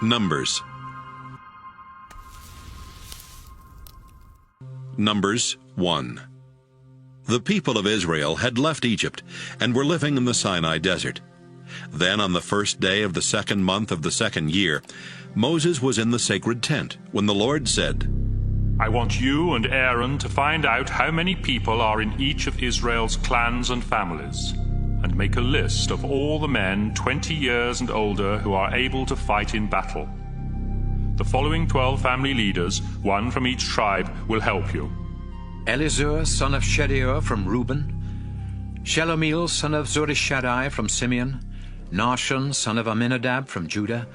Numbers. Numbers 1. The people of Israel had left Egypt and were living in the Sinai desert. Then on the first day of the second month of the second year, Moses was in the sacred tent when the Lord said, I want you and Aaron to find out how many people are in each of Israel's clans and families, and make a list of all the men 20 years and older who are able to fight in battle. The following 12 family leaders, one from each tribe, will help you. Elizur, son of Shedeur from Reuben, Shelomiel, son of Zurishaddai from Simeon, Nahshon, son of Amminadab from Judah,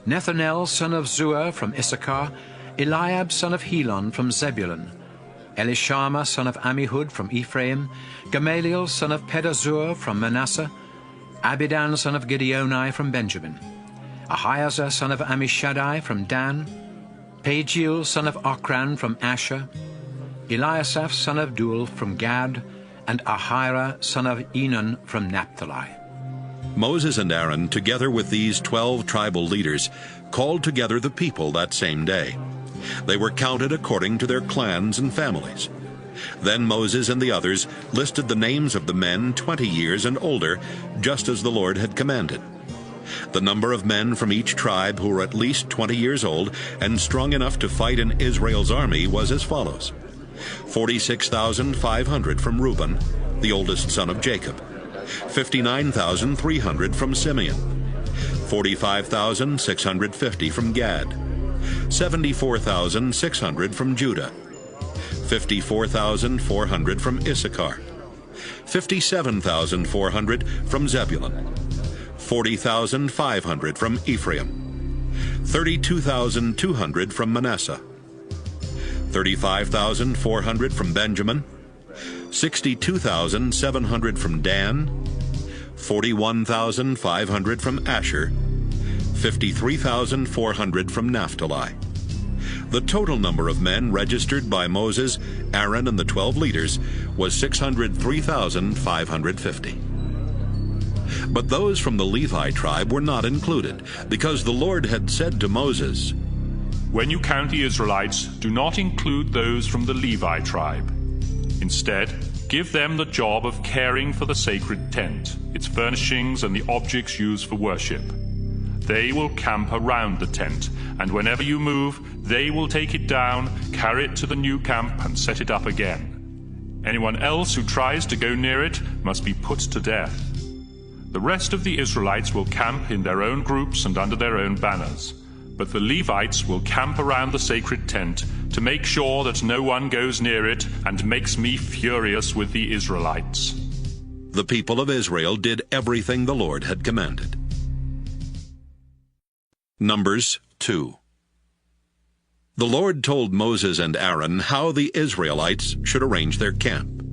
Nethanel, son of Zuar from Issachar, Eliab, son of Helon from Zebulun, Elishama, son of Ammihud from Ephraim, Gamaliel, son of Pedazur from Manasseh, Abidan, son of Gideoni from Benjamin, Ahiezer, son of Ammishaddai from Dan, Pagiel, son of Ochran from Asher, Eliasaph, son of Duel from Gad, and Ahira, son of Enan from Naphtali. Moses and Aaron, together with these 12 tribal leaders, called together the people that same day. They were counted according to their clans and families. Then Moses and the others listed the names of the men 20 years and older, just as the Lord had commanded. The number of men from each tribe who were at least 20 years old and strong enough to fight in Israel's army was as follows: 46,500 from Reuben, the oldest son of Jacob; 59,300 from Simeon; 45,650 from Gad; 74,600 from Judah; 54,400 from Issachar; 57,400 from Zebulun; 40,500 from Ephraim; 32,200 from Manasseh; 35,400 from Benjamin; 62,700 from Dan; 41,500 from Asher; 53,400 from Naphtali. The total number of men registered by Moses, Aaron, and the 12 leaders was 603,550. But those from the Levi tribe were not included, because the Lord had said to Moses, When you count the Israelites, do not include those from the Levi tribe. Instead, give them the job of caring for the sacred tent, its furnishings, and the objects used for worship. They will camp around the tent, and whenever you move, they will take it down, carry it to the new camp, and set it up again. Anyone else who tries to go near it must be put to death. The rest of the Israelites will camp in their own groups and under their own banners, but the Levites will camp around the sacred tent to make sure that no one goes near it and makes me furious with the Israelites. The people of Israel did everything the Lord had commanded. Numbers 2. The Lord told Moses and Aaron how the Israelites should arrange their camp.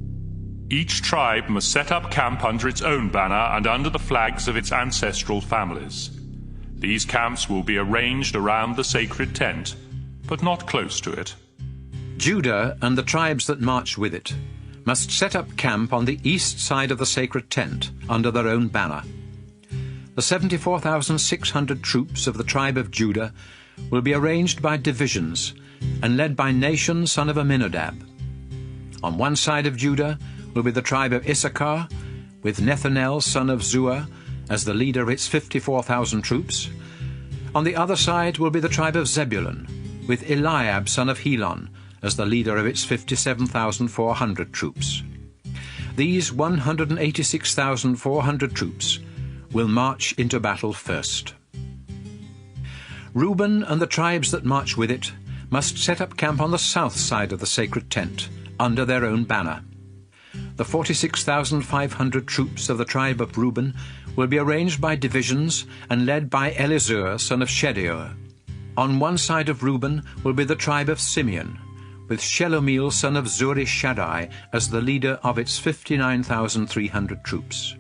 Each tribe must set up camp under its own banner and under the flags of its ancestral families. These camps will be arranged around the sacred tent, but not close to it. Judah and the tribes that march with it must set up camp on the east side of the sacred tent under their own banner. The 74,600 troops of the tribe of Judah will be arranged by divisions and led by Nahshon, son of Amminadab. On one side of Judah will be the tribe of Issachar, with Nethanel, son of Zuar, as the leader of its 54,000 troops. On the other side will be the tribe of Zebulun, with Eliab, son of Helon, as the leader of its 57,400 troops. These 186,400 troops will march into battle first. Reuben and the tribes that march with it must set up camp on the south side of the sacred tent, under their own banner. The 46,500 troops of the tribe of Reuben will be arranged by divisions and led by Elizur, son of Shedeur. On one side of Reuben will be the tribe of Simeon, with Shelomiel, son of Zurishaddai, as the leader of its 59,300 troops.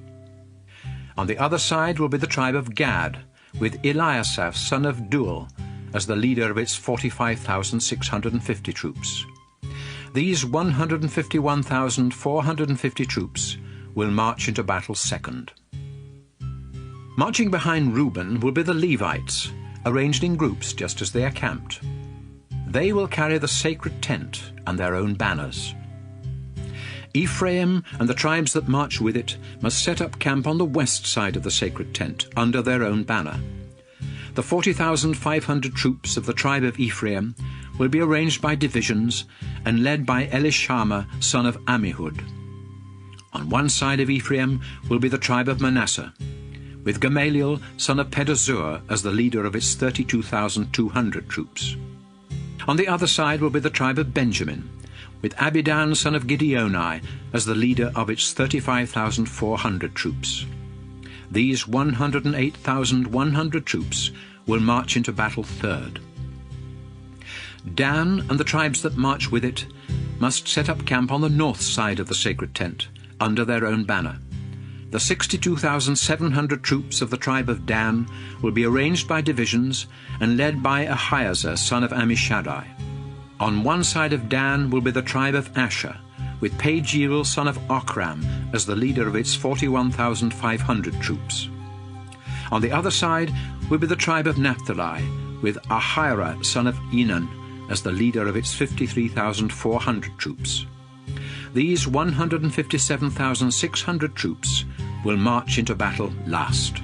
On the other side will be the tribe of Gad, with Eliasaph, son of Duel, as the leader of its 45,650 troops. These 151,450 troops will march into battle second. Marching behind Reuben will be the Levites, arranged in groups just as they are camped. They will carry the sacred tent and their own banners. Ephraim and the tribes that march with it must set up camp on the west side of the sacred tent, under their own banner. The 40,500 troops of the tribe of Ephraim will be arranged by divisions and led by Elishama, son of Ammihud. On one side of Ephraim will be the tribe of Manasseh, with Gamaliel, son of Pedazur, as the leader of its 32,200 troops. On the other side will be the tribe of Benjamin, with Abidan, son of Gideoni, as the leader of its 35,400 troops. These 108,100 troops will march into battle third. Dan and the tribes that march with it must set up camp on the north side of the sacred tent, under their own banner. The 62,700 troops of the tribe of Dan will be arranged by divisions and led by Ahiezer, son of Ammishaddai. On one side of Dan will be the tribe of Asher, with Pagiel, son of Ochram, as the leader of its 41,500 troops. On the other side will be the tribe of Naphtali, with Ahira, son of Enan, as the leader of its 53,400 troops. These 157,600 troops will march into battle last.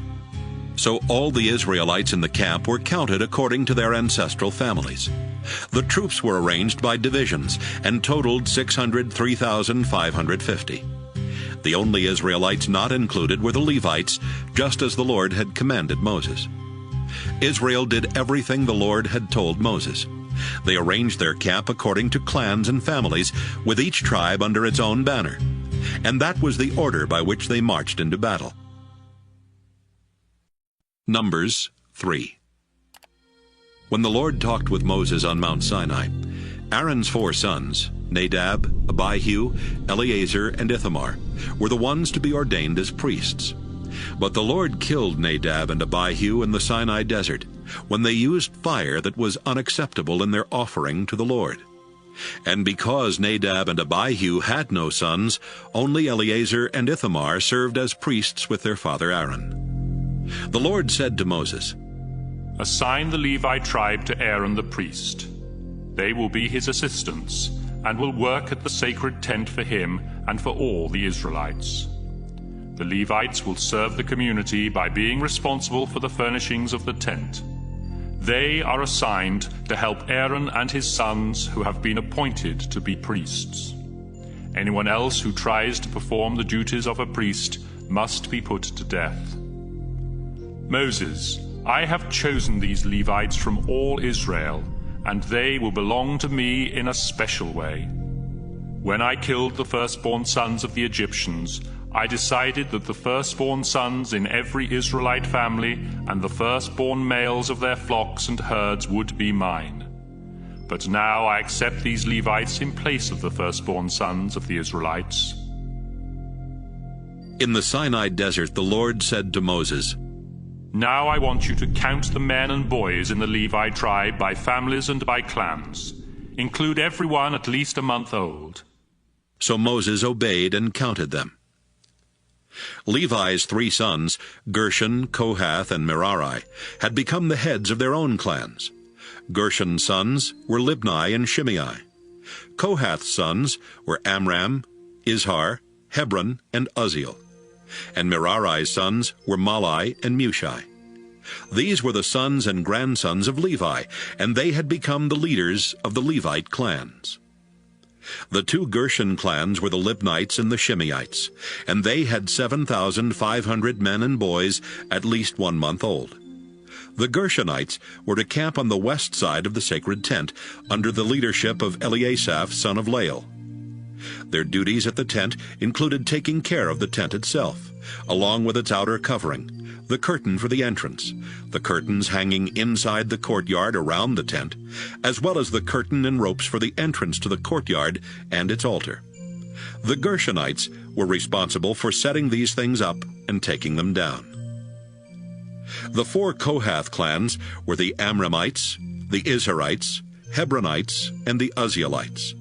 So all the Israelites in the camp were counted according to their ancestral families. The troops were arranged by divisions and totaled 603,550. The only Israelites not included were the Levites, just as the Lord had commanded Moses. Israel did everything the Lord had told Moses. They arranged their camp according to clans and families, with each tribe under its own banner. And that was the order by which they marched into battle. Numbers 3. When the Lord talked with Moses on Mount Sinai, Aaron's 4 sons, Nadab, Abihu, Eleazar, and Ithamar, were the ones to be ordained as priests. But the Lord killed Nadab and Abihu in the Sinai desert, when they used fire that was unacceptable in their offering to the Lord. And because Nadab and Abihu had no sons, only Eleazar and Ithamar served as priests with their father Aaron. The Lord said to Moses, Assign the Levi tribe to Aaron the priest. They will be his assistants, and will work at the sacred tent for him and for all the Israelites. The Levites will serve the community by being responsible for the furnishings of the tent. They are assigned to help Aaron and his sons who have been appointed to be priests. Anyone else who tries to perform the duties of a priest must be put to death. Moses, I have chosen these Levites from all Israel, and they will belong to me in a special way. When I killed the firstborn sons of the Egyptians, I decided that the firstborn sons in every Israelite family and the firstborn males of their flocks and herds would be mine. But now I accept these Levites in place of the firstborn sons of the Israelites. In the Sinai desert, the Lord said to Moses, Now I want you to count the men and boys in the Levi tribe by families and by clans. Include everyone at least a month old. So Moses obeyed and counted them. Levi's 3 sons, Gershon, Kohath, and Merari, had become the heads of their own clans. Gershon's sons were Libni and Shimei. Kohath's sons were Amram, Izhar, Hebron, and Uzziel. And Merari's sons were Malai and Mushi. These were the sons and grandsons of Levi, and they had become the leaders of the Levite clans. The 2 Gershon clans were the Libnites and the Shimeites, and they had 7,500 men and boys at least 1 month old. The Gershonites were to camp on the west side of the sacred tent, under the leadership of Eliasaph, son of Lael. Their duties at the tent included taking care of the tent itself, along with its outer covering, the curtain for the entrance, the curtains hanging inside the courtyard around the tent, as well as the curtain and ropes for the entrance to the courtyard and its altar. The Gershonites were responsible for setting these things up and taking them down. The 4 Kohath clans were the Amramites, the Izharites, Hebronites, and the Uzzielites,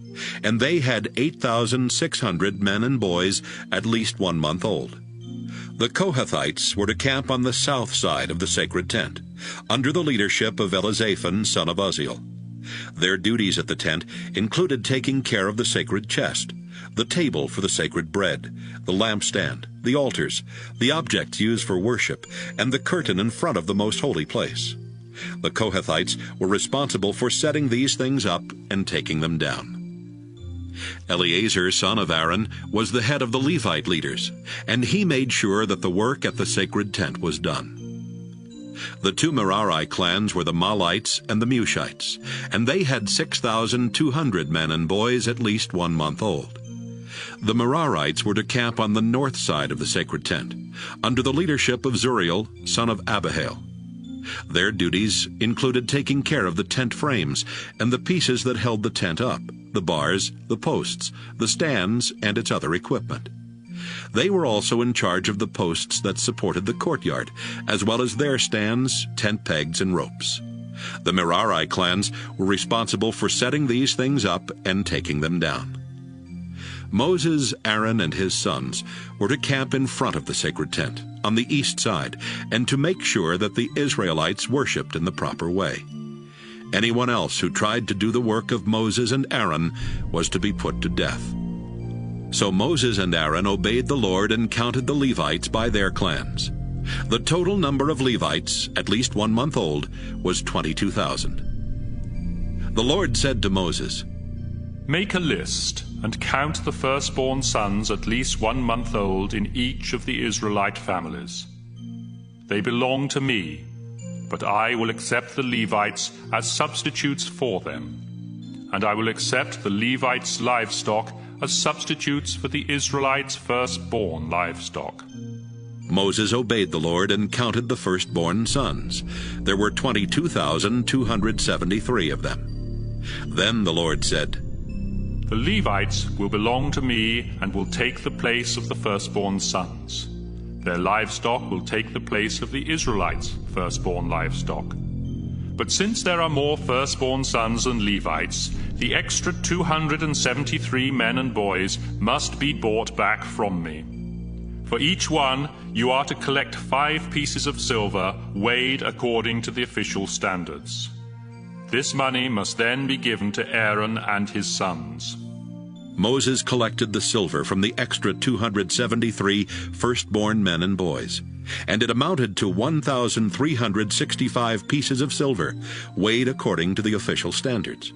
and they had 8,600 men and boys at least 1 month old. The Kohathites were to camp on the south side of the sacred tent, under the leadership of Elizaphan, son of Uzziel. Their duties at the tent included taking care of the sacred chest, the table for the sacred bread, the lampstand, the altars, the objects used for worship, and the curtain in front of the most holy place. The Kohathites were responsible for setting these things up and taking them down. Eleazar, son of Aaron, was the head of the Levite leaders, and he made sure that the work at the sacred tent was done. The two Merari clans were the Mahlites and the Mushites, and they had 6,200 men and boys at least 1 month old. The Merarites were to camp on the north side of the sacred tent, under the leadership of Zuriel, son of Abihail. Their duties included taking care of the tent frames and the pieces that held the tent up, the bars, the posts, the stands, and its other equipment. They were also in charge of the posts that supported the courtyard, as well as their stands, tent pegs, and ropes. The Merari clans were responsible for setting these things up and taking them down. Moses, Aaron, and his sons were to camp in front of the sacred tent, on the east side, and to make sure that the Israelites worshipped in the proper way. Anyone else who tried to do the work of Moses and Aaron was to be put to death. So Moses and Aaron obeyed the Lord and counted the Levites by their clans. The total number of Levites, at least 1 month old, was 22,000. The Lord said to Moses, "Make a list and count the firstborn sons at least 1 month old in each of the Israelite families. They belong to me, but I will accept the Levites as substitutes for them, and I will accept the Levites' livestock as substitutes for the Israelites' firstborn livestock." Moses obeyed the Lord and counted the firstborn sons. There were 22,273 of them. Then the Lord said, "The Levites will belong to me and will take the place of the firstborn sons. Their livestock will take the place of the Israelites' firstborn livestock. But since there are more firstborn sons than Levites, the extra 273 men and boys must be bought back from me. For each one, you are to collect 5 pieces of silver, weighed according to the official standards. This money must then be given to Aaron and his sons." Moses collected the silver from the extra 273 firstborn men and boys, and it amounted to 1,365 pieces of silver, weighed according to the official standards.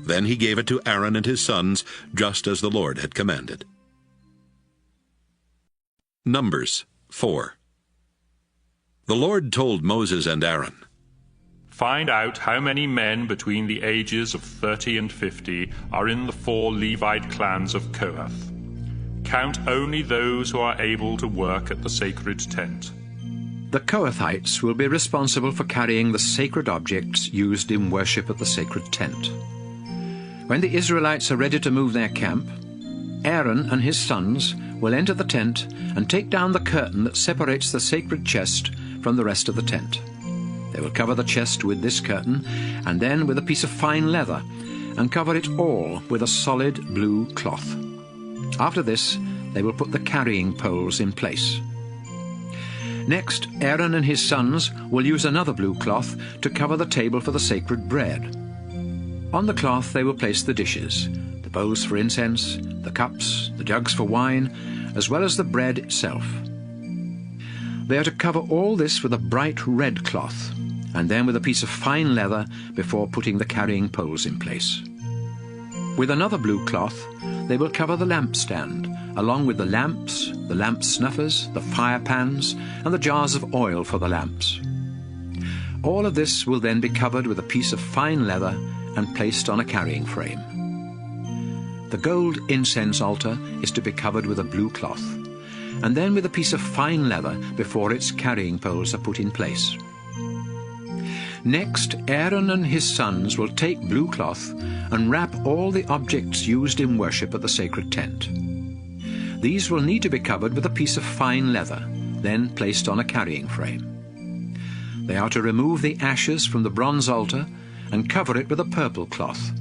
Then he gave it to Aaron and his sons, just as the Lord had commanded. Numbers 4. The Lord told Moses and Aaron, "Find out how many men between the ages of 30 and 50 are in the 4 Levite clans of Kohath. Count only those who are able to work at the sacred tent." The Kohathites will be responsible for carrying the sacred objects used in worship at the sacred tent. When the Israelites are ready to move their camp, Aaron and his sons will enter the tent and take down the curtain that separates the sacred chest from the rest of the tent. They will cover the chest with this curtain, and then with a piece of fine leather, and cover it all with a solid blue cloth. After this, they will put the carrying poles in place. Next, Aaron and his sons will use another blue cloth to cover the table for the sacred bread. On the cloth they will place the dishes, the bowls for incense, the cups, the jugs for wine, as well as the bread itself. They are to cover all this with a bright red cloth, and then with a piece of fine leather before putting the carrying poles in place. With another blue cloth, they will cover the lampstand, along with the lamps, the lamp snuffers, the fire pans, and the jars of oil for the lamps. All of this will then be covered with a piece of fine leather and placed on a carrying frame. The gold incense altar is to be covered with a blue cloth, and then with a piece of fine leather before its carrying poles are put in place. Next, Aaron and his sons will take blue cloth and wrap all the objects used in worship at the sacred tent. These will need to be covered with a piece of fine leather, then placed on a carrying frame. They are to remove the ashes from the bronze altar and cover it with a purple cloth.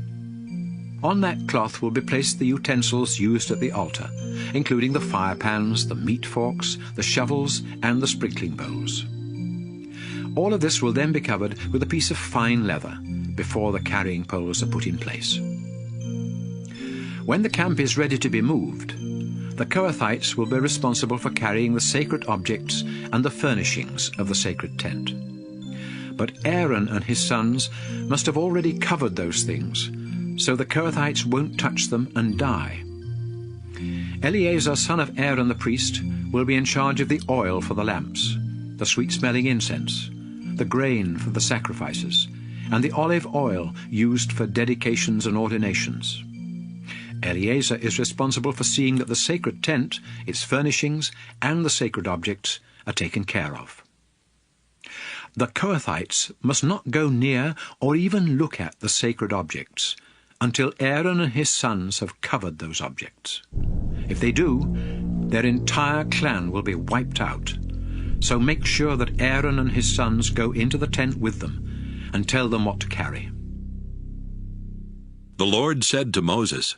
On that cloth will be placed the utensils used at the altar, including the fire pans, the meat forks, the shovels, and the sprinkling bowls. All of this will then be covered with a piece of fine leather before the carrying poles are put in place. When the camp is ready to be moved, the Kohathites will be responsible for carrying the sacred objects and the furnishings of the sacred tent. But Aaron and his sons must have already covered those things, so the Kohathites won't touch them and die. Eleazar, son of Aaron the priest, will be in charge of the oil for the lamps, the sweet-smelling incense, the grain for the sacrifices, and the olive oil used for dedications and ordinations. Eleazar is responsible for seeing that the sacred tent, its furnishings, and the sacred objects are taken care of. The Kohathites must not go near or even look at the sacred objects until Aaron and his sons have covered those objects. If they do, their entire clan will be wiped out. So make sure that Aaron and his sons go into the tent with them and tell them what to carry. The Lord said to Moses,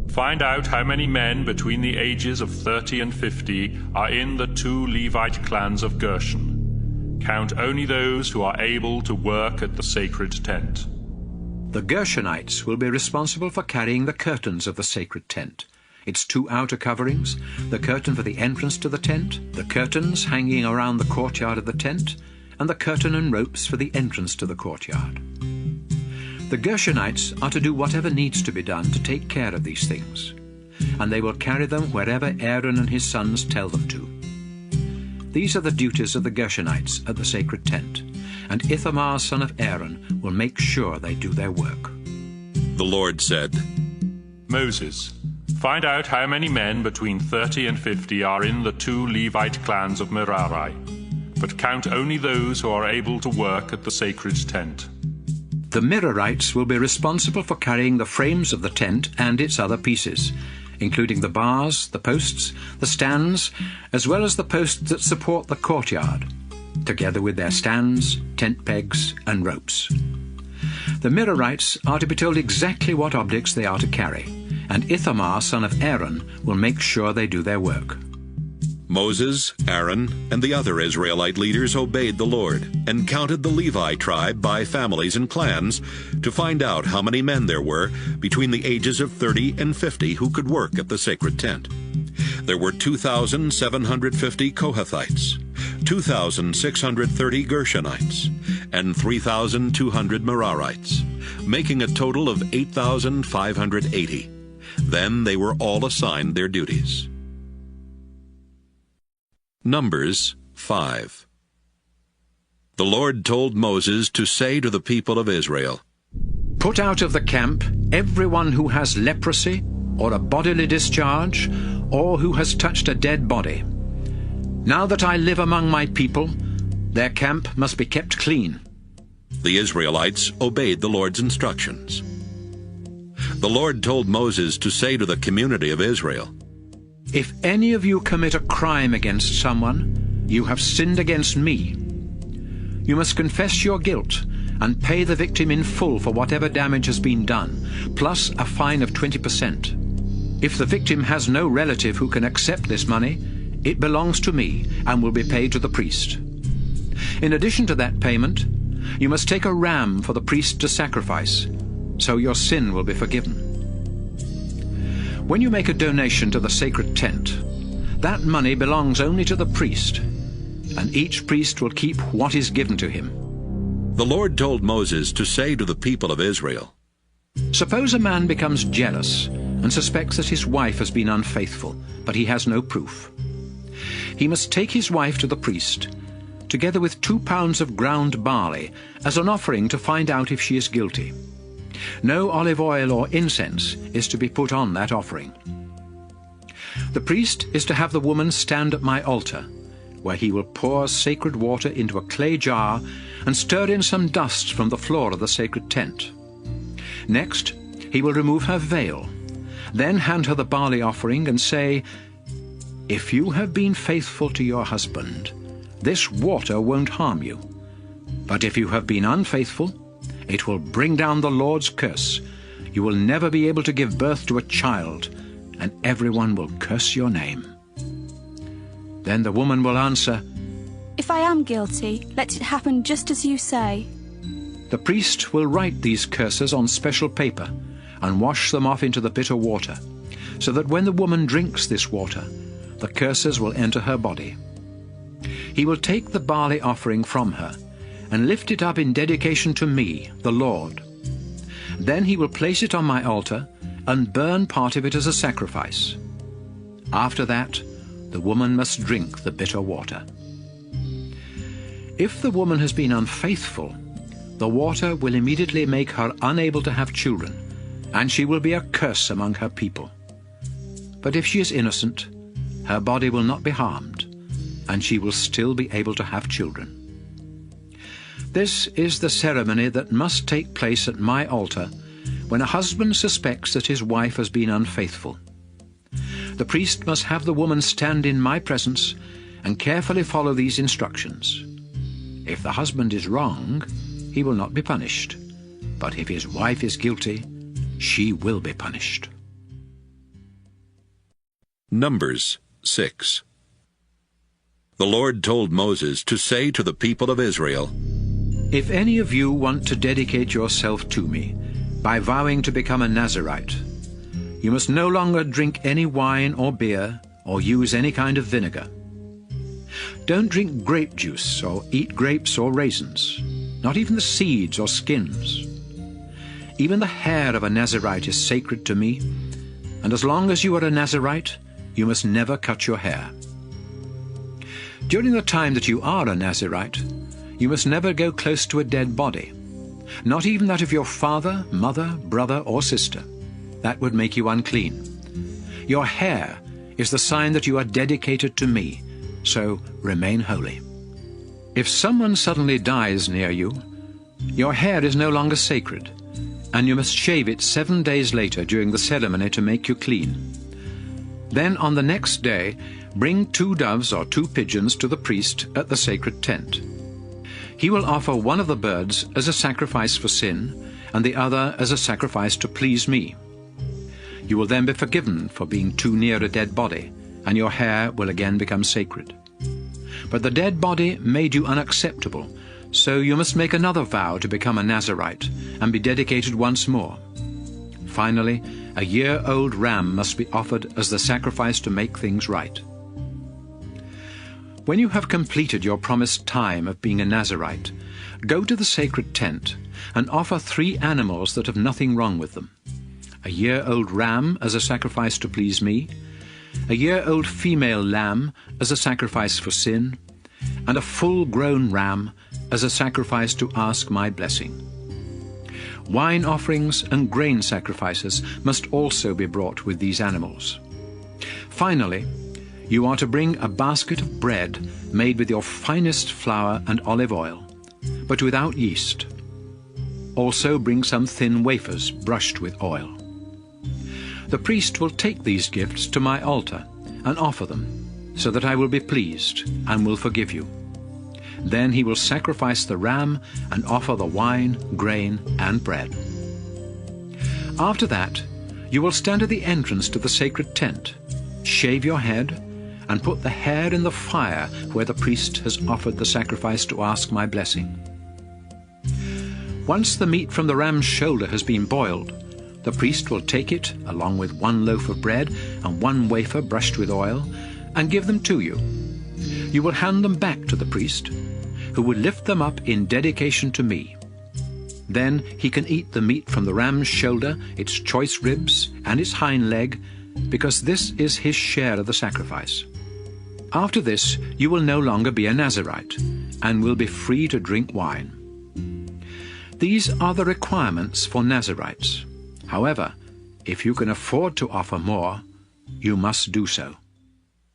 Find out how many men between the ages of 30 and 50 are in the 2 Levite clans of Gershon. Count only those who are able to work at the sacred tent. The Gershonites will be responsible for carrying the curtains of the sacred tent, its 2 outer coverings, the curtain for the entrance to the tent, the curtains hanging around the courtyard of the tent, and the curtain and ropes for the entrance to the courtyard. The Gershonites are to do whatever needs to be done to take care of these things, and they will carry them wherever Aaron and his sons tell them to. These are the duties of the Gershonites at the sacred tent, and Ithamar, son of Aaron, will make sure they do their work. The Lord said, Moses, find out how many men between 30 and 50 are in the 2 Levite clans of Merari, but count only those who are able to work at the sacred tent. The Merarites will be responsible for carrying the frames of the tent and its other pieces, including the bars, the posts, the stands, as well as the posts that support the courtyard, together with their stands, tent pegs, and ropes. The Merarites are to be told exactly what objects they are to carry, and Ithamar, son of Aaron, will make sure they do their work. Moses, Aaron, and the other Israelite leaders obeyed the Lord and counted the Levi tribe by families and clans to find out how many men there were between the ages of 30 and 50 who could work at the sacred tent. There were 2,750 Kohathites, 2,630 Gershonites, and 3,200 Merarites, making a total of 8,580. Then they were all assigned their duties. Numbers 5. The Lord told Moses to say to the people of Israel, Put out of the camp everyone who has leprosy, or a bodily discharge, or who has touched a dead body. Now that I live among my people, their camp must be kept clean. The Israelites obeyed the Lord's instructions. The Lord told Moses to say to the community of Israel, If any of you commit a crime against someone, you have sinned against me. You must confess your guilt and pay the victim in full for whatever damage has been done, plus a fine of 20%. If the victim has no relative who can accept this money, it belongs to me and will be paid to the priest. In addition to that payment, you must take a ram for the priest to sacrifice, so your sin will be forgiven. When you make a donation to the sacred tent, that money belongs only to the priest, and each priest will keep what is given to him. The Lord told Moses to say to the people of Israel, Suppose a man becomes jealous and suspects that his wife has been unfaithful, but he has no proof. He must take his wife to the priest, together with 2 pounds of ground barley, as an offering to find out if she is guilty. No olive oil or incense is to be put on that offering. The priest is to have the woman stand at my altar, where he will pour sacred water into a clay jar and stir in some dust from the floor of the sacred tent. Next, he will remove her veil, then hand her the barley offering and say, If you have been faithful to your husband, this water won't harm you. But if you have been unfaithful, it will bring down the Lord's curse. You will never be able to give birth to a child, and everyone will curse your name. Then the woman will answer, If I am guilty, let it happen just as you say." The priest will write these curses on special paper and wash them off into the bitter water, so that when the woman drinks this water, the curses will enter her body. He will take the barley offering from her and lift it up in dedication to me, the Lord. Then he will place it on my altar and burn part of it as a sacrifice. After that, the woman must drink the bitter water. If the woman has been unfaithful, the water will immediately make her unable to have children, and she will be a curse among her people. But if she is innocent, her body will not be harmed, and she will still be able to have children. This is the ceremony that must take place at my altar when a husband suspects that his wife has been unfaithful. The priest must have the woman stand in my presence and carefully follow these instructions. If the husband is wrong, he will not be punished, but if his wife is guilty, she will be punished. Numbers 6. The Lord told Moses to say to the people of Israel, "If any of you want to dedicate yourself to me by vowing to become a Nazirite, you must no longer drink any wine or beer or use any kind of vinegar. Don't drink grape juice or eat grapes or raisins, not even the seeds or skins. Even the hair of a Nazirite is sacred to me, and as long as you are a Nazirite, you must never cut your hair. During the time that you are a Nazirite, you must never go close to a dead body, not even that of your father, mother, brother, or sister. That would make you unclean. Your hair is the sign that you are dedicated to me, so remain holy. If someone suddenly dies near you, your hair is no longer sacred, and you must shave it 7 days later during the ceremony to make you clean. Then on the next day, bring 2 doves or 2 pigeons to the priest at the sacred tent. He will offer one of the birds as a sacrifice for sin, and the other as a sacrifice to please me. You will then be forgiven for being too near a dead body, and your hair will again become sacred. But the dead body made you unacceptable, so you must make another vow to become a Nazirite and be dedicated once more. Finally, a year-old ram must be offered as the sacrifice to make things right. When you have completed your promised time of being a Nazirite, go to the sacred tent and offer 3 animals that have nothing wrong with them: a year-old ram as a sacrifice to please me, a year-old female lamb as a sacrifice for sin, and a full-grown ram as a sacrifice to ask my blessing. Wine offerings and grain sacrifices must also be brought with these animals. Finally, you are to bring a basket of bread made with your finest flour and olive oil, but without yeast. Also bring some thin wafers brushed with oil. The priest will take these gifts to my altar and offer them, so that I will be pleased and will forgive you. Then he will sacrifice the ram and offer the wine, grain, and bread. After that, you will stand at the entrance to the sacred tent, shave your head, and put the hair in the fire where the priest has offered the sacrifice to ask my blessing. Once the meat from the ram's shoulder has been boiled, the priest will take it, along with 1 loaf of bread and 1 wafer brushed with oil, and give them to you. You will hand them back to the priest, who will lift them up in dedication to me. Then he can eat the meat from the ram's shoulder, its choice ribs, and its hind leg, because this is his share of the sacrifice. After this, you will no longer be a Nazirite, and will be free to drink wine. These are the requirements for Nazirites. However, if you can afford to offer more, you must do so.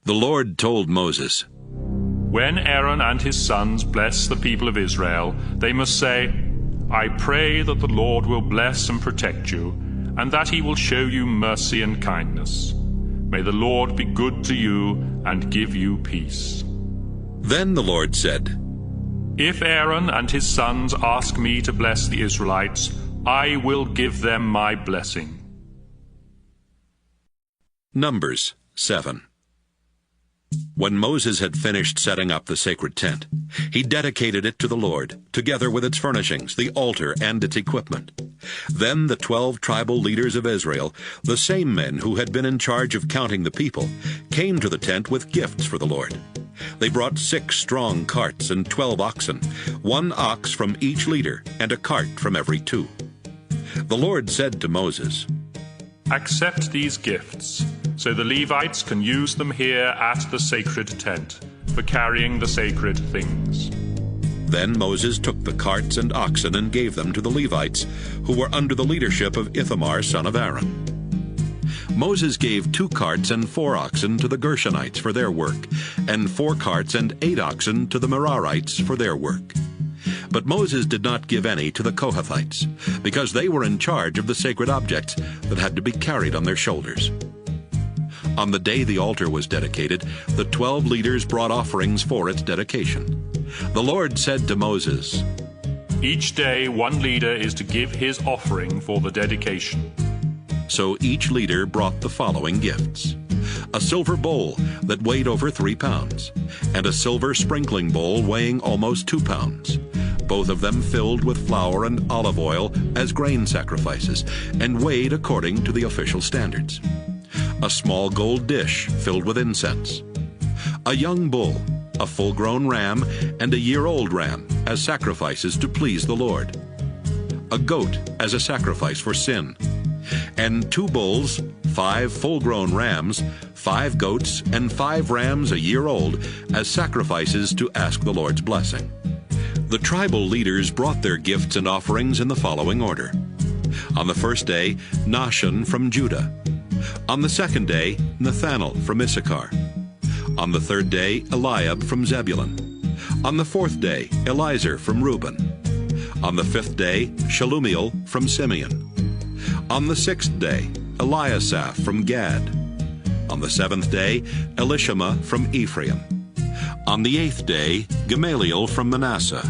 The Lord told Moses, When Aaron and his sons bless the people of Israel, they must say, I pray that the Lord will bless and protect you, and that he will show you mercy and kindness. May the Lord be good to you and give you peace. Then the Lord said, If Aaron and his sons ask me to bless the Israelites, I will give them my blessing. Numbers 7. When Moses had finished setting up the sacred tent, he dedicated it to the Lord, together with its furnishings, the altar, and its equipment. Then the 12 tribal leaders of Israel, the same men who had been in charge of counting the people, came to the tent with gifts for the Lord. They brought 6 strong carts and 12 oxen, 1 ox from each leader, and a cart from every 2. The Lord said to Moses, "Accept these gifts, so the Levites can use them here at the sacred tent for carrying the sacred things." Then Moses took the carts and oxen and gave them to the Levites, who were under the leadership of Ithamar son of Aaron. Moses gave 2 carts and 4 oxen to the Gershonites for their work, and 4 carts and 8 oxen to the Merarites for their work. But Moses did not give any to the Kohathites, because they were in charge of the sacred objects that had to be carried on their shoulders. On the day the altar was dedicated, the 12 leaders brought offerings for its dedication. The Lord said to Moses, "Each day 1 leader is to give his offering for the dedication." So each leader brought the following gifts: a silver bowl that weighed over 3 pounds, and a silver sprinkling bowl weighing almost 2 pounds, both of them filled with flour and olive oil as grain sacrifices, and weighed according to the official standards. A small gold dish filled with incense. A young bull, a full-grown ram, and a year-old ram as sacrifices to please the Lord. A goat as a sacrifice for sin. And 2 bulls, 5 full-grown rams, 5 goats, and 5 rams a year old as sacrifices to ask the Lord's blessing. The tribal leaders brought their gifts and offerings in the following order. On the first day, Nahshon from Judah. On the second day, Nathanael from Issachar. On the third day, Eliab from Zebulun. On the fourth day, Eliezer from Reuben. On the 5th day, Shelumiel from Simeon. On the 6th day, Eliasaph from Gad. On the 7th day, Elishama from Ephraim. On the 8th day, Gamaliel from Manasseh.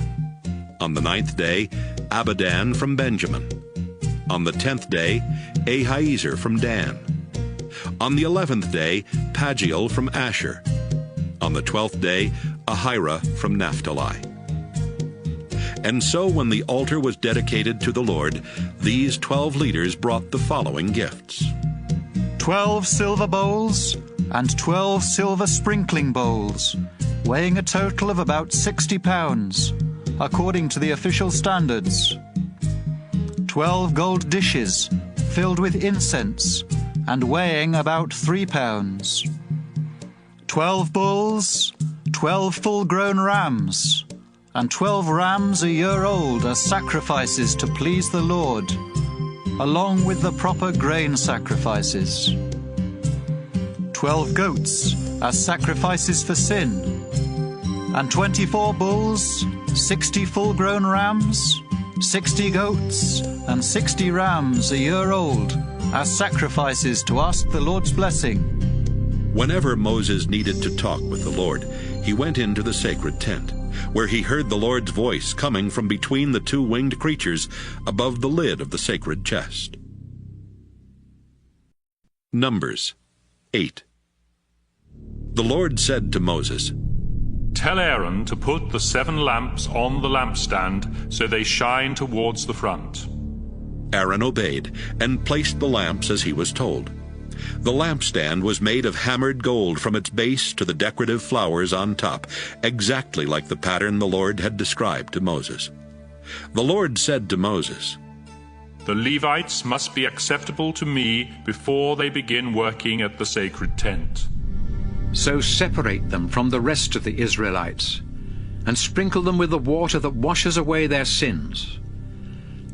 On the 9th day, Abidan from Benjamin. On the 10th day, Ahiezer from Dan. On the 11th day, Pagiel from Asher. On the 12th day, Ahira from Naphtali. And so when the altar was dedicated to the Lord, these 12 leaders brought the following gifts: 12 silver bowls and 12 silver sprinkling bowls, weighing a total of about 60 pounds, according to the official standards. 12 gold dishes filled with incense and weighing about 3 pounds. 12 bulls, 12 full-grown rams, and 12 rams a year old as sacrifices to please the Lord, along with the proper grain sacrifices. 12 goats as sacrifices for sin, and 24 bulls, 60 full-grown rams, 60 goats, and 60 rams a year old as sacrifices to ask the Lord's blessing. Whenever Moses needed to talk with the Lord, he went into the sacred tent, where he heard the Lord's voice coming from between the 2 winged creatures above the lid of the sacred chest. Numbers 8. The Lord said to Moses, "Tell Aaron to put the 7 lamps on the lampstand so they shine towards the front." Aaron obeyed and placed the lamps as he was told. The lampstand was made of hammered gold from its base to the decorative flowers on top, exactly like the pattern the Lord had described to Moses. The Lord said to Moses, "The Levites must be acceptable to me before they begin working at the sacred tent." So separate them from the rest of the Israelites, and sprinkle them with the water that washes away their sins.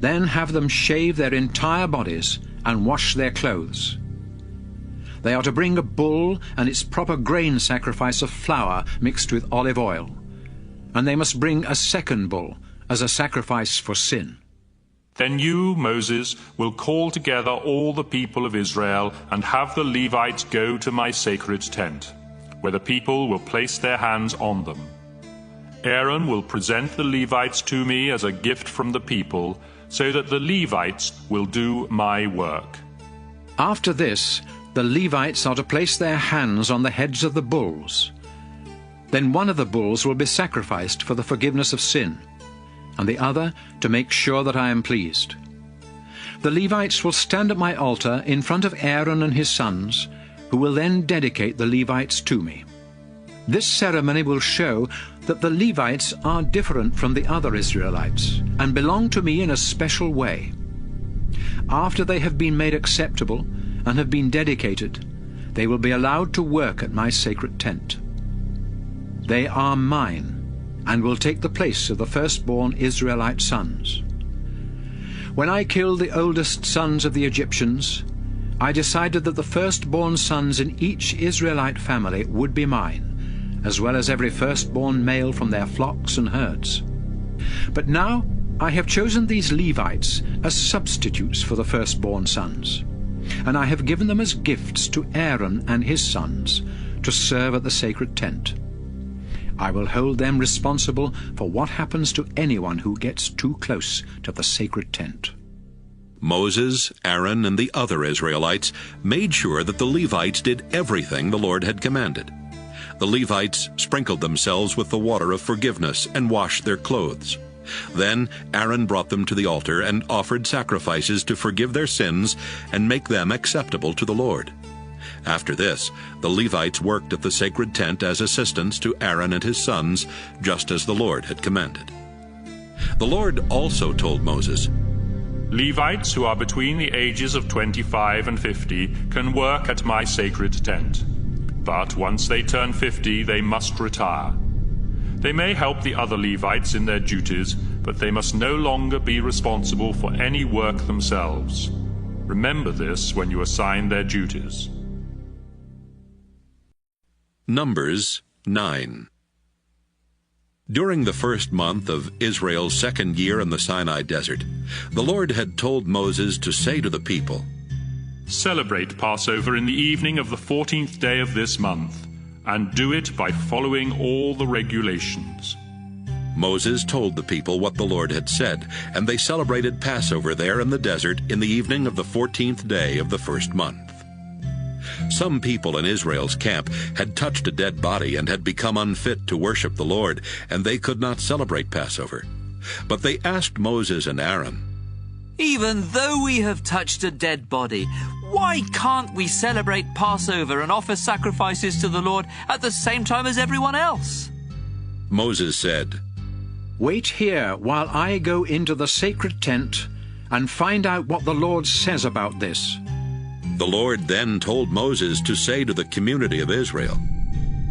Then have them shave their entire bodies and wash their clothes. They are to bring a bull and its proper grain sacrifice of flour mixed with olive oil, and they must bring a second bull as a sacrifice for sin. Then you, Moses, will call together all the people of Israel and have the Levites go to my sacred tent, where the people will place their hands on them. Aaron will present the Levites to me as a gift from the people, so that the Levites will do my work. After this, the Levites are to place their hands on the heads of the bulls. Then one of the bulls will be sacrificed for the forgiveness of sin, and the other to make sure that I am pleased. The Levites will stand at my altar in front of Aaron and his sons, who will then dedicate the Levites to me. This ceremony will show that the Levites are different from the other Israelites and belong to me in a special way. After they have been made acceptable and have been dedicated, they will be allowed to work at my sacred tent. They are mine and will take the place of the firstborn Israelite sons. When I killed the oldest sons of the Egyptians, I decided that the firstborn sons in each Israelite family would be mine, as well as every firstborn male from their flocks and herds. But now I have chosen these Levites as substitutes for the firstborn sons, and I have given them as gifts to Aaron and his sons to serve at the sacred tent. I will hold them responsible for what happens to anyone who gets too close to the sacred tent. Moses, Aaron, and the other Israelites made sure that the Levites did everything the Lord had commanded. The Levites sprinkled themselves with the water of forgiveness and washed their clothes. Then Aaron brought them to the altar and offered sacrifices to forgive their sins and make them acceptable to the Lord. After this, the Levites worked at the sacred tent as assistants to Aaron and his sons, just as the Lord had commanded. The Lord also told Moses, Levites who are between the ages of 25 and 50 can work at my sacred tent. But once they turn 50, they must retire. They may help the other Levites in their duties, but they must no longer be responsible for any work themselves. Remember this when you assign their duties. Numbers 9. During the first month of Israel's second year in the Sinai desert, the Lord had told Moses to say to the people, Celebrate Passover in the evening of the 14th day of this month, and do it by following all the regulations. Moses told the people what the Lord had said, and they celebrated Passover there in the desert in the evening of the 14th day of the first month. Some people in Israel's camp had touched a dead body and had become unfit to worship the Lord, and they could not celebrate Passover. But they asked Moses and Aaron, Even though we have touched a dead body, why can't we celebrate Passover and offer sacrifices to the Lord at the same time as everyone else? Moses said, Wait here while I go into the sacred tent and find out what the Lord says about this. The Lord then told Moses to say to the community of Israel,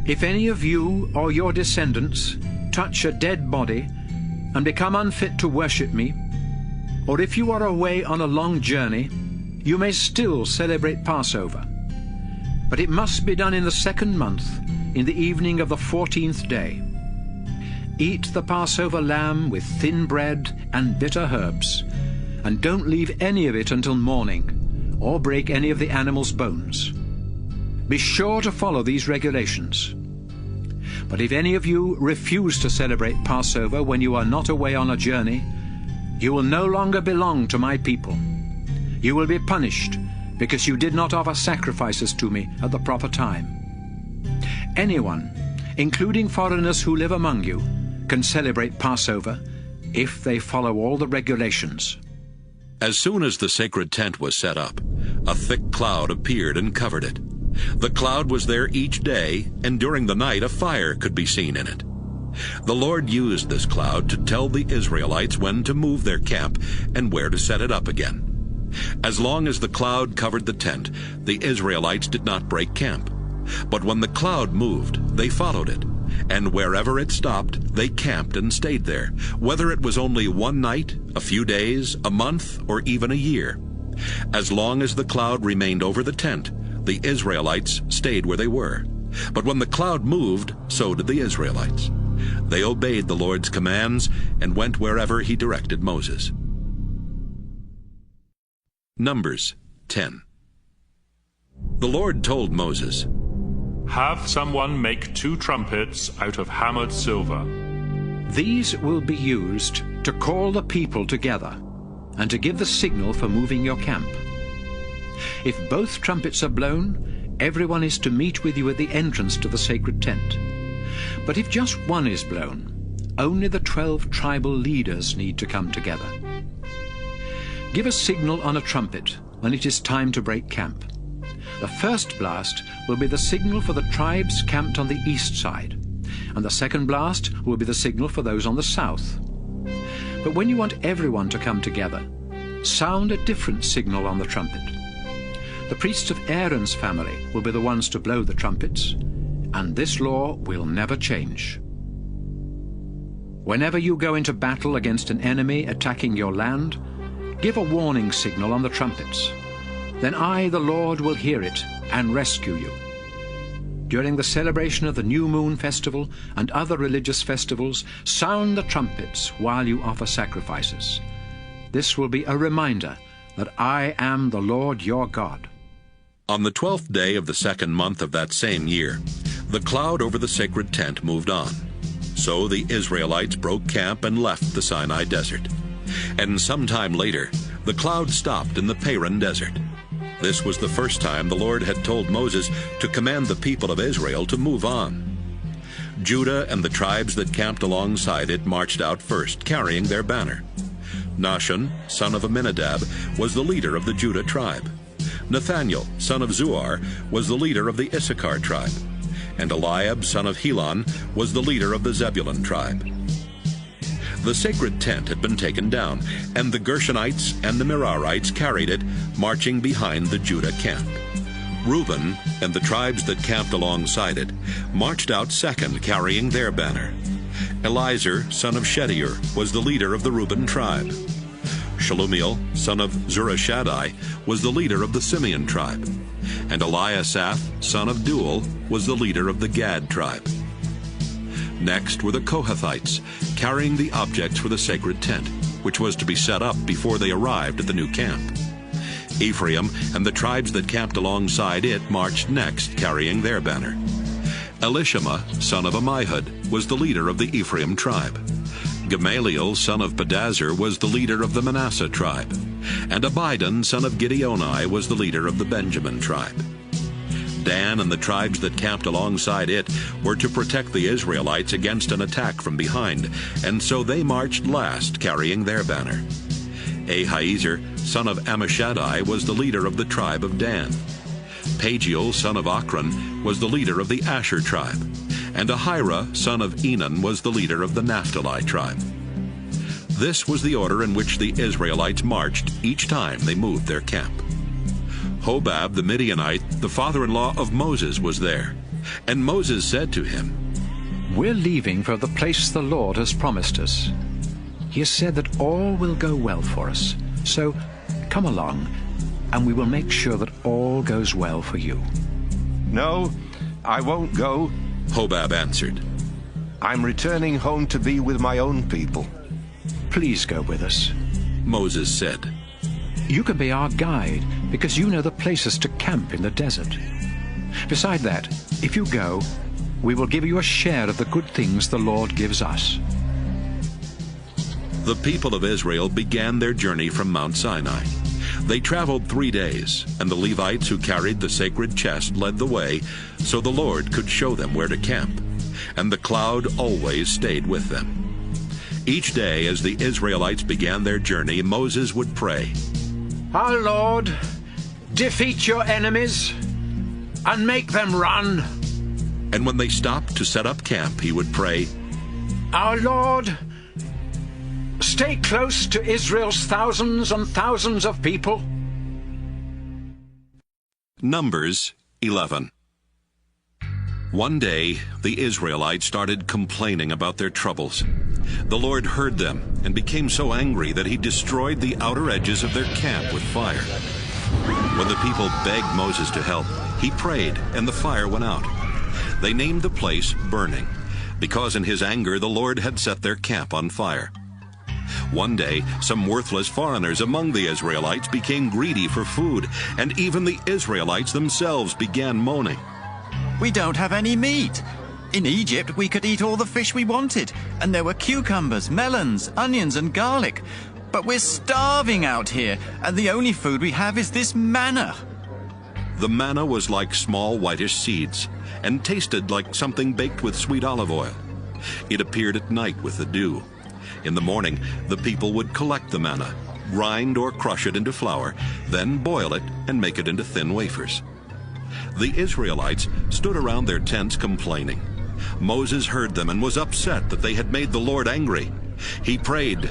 If any of you or your descendants touch a dead body and become unfit to worship me, or if you are away on a long journey, you may still celebrate Passover. But it must be done in the second month, in the evening of the 14th day. Eat the Passover lamb with thin bread and bitter herbs, and don't leave any of it until morning, or break any of the animal's bones. Be sure to follow these regulations. But if any of you refuse to celebrate Passover when you are not away on a journey, you will no longer belong to my people. You will be punished because you did not offer sacrifices to me at the proper time. Anyone, including foreigners who live among you, can celebrate Passover if they follow all the regulations. As soon as the sacred tent was set up, a thick cloud appeared and covered it. The cloud was there each day, and during the night a fire could be seen in it. The Lord used this cloud to tell the Israelites when to move their camp and where to set it up again. As long as the cloud covered the tent, the Israelites did not break camp. But when the cloud moved, they followed it, and wherever it stopped, they camped and stayed there, whether it was only one night, a few days, a month, or even a year. As long as the cloud remained over the tent, the Israelites stayed where they were. But when the cloud moved, so did the Israelites. They obeyed the Lord's commands and went wherever he directed Moses. Numbers 10. The Lord told Moses, Have someone make 2 trumpets out of hammered silver. These will be used to call the people together and to give the signal for moving your camp. If both trumpets are blown, everyone is to meet with you at the entrance to the sacred tent. But if just one is blown, only the 12 tribal leaders need to come together. Give a signal on a trumpet when it is time to break camp. The first blast will be the signal for the tribes camped on the east side, and the second blast will be the signal for those on the south. But when you want everyone to come together, sound a different signal on the trumpet. The priests of Aaron's family will be the ones to blow the trumpets, and this law will never change. Whenever you go into battle against an enemy attacking your land, give a warning signal on the trumpets. Then I, the Lord, will hear it and rescue you. During the celebration of the New Moon Festival and other religious festivals, sound the trumpets while you offer sacrifices. This will be a reminder that I am the Lord your God. On the 12th day of the second month of that same year, the cloud over the sacred tent moved on. So the Israelites broke camp and left the Sinai desert. And sometime later, the cloud stopped in the Paran desert. This was the first time the Lord had told Moses to command the people of Israel to move on. Judah and the tribes that camped alongside it marched out first, carrying their banner. Nahshon, son of Amminadab, was the leader of the Judah tribe. Nathaniel, son of Zuar, was the leader of the Issachar tribe. And Eliab, son of Helon, was the leader of the Zebulun tribe. The sacred tent had been taken down, and the Gershonites and the Merarites carried it, marching behind the Judah camp. Reuben and the tribes that camped alongside it marched out second, carrying their banner. Elizur, son of Shedeur, was the leader of the Reuben tribe. Shelumiel, son of Zurishaddai, was the leader of the Simeon tribe. And Eliasaph, son of Deuel, was the leader of the Gad tribe. Next were the Kohathites, carrying the objects for the sacred tent, which was to be set up before they arrived at the new camp. Ephraim and the tribes that camped alongside it marched next, carrying their banner. Elishama, son of Ammihud, was the leader of the Ephraim tribe. Gamaliel, son of Pedazur, was the leader of the Manasseh tribe. And Abidan, son of Gideoni, was the leader of the Benjamin tribe. Dan and the tribes that camped alongside it were to protect the Israelites against an attack from behind, and so they marched last, carrying their banner. Ahiezer, son of Ammishaddai, was the leader of the tribe of Dan. Pagiel, son of Ochran, was the leader of the Asher tribe. And Ahira, son of Enan, was the leader of the Naphtali tribe. This was the order in which the Israelites marched each time they moved their camp. Hobab the Midianite, the father-in-law of Moses, was there. And Moses said to him, We're leaving for the place the Lord has promised us. He has said that all will go well for us. So come along, and we will make sure that all goes well for you. No, I won't go, Hobab answered. I'm returning home to be with my own people. Please go with us, Moses said. You can be our guide because you know the places to camp in the desert. Beside that, if you go, we will give you a share of the good things the Lord gives us. The people of Israel began their journey from Mount Sinai. They traveled 3 days, and the Levites who carried the sacred chest led the way, so the Lord could show them where to camp. And the cloud always stayed with them. Each day as the Israelites began their journey, Moses would pray, Our Lord, defeat your enemies and make them run. And when they stopped to set up camp, he would pray, Our Lord, stay close to Israel's thousands and thousands of people. Numbers 11. One day, the Israelites started complaining about their troubles. The Lord heard them and became so angry that he destroyed the outer edges of their camp with fire. When the people begged Moses to help, he prayed, and the fire went out. They named the place Burning, because in his anger the Lord had set their camp on fire. One day, some worthless foreigners among the Israelites became greedy for food, and even the Israelites themselves began moaning. We don't have any meat. In Egypt, we could eat all the fish we wanted, and there were cucumbers, melons, onions, and garlic. But we're starving out here, and the only food we have is this manna. The manna was like small whitish seeds, and tasted like something baked with sweet olive oil. It appeared at night with the dew. In the morning, the people would collect the manna, grind or crush it into flour, then boil it and make it into thin wafers. The Israelites stood around their tents complaining. Moses heard them and was upset that they had made the Lord angry. He prayed,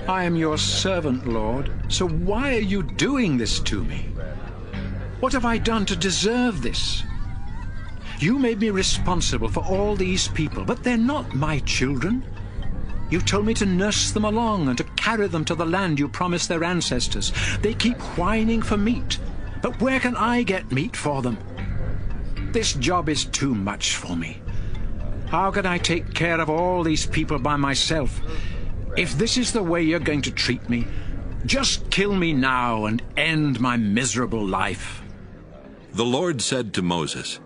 I am your servant, Lord, so why are you doing this to me? What have I done to deserve this? You made me responsible for all these people, but they're not my children. You told me to nurse them along and to carry them to the land you promised their ancestors. They keep whining for meat, but where can I get meat for them? This job is too much for me. How can I take care of all these people by myself? If this is the way you're going to treat me, just kill me now and end my miserable life. The Lord said to Moses,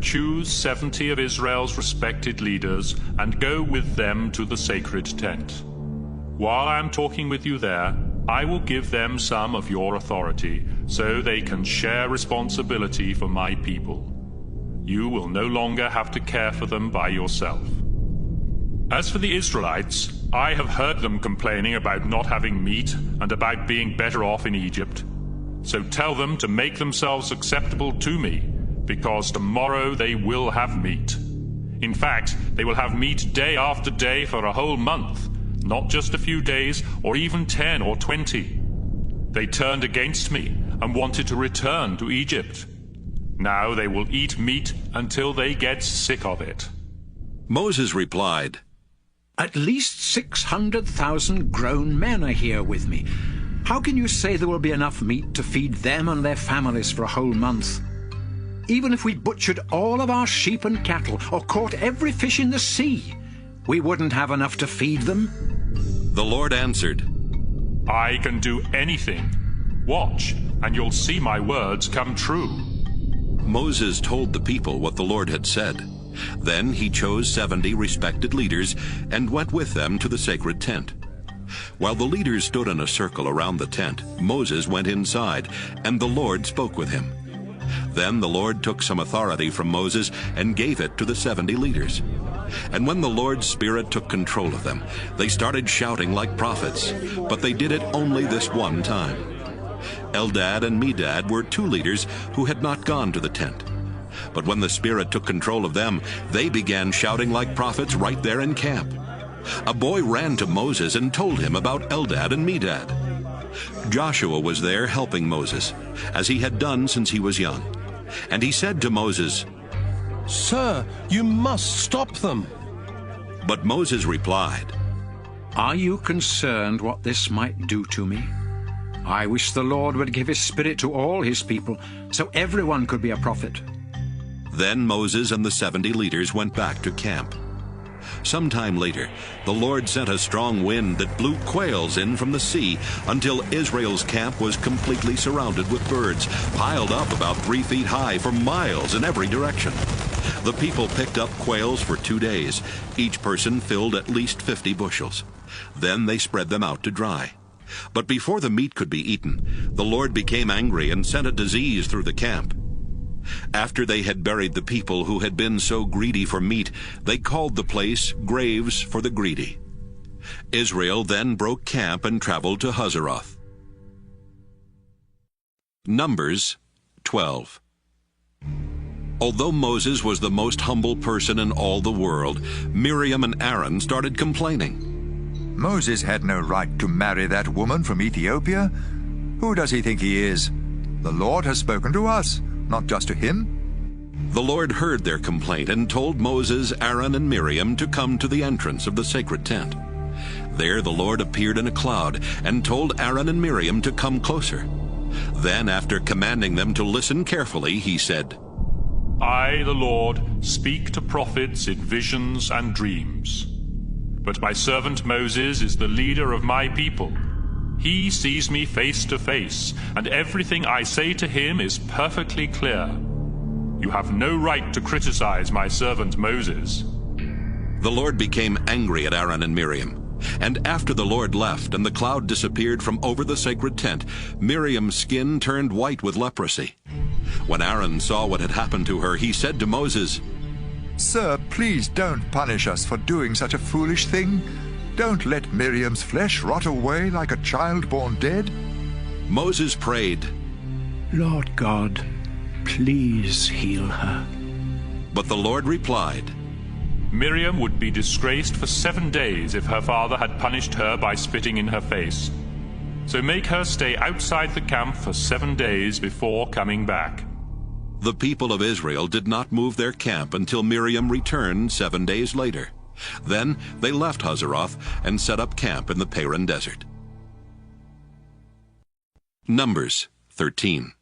Choose 70 of Israel's respected leaders and go with them to the sacred tent. While I am talking with you there, I will give them some of your authority, so they can share responsibility for my people. You will no longer have to care for them by yourself. As for the Israelites, I have heard them complaining about not having meat and about being better off in Egypt. So tell them to make themselves acceptable to me, because tomorrow they will have meat. In fact, they will have meat day after day for a whole month, not just a few days or even 10 or 20. They turned against me and wanted to return to Egypt. Now they will eat meat until they get sick of it. Moses replied, At least 600,000 grown men are here with me. How can you say there will be enough meat to feed them and their families for a whole month? Even if we butchered all of our sheep and cattle or caught every fish in the sea, we wouldn't have enough to feed them. The Lord answered, I can do anything. Watch, and you'll see my words come true. Moses told the people what the Lord had said. Then he chose 70 respected leaders and went with them to the sacred tent. While the leaders stood in a circle around the tent, Moses went inside, and the Lord spoke with him. Then the Lord took some authority from Moses and gave it to the 70 leaders. And when the Lord's Spirit took control of them, they started shouting like prophets, but they did it only this one time. Eldad and Medad were 2 leaders who had not gone to the tent. But when the Spirit took control of them, they began shouting like prophets right there in camp. A boy ran to Moses and told him about Eldad and Medad. Joshua was there helping Moses, as he had done since he was young. And he said to Moses, Sir, you must stop them. But Moses replied, Are you concerned what this might do to me? I wish the Lord would give his Spirit to all his people, so everyone could be a prophet. Then Moses and the 70 leaders went back to camp. Sometime later, the Lord sent a strong wind that blew quails in from the sea until Israel's camp was completely surrounded with birds, piled up about 3 feet high for miles in every direction. The people picked up quails for 2 days. Each person filled at least 50 bushels. Then they spread them out to dry. But before the meat could be eaten, the Lord became angry and sent a disease through the camp. After they had buried the people who had been so greedy for meat, they called the place Graves for the Greedy. Israel then broke camp and traveled to Hazeroth. Numbers 12. Although Moses was the most humble person in all the world, Miriam and Aaron started complaining. Moses had no right to marry that woman from Ethiopia. Who does he think he is? The Lord has spoken to us, not just to him. The Lord heard their complaint and told Moses, Aaron, and Miriam to come to the entrance of the sacred tent. There the Lord appeared in a cloud and told Aaron and Miriam to come closer. Then, after commanding them to listen carefully, he said, I, the Lord, speak to prophets in visions and dreams. But my servant Moses is the leader of my people. He sees me face to face, and everything I say to him is perfectly clear. You have no right to criticize my servant Moses. The Lord became angry at Aaron and Miriam. And after the Lord left and the cloud disappeared from over the sacred tent, Miriam's skin turned white with leprosy. When Aaron saw what had happened to her, he said to Moses, "Sir, please don't punish us for doing such a foolish thing. Don't let Miriam's flesh rot away like a child born dead." Moses prayed, "Lord God, please heal her." But the Lord replied, Miriam would be disgraced for 7 days if her father had punished her by spitting in her face. So make her stay outside the camp for 7 days before coming back. The people of Israel did not move their camp until Miriam returned 7 days later. Then they left Hazeroth and set up camp in the Paran desert. Numbers 13.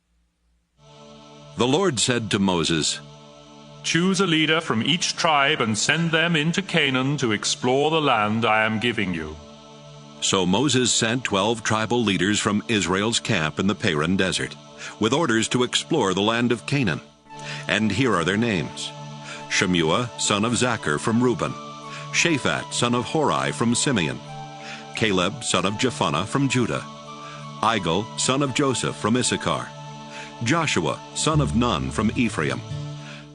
The Lord said to Moses, Choose a leader from each tribe and send them into Canaan to explore the land I am giving you. So Moses sent 12 tribal leaders from Israel's camp in the Paran desert, with orders to explore the land of Canaan. And here are their names: Shemua, son of Zachar from Reuben; Shaphat, son of Hori from Simeon; Caleb, son of Jephunneh from Judah; Igal, son of Joseph from Issachar; Joshua, son of Nun from Ephraim;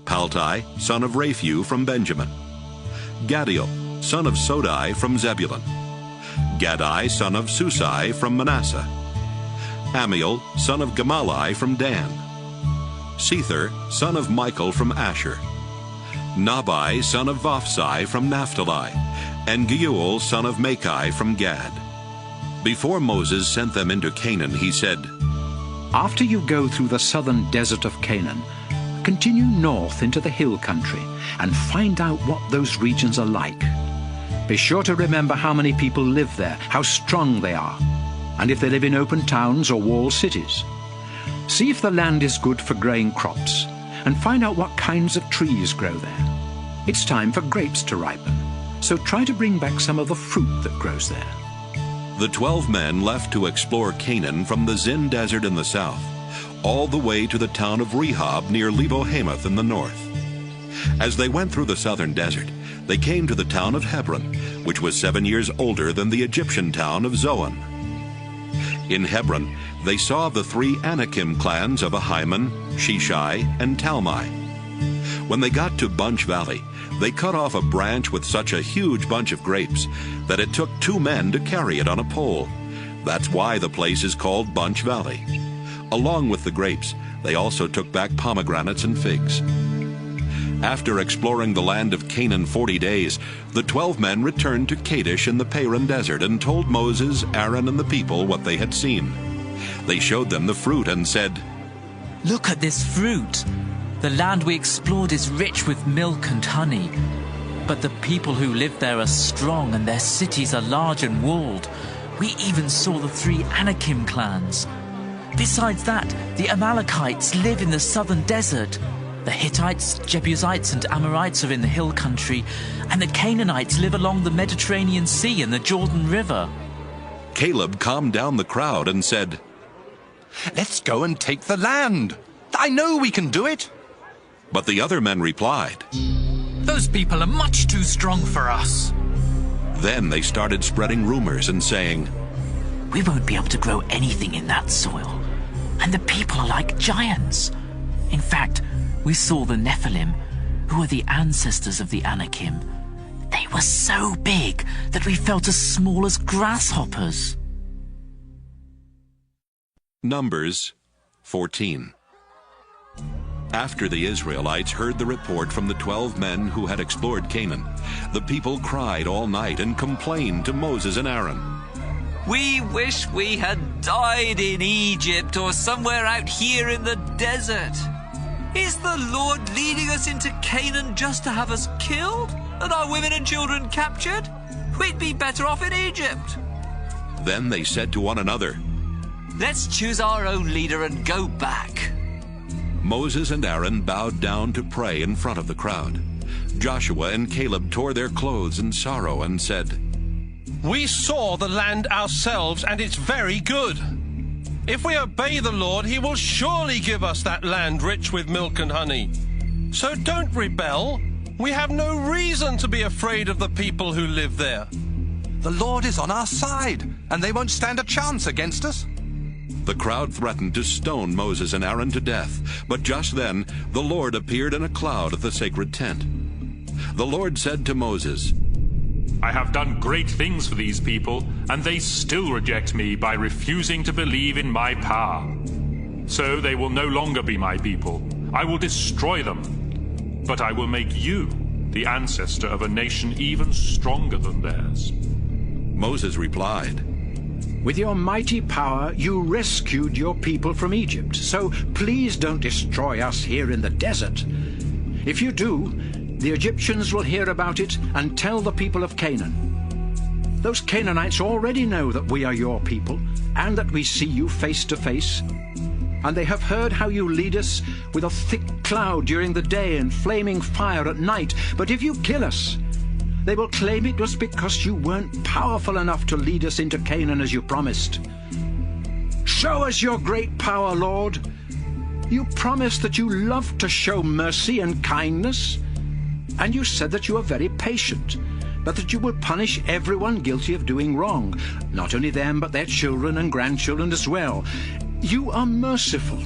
Paltai, son of Raphu from Benjamin; Gadiel, son of Sodai from Zebulun; Gadai, son of Susai from Manasseh; Amiel, son of Gamalai from Dan; Sether, son of Michael from Asher; Nabai, son of Vophsai from Naphtali; and Geuel, son of Machi from Gad. Before Moses sent them into Canaan, he said, After you go through the southern desert of Canaan, continue north into the hill country and find out what those regions are like. Be sure to remember how many people live there, how strong they are, and if they live in open towns or walled cities. See if the land is good for growing crops, and find out what kinds of trees grow there. It's time for grapes to ripen, so try to bring back some of the fruit that grows there. The 12 men left to explore Canaan from the Zin desert in the south, all the way to the town of Rehob near Lebo-Hamath in the north. As they went through the southern desert, they came to the town of Hebron, which was 7 years older than the Egyptian town of Zoan. In Hebron, they saw the 3 Anakim clans of Ahiman, Sheshai, and Talmai. When they got to Bunch Valley, they cut off a branch with such a huge bunch of grapes that it took 2 men to carry it on a pole. That's why the place is called Bunch Valley. Along with the grapes, they also took back pomegranates and figs. After exploring the land of Canaan 40 days, the 12 men returned to Kadesh in the Paran desert and told Moses, Aaron, and the people what they had seen. They showed them the fruit and said, Look at this fruit. The land we explored is rich with milk and honey. But the people who live there are strong and their cities are large and walled. We even saw the 3 Anakim clans. Besides that, the Amalekites live in the southern desert. The Hittites, Jebusites, and Amorites are in the hill country, and the Canaanites live along the Mediterranean Sea and the Jordan River. Caleb calmed down the crowd and said, Let's go and take the land. I know we can do it. But the other men replied, Those people are much too strong for us. Then they started spreading rumors and saying, We won't be able to grow anything in that soil, and the people are like giants. In fact, we saw the Nephilim, who are the ancestors of the Anakim. They were so big that we felt as small as grasshoppers. Numbers 14. After the Israelites heard the report from the 12 men who had explored Canaan, the people cried all night and complained to Moses and Aaron. We wish we had died in Egypt or somewhere out here in the desert. Is the Lord leading us into Canaan just to have us killed and our women and children captured? We'd be better off in Egypt. Then they said to one another, Let's choose our own leader and go back. Moses and Aaron bowed down to pray in front of the crowd. Joshua and Caleb tore their clothes in sorrow and said, We saw the land ourselves, and it's very good. If we obey the Lord, he will surely give us that land rich with milk and honey. So don't rebel. We have no reason to be afraid of the people who live there. The Lord is on our side, and they won't stand a chance against us. The crowd threatened to stone Moses and Aaron to death, but just then the Lord appeared in a cloud at the sacred tent. The Lord said to Moses, I have done great things for these people, and they still reject me by refusing to believe in my power. So they will no longer be my people. I will destroy them. But I will make you the ancestor of a nation even stronger than theirs. Moses replied, With your mighty power you rescued your people from Egypt, so please don't destroy us here in the desert. If you do, the Egyptians will hear about it and tell the people of Canaan. Those Canaanites already know that we are your people and that we see you face to face. And they have heard how you lead us with a thick cloud during the day and flaming fire at night. But if you kill us, they will claim it was because you weren't powerful enough to lead us into Canaan as you promised. Show us your great power, Lord. You promised that you love to show mercy and kindness. And you said that you are very patient, but that you will punish everyone guilty of doing wrong, not only them, but their children and grandchildren as well. You are merciful,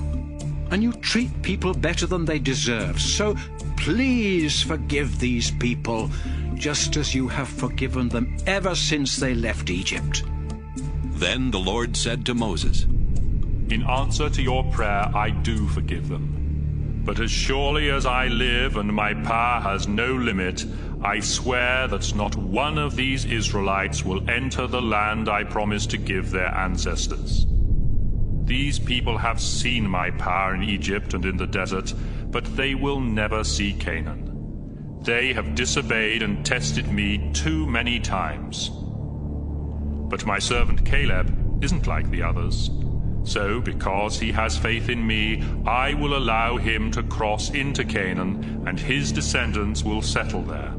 and you treat people better than they deserve. So please forgive these people, just as you have forgiven them ever since they left Egypt. Then the Lord said to Moses, In answer to your prayer, I do forgive them. But as surely as I live and my power has no limit, I swear that not one of these Israelites will enter the land I promised to give their ancestors. These people have seen my power in Egypt and in the desert, but they will never see Canaan. They have disobeyed and tested me too many times. But my servant Caleb isn't like the others. So, because he has faith in me, I will allow him to cross into Canaan, and his descendants will settle there.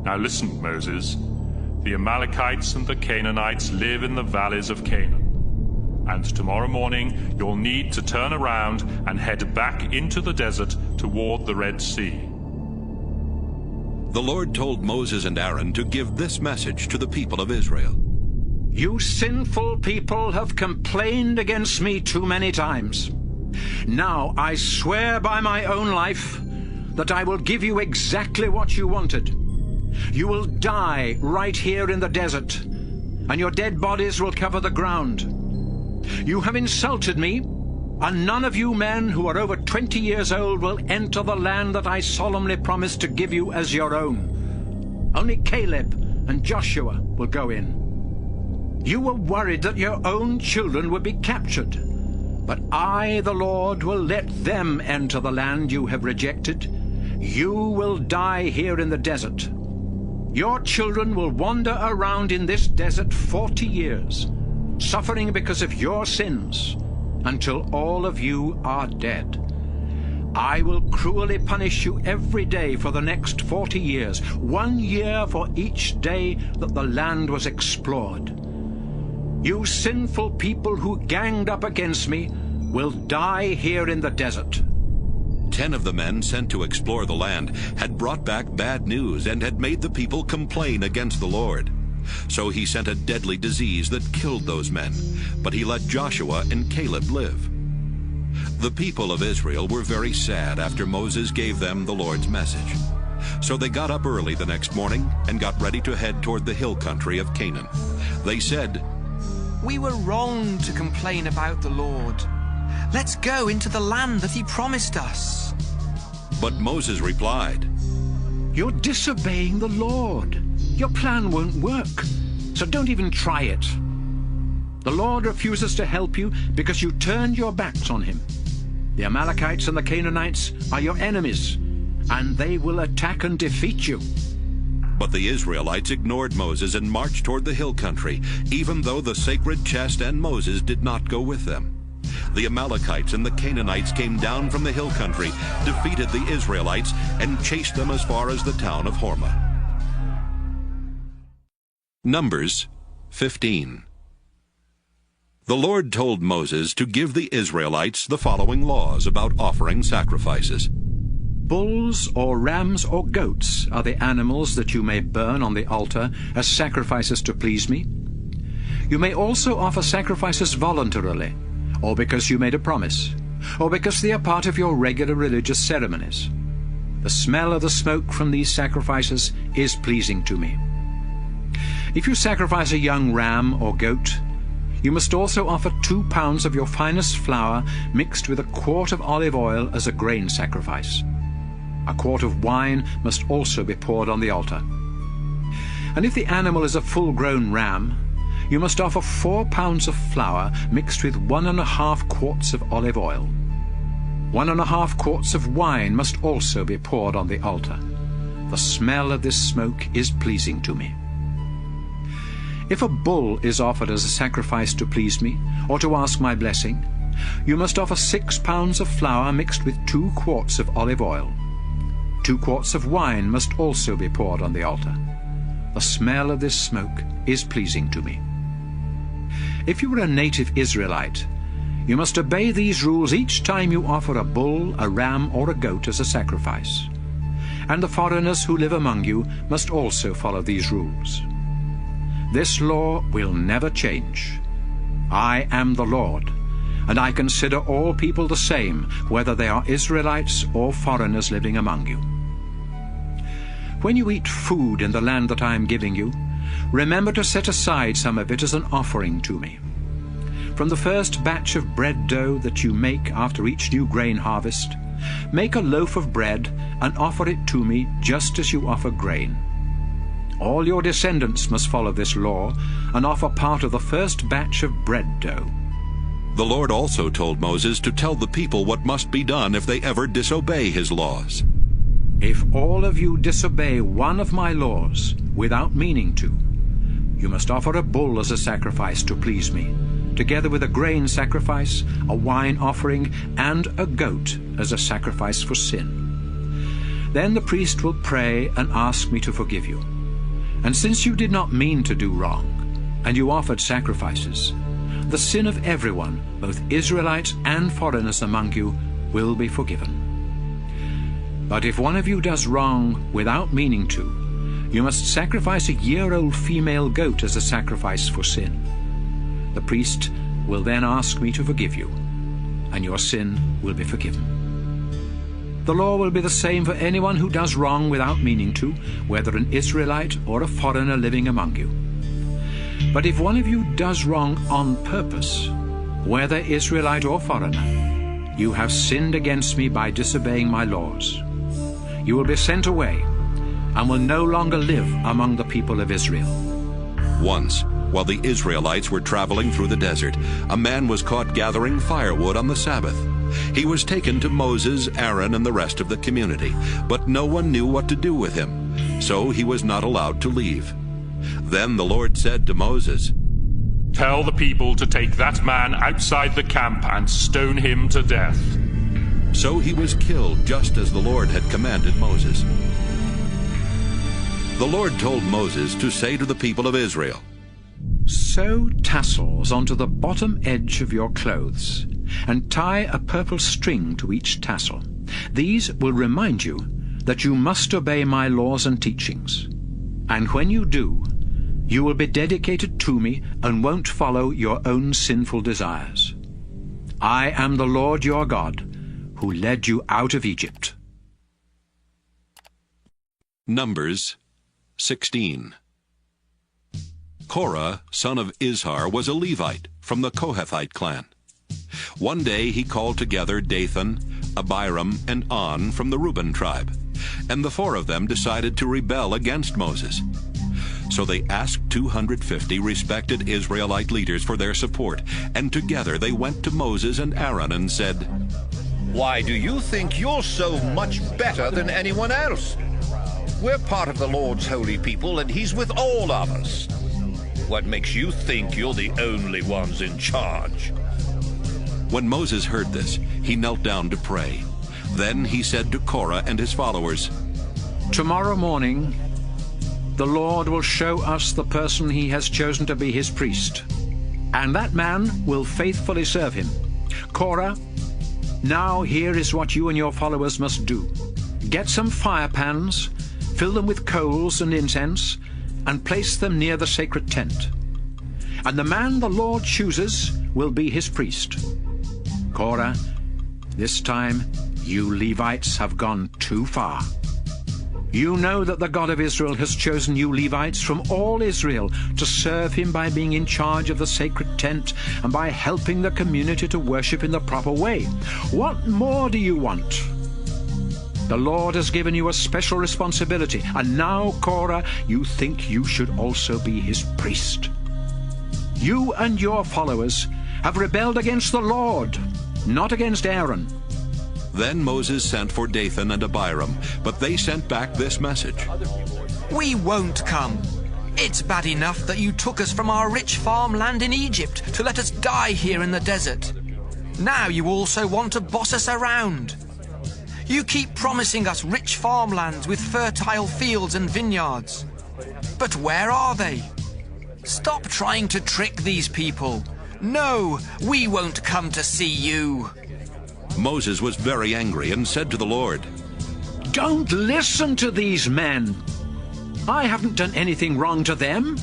Now listen, Moses. The Amalekites and the Canaanites live in the valleys of Canaan. And tomorrow morning you'll need to turn around and head back into the desert toward the Red Sea. The Lord told Moses and Aaron to give this message to the people of Israel. You sinful people have complained against me too many times. Now I swear by my own life that I will give you exactly what you wanted. You will die right here in the desert, and your dead bodies will cover the ground. You have insulted me, and none of you men who are over 20 years old will enter the land that I solemnly promised to give you as your own. Only Caleb and Joshua will go in. You were worried that your own children would be captured, but I, the Lord, will let them enter the land you have rejected. You will die here in the desert. Your children will wander around in this desert 40 years, suffering because of your sins, until all of you are dead. I will cruelly punish you every day for the next 40 years, 1 year for each day that the land was explored. You sinful people who ganged up against me will die here in the desert. 10 of the men sent to explore the land had brought back bad news and had made the people complain against the Lord. So he sent a deadly disease that killed those men, but he let Joshua and Caleb live. The people of Israel were very sad after Moses gave them the Lord's message. So they got up early the next morning and got ready to head toward the hill country of Canaan. They said, We were wrong to complain about the Lord. Let's go into the land that he promised us. But Moses replied, You're disobeying the Lord. Your plan won't work, so don't even try it. The Lord refuses to help you because you turned your backs on him. The Amalekites and the Canaanites are your enemies, and they will attack and defeat you. But the Israelites ignored Moses and marched toward the hill country, even though the sacred chest and Moses did not go with them. The Amalekites and the Canaanites came down from the hill country, defeated the Israelites, and chased them as far as the town of Hormah. Numbers 15. The Lord told Moses to give the Israelites the following laws about offering sacrifices. bulls or rams or goats are the animals that you may burn on the altar as sacrifices to please me. You may also offer sacrifices voluntarily, or because you made a promise, or because they are part of your regular religious ceremonies. The smell of the smoke from these sacrifices is pleasing to me. If you sacrifice a young ram or goat, you must also offer 2 pounds of your finest flour mixed with a quart of olive oil as a grain sacrifice. A quart of wine must also be poured on the altar. And if the animal is a full-grown ram, you must offer 4 pounds of flour mixed with 1.5 quarts of olive oil. 1.5 quarts of wine must also be poured on the altar. The smell of this smoke is pleasing to me. If a bull is offered as a sacrifice to please me, or to ask my blessing, you must offer 6 pounds of flour mixed with 2 quarts of olive oil. 2 quarts of wine must also be poured on the altar. The smell of this smoke is pleasing to me. If you were a native Israelite, you must obey these rules each time you offer a bull, a ram, or a goat as a sacrifice. And the foreigners who live among you must also follow these rules. This law will never change. I am the Lord, and I consider all people the same, whether they are Israelites or foreigners living among you. When you eat food in the land that I am giving you, remember to set aside some of it as an offering to me. From the first batch of bread dough that you make after each new grain harvest, make a loaf of bread and offer it to me just as you offer grain. All your descendants must follow this law and offer part of the first batch of bread dough. The Lord also told Moses to tell the people what must be done if they ever disobey his laws. If all of you disobey one of my laws without meaning to, you must offer a bull as a sacrifice to please me, together with a grain sacrifice, a wine offering, and a goat as a sacrifice for sin. Then the priest will pray and ask me to forgive you. And since you did not mean to do wrong, and you offered sacrifices, the sin of everyone, both Israelites and foreigners among you, will be forgiven. But if one of you does wrong without meaning to, you must sacrifice a year-old female goat as a sacrifice for sin. The priest will then ask me to forgive you, and your sin will be forgiven. The law will be the same for anyone who does wrong without meaning to, whether an Israelite or a foreigner living among you. But if one of you does wrong on purpose, whether Israelite or foreigner, you have sinned against me by disobeying my laws. You will be sent away and will no longer live among the people of Israel. Once, while the Israelites were traveling through the desert, a man was caught gathering firewood on the Sabbath. He was taken to Moses, Aaron, and the rest of the community, but no one knew what to do with him, so he was not allowed to leave. Then the Lord said to Moses, "Tell the people to take that man outside the camp and stone him to death." So he was killed just as the Lord had commanded Moses. The Lord told Moses to say to the people of Israel, "Sew tassels onto the bottom edge of your clothes, and tie a purple string to each tassel. These will remind you that you must obey my laws and teachings. And when you do, you will be dedicated to me and won't follow your own sinful desires. I am the Lord your God, who led you out of Egypt." Numbers 16. Korah, son of Izhar, was a Levite from the Kohathite clan. One day he called together Dathan, Abiram, and On from the Reuben tribe, and the 4 of them decided to rebel against Moses. So they asked 250 respected Israelite leaders for their support, and together they went to Moses and Aaron and said, "Why do you think you're so much better than anyone else? We're part of the Lord's holy people, and he's with all of us. What makes you think you're the only ones in charge?" When Moses heard this, he knelt down to pray. Then he said to Korah and his followers, "Tomorrow morning, the Lord will show us the person he has chosen to be his priest, and that man will faithfully serve him. Korah, now here is what you and your followers must do. Get some fire pans, fill them with coals and incense, and place them near the sacred tent. And the man the Lord chooses will be his priest. Korah, this time you Levites have gone too far. You know that the God of Israel has chosen you Levites from all Israel to serve him by being in charge of the sacred tent and by helping the community to worship in the proper way. What more do you want? The Lord has given you a special responsibility, and now, Korah, you think you should also be his priest. You and your followers have rebelled against the Lord, not against Aaron. Then Moses sent for Dathan and Abiram, but they sent back this message. We won't come. It's bad enough that you took us from our rich farmland in Egypt to let us die here in the desert. Now you also want to boss us around. You keep promising us rich farmlands with fertile fields and vineyards. But where are they? Stop trying to trick these people. No, we won't come to see you. Moses was very angry and said to the Lord, Don't listen to these men. I haven't done anything wrong to them.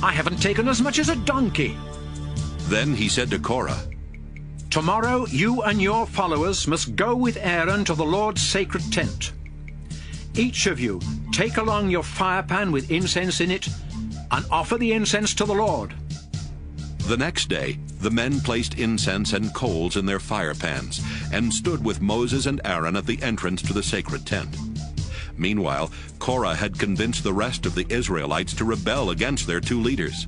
I haven't taken as much as a donkey. Then he said to Korah, Tomorrow you and your followers must go with Aaron to the Lord's sacred tent. Each of you take along your fire pan with incense in it and offer the incense to the Lord. The next day, the men placed incense and coals in their fire pans and stood with Moses and Aaron at the entrance to the sacred tent. Meanwhile, Korah had convinced the rest of the Israelites to rebel against their two leaders.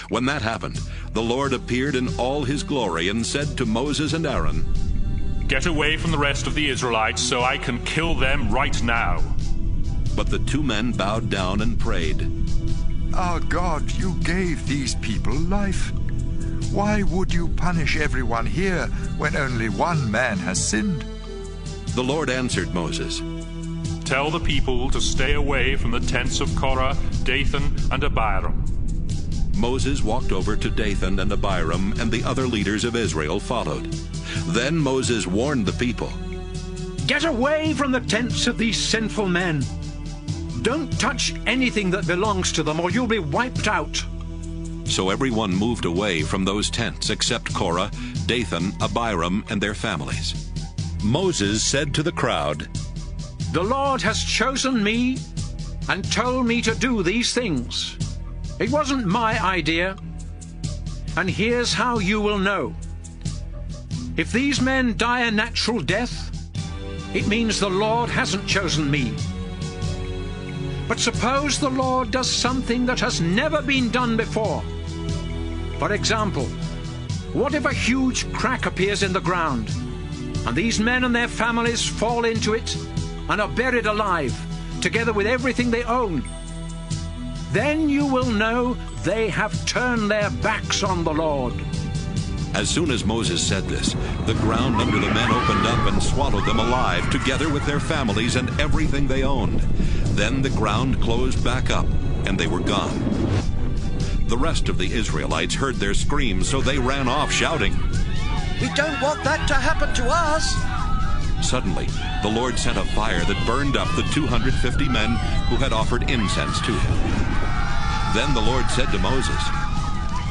When that happened, the Lord appeared in all his glory and said to Moses and Aaron, Get away from the rest of the Israelites so I can kill them right now. But the two men bowed down and prayed, Our God, you gave these people life. Why would you punish everyone here when only one man has sinned? The Lord answered Moses, Tell the people to stay away from the tents of Korah, Dathan, and Abiram. Moses walked over to Dathan and Abiram, and the other leaders of Israel followed. Then Moses warned the people, Get away from the tents of these sinful men. Don't touch anything that belongs to them, or you'll be wiped out. So everyone moved away from those tents except Korah, Dathan, Abiram, and their families. Moses said to the crowd, The Lord has chosen me and told me to do these things. It wasn't my idea. And here's how you will know. If these men die a natural death, it means the Lord hasn't chosen me. But suppose the Lord does something that has never been done before. For example, what if a huge crack appears in the ground, and these men and their families fall into it and are buried alive, together with everything they own? Then you will know they have turned their backs on the Lord. As soon as Moses said this, the ground under the men opened up and swallowed them alive, together with their families and everything they owned. Then the ground closed back up, and they were gone. The rest of the Israelites heard their screams, so they ran off shouting, We don't want that to happen to us. Suddenly, the Lord sent a fire that burned up the 250 men who had offered incense to him. Then the Lord said to Moses,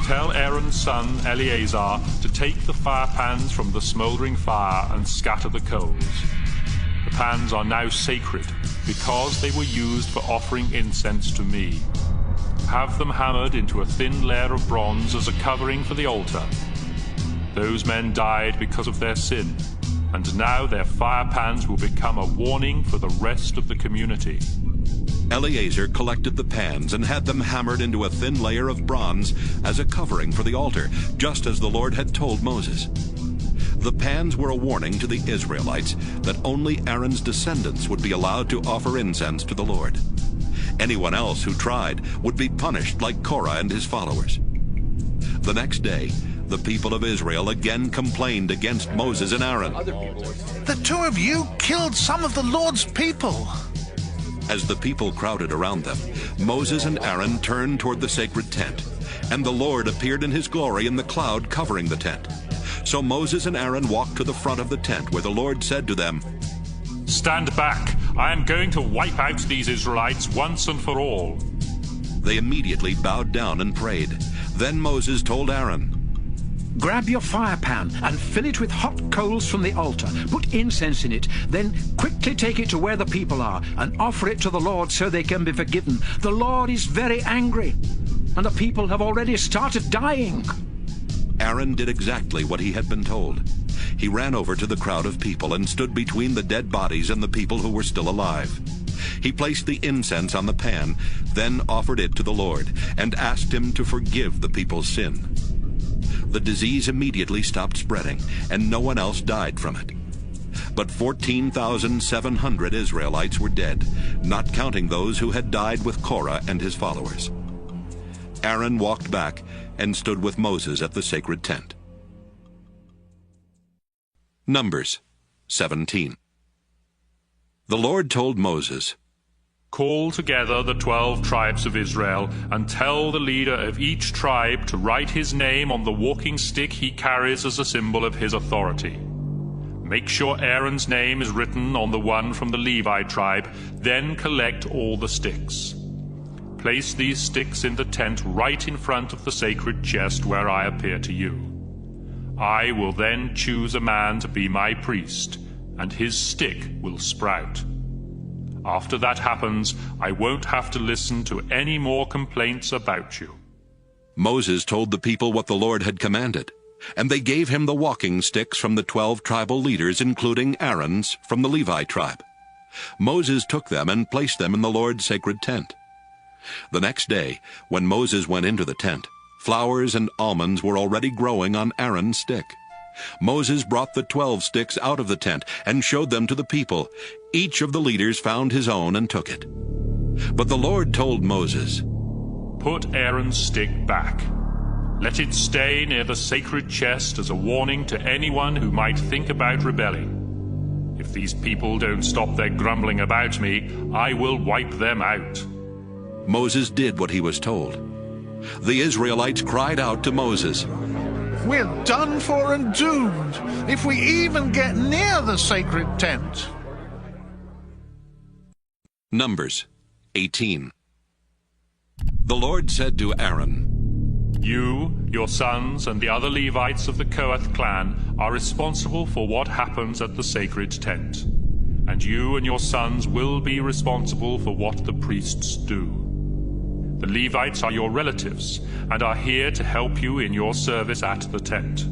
Tell Aaron's son Eleazar to take the fire pans from the smoldering fire and scatter the coals. The pans are now sacred because they were used for offering incense to me. Have them hammered into a thin layer of bronze as a covering for the altar. Those men died because of their sin, and now their fire pans will become a warning for the rest of the community. Eleazar collected the pans and had them hammered into a thin layer of bronze as a covering for the altar, just as the Lord had told Moses. The pans were a warning to the Israelites that only Aaron's descendants would be allowed to offer incense to the Lord. Anyone else who tried would be punished like Korah and his followers. The next day, the people of Israel again complained against Moses and Aaron. The two of you killed some of the Lord's people. As the people crowded around them, Moses and Aaron turned toward the sacred tent, and the Lord appeared in his glory in the cloud covering the tent. So Moses and Aaron walked to the front of the tent, where the Lord said to them, Stand back! I am going to wipe out these Israelites once and for all. They immediately bowed down and prayed. Then Moses told Aaron, Grab your fire pan and fill it with hot coals from the altar. Put incense in it. Then quickly take it to where the people are and offer it to the Lord so they can be forgiven. The Lord is very angry, and the people have already started dying. Aaron did exactly what he had been told. He ran over to the crowd of people and stood between the dead bodies and the people who were still alive. He placed the incense on the pan, then offered it to the Lord, and asked him to forgive the people's sin. The disease immediately stopped spreading, and no one else died from it. But 14,700 Israelites were dead, not counting those who had died with Korah and his followers. Aaron walked back and stood with Moses at the sacred tent. Numbers 17. The Lord told Moses, Call together the 12 tribes of Israel, and tell the leader of each tribe to write his name on the walking stick he carries as a symbol of his authority. Make sure Aaron's name is written on the one from the Levi tribe, then collect all the sticks. Place these sticks in the tent right in front of the sacred chest where I appear to you. I will then choose a man to be my priest, and his stick will sprout. After that happens, I won't have to listen to any more complaints about you. Moses told the people what the Lord had commanded, and they gave him the walking sticks from the 12 tribal leaders, including Aaron's from the Levi tribe. Moses took them and placed them in the Lord's sacred tent. The next day, when Moses went into the tent, flowers and almonds were already growing on Aaron's stick. Moses brought the 12 sticks out of the tent and showed them to the people. Each of the leaders found his own and took it. But the Lord told Moses, Put Aaron's stick back. Let it stay near the sacred chest as a warning to anyone who might think about rebelling. If these people don't stop their grumbling about me, I will wipe them out. Moses did what he was told. The Israelites cried out to Moses, We're done for and doomed if we even get near the sacred tent. Numbers 18. The Lord said to Aaron, You, your sons, and the other Levites of the Kohath clan are responsible for what happens at the sacred tent, and you and your sons will be responsible for what the priests do. The Levites are your relatives and are here to help you in your service at the tent.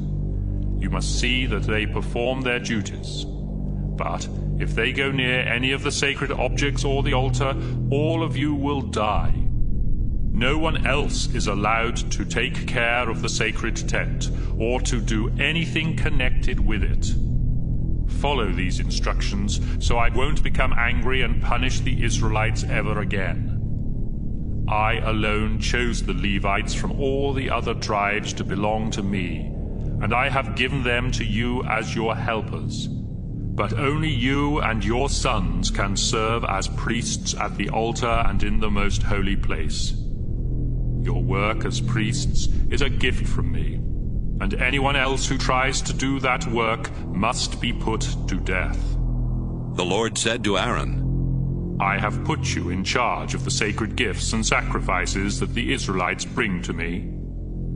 You must see that they perform their duties. But if they go near any of the sacred objects or the altar, all of you will die. No one else is allowed to take care of the sacred tent or to do anything connected with it. Follow these instructions so I won't become angry and punish the Israelites ever again. I alone chose the Levites from all the other tribes to belong to me, and I have given them to you as your helpers. But only you and your sons can serve as priests at the altar and in the most holy place. Your work as priests is a gift from me, and anyone else who tries to do that work must be put to death. The Lord said to Aaron, I have put you in charge of the sacred gifts and sacrifices that the Israelites bring to me.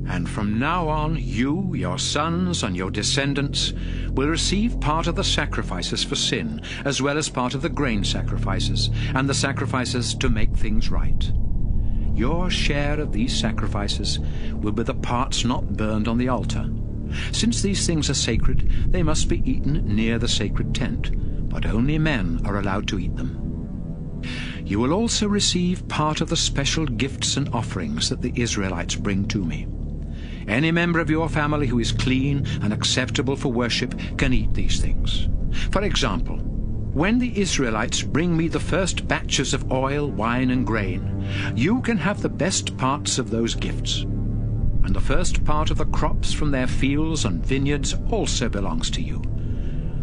And from now on, you, your sons, and your descendants will receive part of the sacrifices for sin, as well as part of the grain sacrifices, and the sacrifices to make things right. Your share of these sacrifices will be the parts not burned on the altar. Since these things are sacred, they must be eaten near the sacred tent, but only men are allowed to eat them. You will also receive part of the special gifts and offerings that the Israelites bring to me. Any member of your family who is clean and acceptable for worship can eat these things. For example, when the Israelites bring me the first batches of oil, wine, and grain, you can have the best parts of those gifts. And the first part of the crops from their fields and vineyards also belongs to you.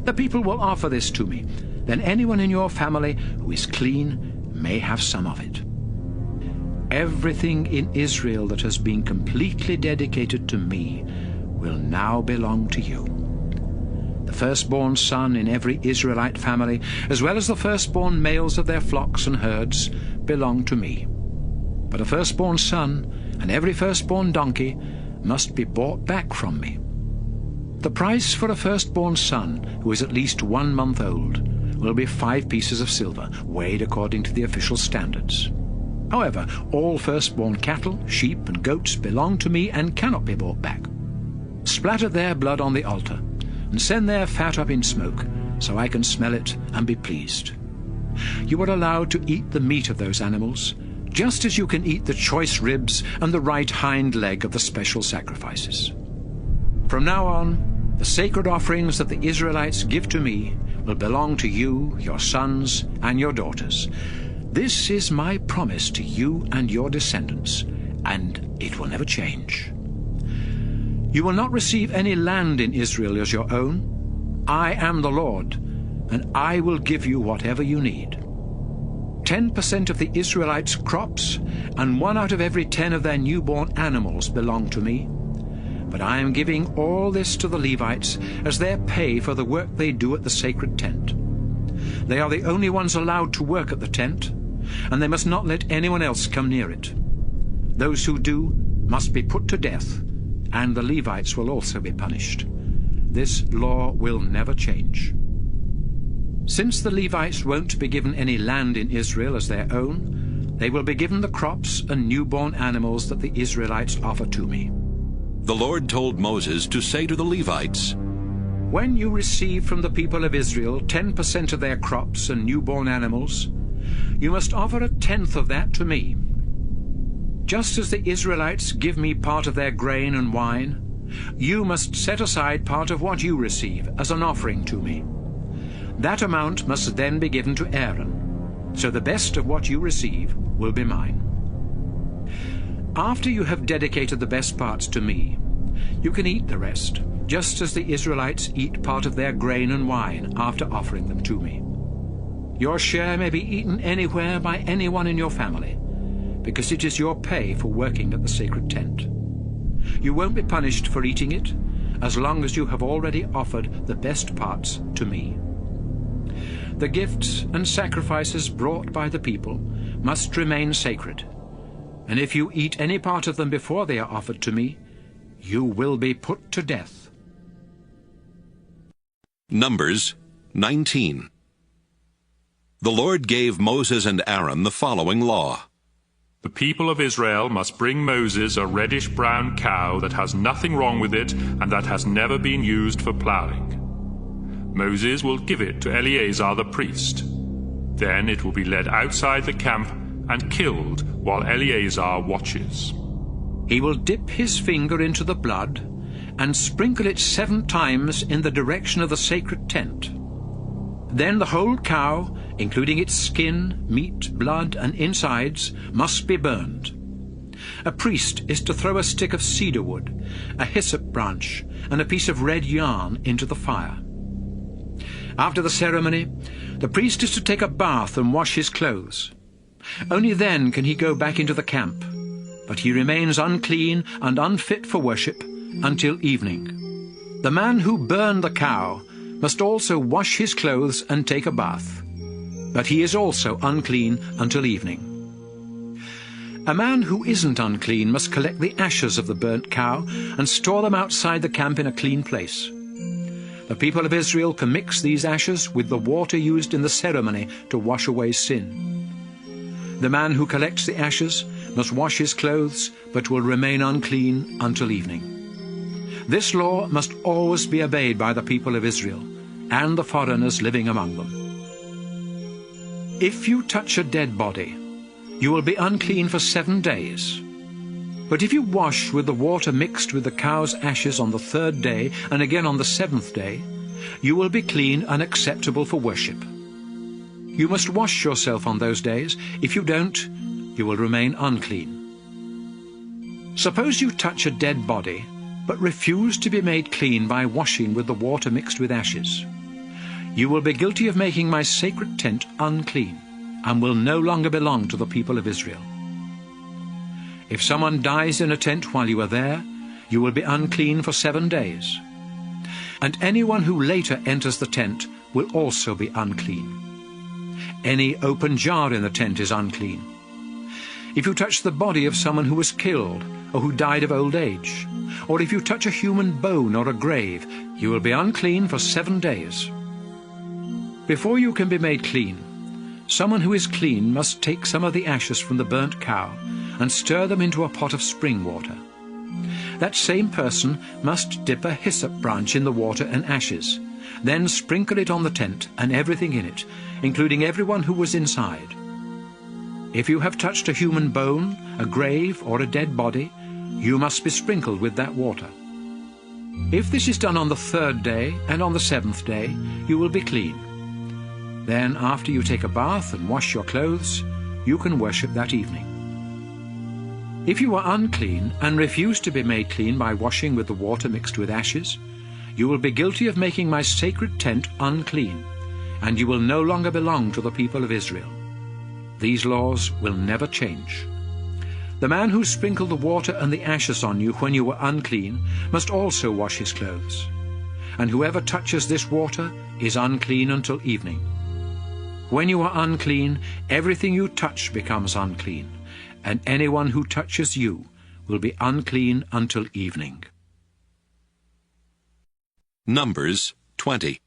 The people will offer this to me. Then anyone in your family who is clean may have some of it. Everything in Israel that has been completely dedicated to me will now belong to you. The firstborn son in every Israelite family, as well as the firstborn males of their flocks and herds, belong to me. But a firstborn son and every firstborn donkey must be bought back from me. The price for a firstborn son who is at least 1 month old will be 5 pieces of silver, weighed according to the official standards. However, all firstborn cattle, sheep, and goats belong to me and cannot be bought back. Splatter their blood on the altar, and send their fat up in smoke, so I can smell it and be pleased. You are allowed to eat the meat of those animals, just as you can eat the choice ribs and the right hind leg of the special sacrifices. From now on, the sacred offerings that the Israelites give to me will belong to you, your sons, and your daughters. This is my promise to you and your descendants, and it will never change. You will not receive any land in Israel as your own. I am the Lord, and I will give you whatever you need. 10% of the Israelites' crops and 1 out of every 10 of their newborn animals belong to me. But I am giving all this to the Levites as their pay for the work they do at the sacred tent. They are the only ones allowed to work at the tent, and they must not let anyone else come near it. Those who do must be put to death, and the Levites will also be punished. This law will never change. Since the Levites won't be given any land in Israel as their own, they will be given the crops and newborn animals that the Israelites offer to me. The Lord told Moses to say to the Levites, When you receive from the people of Israel 10% of their crops and newborn animals, you must offer 1/10 of that to me. Just as the Israelites give me part of their grain and wine, you must set aside part of what you receive as an offering to me. That amount must then be given to Aaron, so the best of what you receive will be mine. After you have dedicated the best parts to me, you can eat the rest, just as the Israelites eat part of their grain and wine after offering them to me. Your share may be eaten anywhere by anyone in your family, because it is your pay for working at the sacred tent. You won't be punished for eating it, as long as you have already offered the best parts to me. The gifts and sacrifices brought by the people must remain sacred, and if you eat any part of them before they are offered to me, you will be put to death. Numbers 19. The Lord gave Moses and Aaron the following law. The people of Israel must bring Moses a reddish-brown cow that has nothing wrong with it and that has never been used for plowing. Moses will give it to Eleazar the priest. Then it will be led outside the camp and killed while Eleazar watches. He will dip his finger into the blood and sprinkle it 7 times in the direction of the sacred tent. Then the whole cow, including its skin, meat, blood, and insides, must be burned. A priest is to throw a stick of cedar wood, a hyssop branch, and a piece of red yarn into the fire. After the ceremony, the priest is to take a bath and wash his clothes. Only then can he go back into the camp, but he remains unclean and unfit for worship until evening. The man who burned the cow must also wash his clothes and take a bath, but he is also unclean until evening. A man who isn't unclean must collect the ashes of the burnt cow and store them outside the camp in a clean place. The people of Israel can mix these ashes with the water used in the ceremony to wash away sin. The man who collects the ashes must wash his clothes, but will remain unclean until evening. This law must always be obeyed by the people of Israel and the foreigners living among them. If you touch a dead body, you will be unclean for 7 days. But if you wash with the water mixed with the cow's ashes on the 3rd day and again on the 7th day, you will be clean and acceptable for worship. You must wash yourself on those days. If you don't, you will remain unclean. Suppose you touch a dead body, but refuse to be made clean by washing with the water mixed with ashes. You will be guilty of making my sacred tent unclean, and will no longer belong to the people of Israel. If someone dies in a tent while you are there, you will be unclean for 7 days. and anyone who later enters the tent will also be unclean. Any open jar in the tent is unclean. If you touch the body of someone who was killed, or who died of old age, or if you touch a human bone or a grave, you will be unclean for 7 days. Before you can be made clean, someone who is clean must take some of the ashes from the burnt cow and stir them into a pot of spring water. That same person must dip a hyssop branch in the water and ashes, then sprinkle it on the tent and everything in it, including everyone who was inside. If you have touched a human bone, a grave, or a dead body, you must be sprinkled with that water. If this is done on the 3rd day and on the 7th day, you will be clean. Then, after you take a bath and wash your clothes, you can worship that evening. If you are unclean and refuse to be made clean by washing with the water mixed with ashes, you will be guilty of making my sacred tent unclean, and you will no longer belong to the people of Israel. These laws will never change. The man who sprinkled the water and the ashes on you when you were unclean must also wash his clothes. And whoever touches this water is unclean until evening. When you are unclean, everything you touch becomes unclean, and anyone who touches you will be unclean until evening. Numbers 20.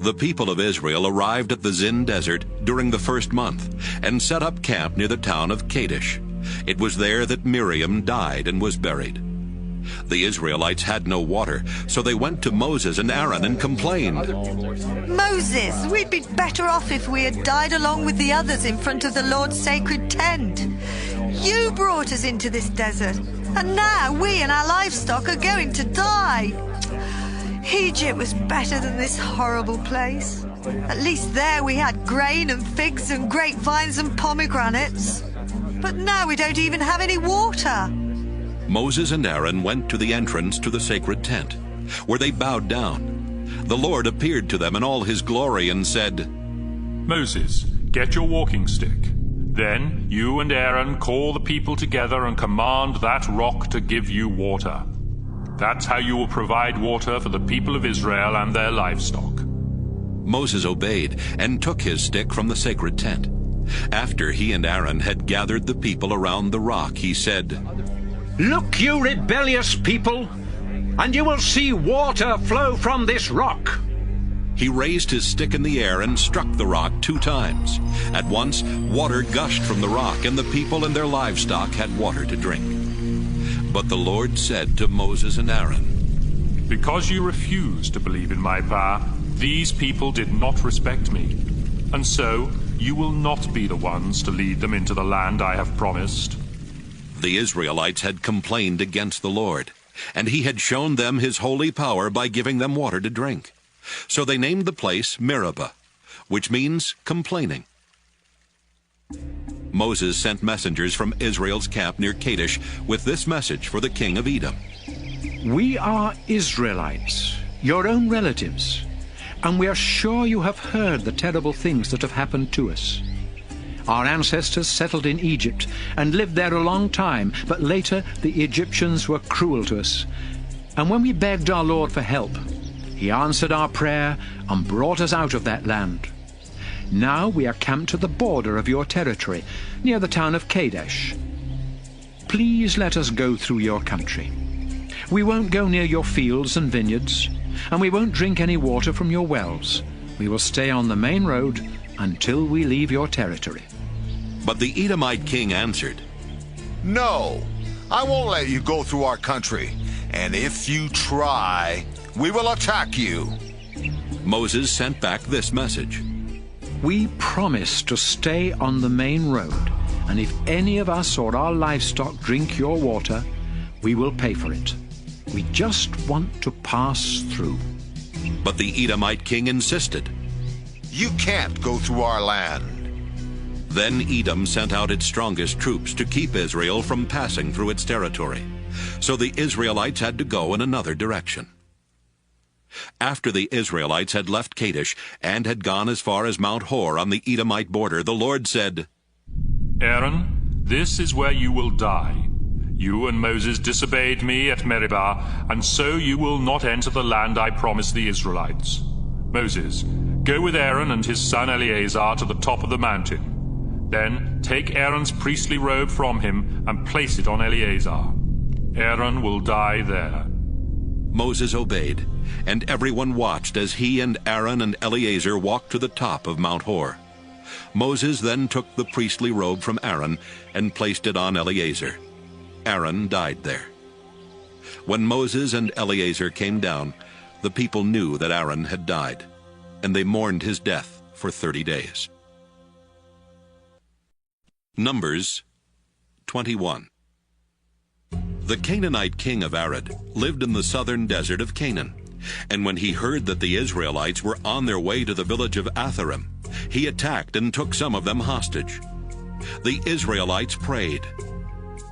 The people of Israel arrived at the Zin desert during the 1st month and set up camp near the town of Kadesh. It was there that Miriam died and was buried. The Israelites had no water, so they went to Moses and Aaron and complained. Moses, we'd be better off if we had died along with the others in front of the Lord's sacred tent. You brought us into this desert, and now we and our livestock are going to die. Egypt was better than this horrible place. At least there we had grain and figs and grapevines and pomegranates. But now we don't even have any water. Moses and Aaron went to the entrance to the sacred tent, where they bowed down. The Lord appeared to them in all his glory and said, Moses, get your walking stick. Then you and Aaron call the people together and command that rock to give you water. That's how you will provide water for the people of Israel and their livestock. Moses obeyed and took his stick from the sacred tent. After he and Aaron had gathered the people around the rock, he said, Look, you rebellious people, and you will see water flow from this rock. He raised his stick in the air and struck the rock 2 times. At once, water gushed from the rock, and the people and their livestock had water to drink. But the Lord said to Moses and Aaron, Because you refused to believe in my power, these people did not respect me. And so you will not be the ones to lead them into the land I have promised. The Israelites had complained against the Lord, and he had shown them his holy power by giving them water to drink. So they named the place Meribah, which means complaining. Moses sent messengers from Israel's camp near Kadesh with this message for the king of Edom. We are Israelites, your own relatives, and we are sure you have heard the terrible things that have happened to us. Our ancestors settled in Egypt and lived there a long time, but later the Egyptians were cruel to us. And when we begged our Lord for help, he answered our prayer and brought us out of that land. Now we are camped at the border of your territory, near the town of Kadesh. Please let us go through your country. We won't go near your fields and vineyards, and we won't drink any water from your wells. We will stay on the main road until we leave your territory. But the Edomite king answered, No, I won't let you go through our country, and if you try, we will attack you. Moses sent back this message. We promise to stay on the main road, and if any of us or our livestock drink your water, we will pay for it. We just want to pass through. But the Edomite king insisted. You can't go through our land. Then Edom sent out its strongest troops to keep Israel from passing through its territory. So the Israelites had to go in another direction. After the Israelites had left Kadesh and had gone as far as Mount Hor on the Edomite border, the Lord said, Aaron, this is where you will die. You and Moses disobeyed me at Meribah, and so you will not enter the land I promised the Israelites. Moses, go with Aaron and his son Eleazar to the top of the mountain. Then take Aaron's priestly robe from him and place it on Eleazar. Aaron will die there." Moses obeyed, and everyone watched as he and Aaron and Eleazar walked to the top of Mount Hor. Moses then took the priestly robe from Aaron and placed it on Eleazar. Aaron died there. When Moses and Eleazar came down, the people knew that Aaron had died, and they mourned his death for 30 days. Numbers 21. The Canaanite king of Arad lived in the southern desert of Canaan, and when he heard that the Israelites were on their way to the village of Atharim, he attacked and took some of them hostage. The Israelites prayed,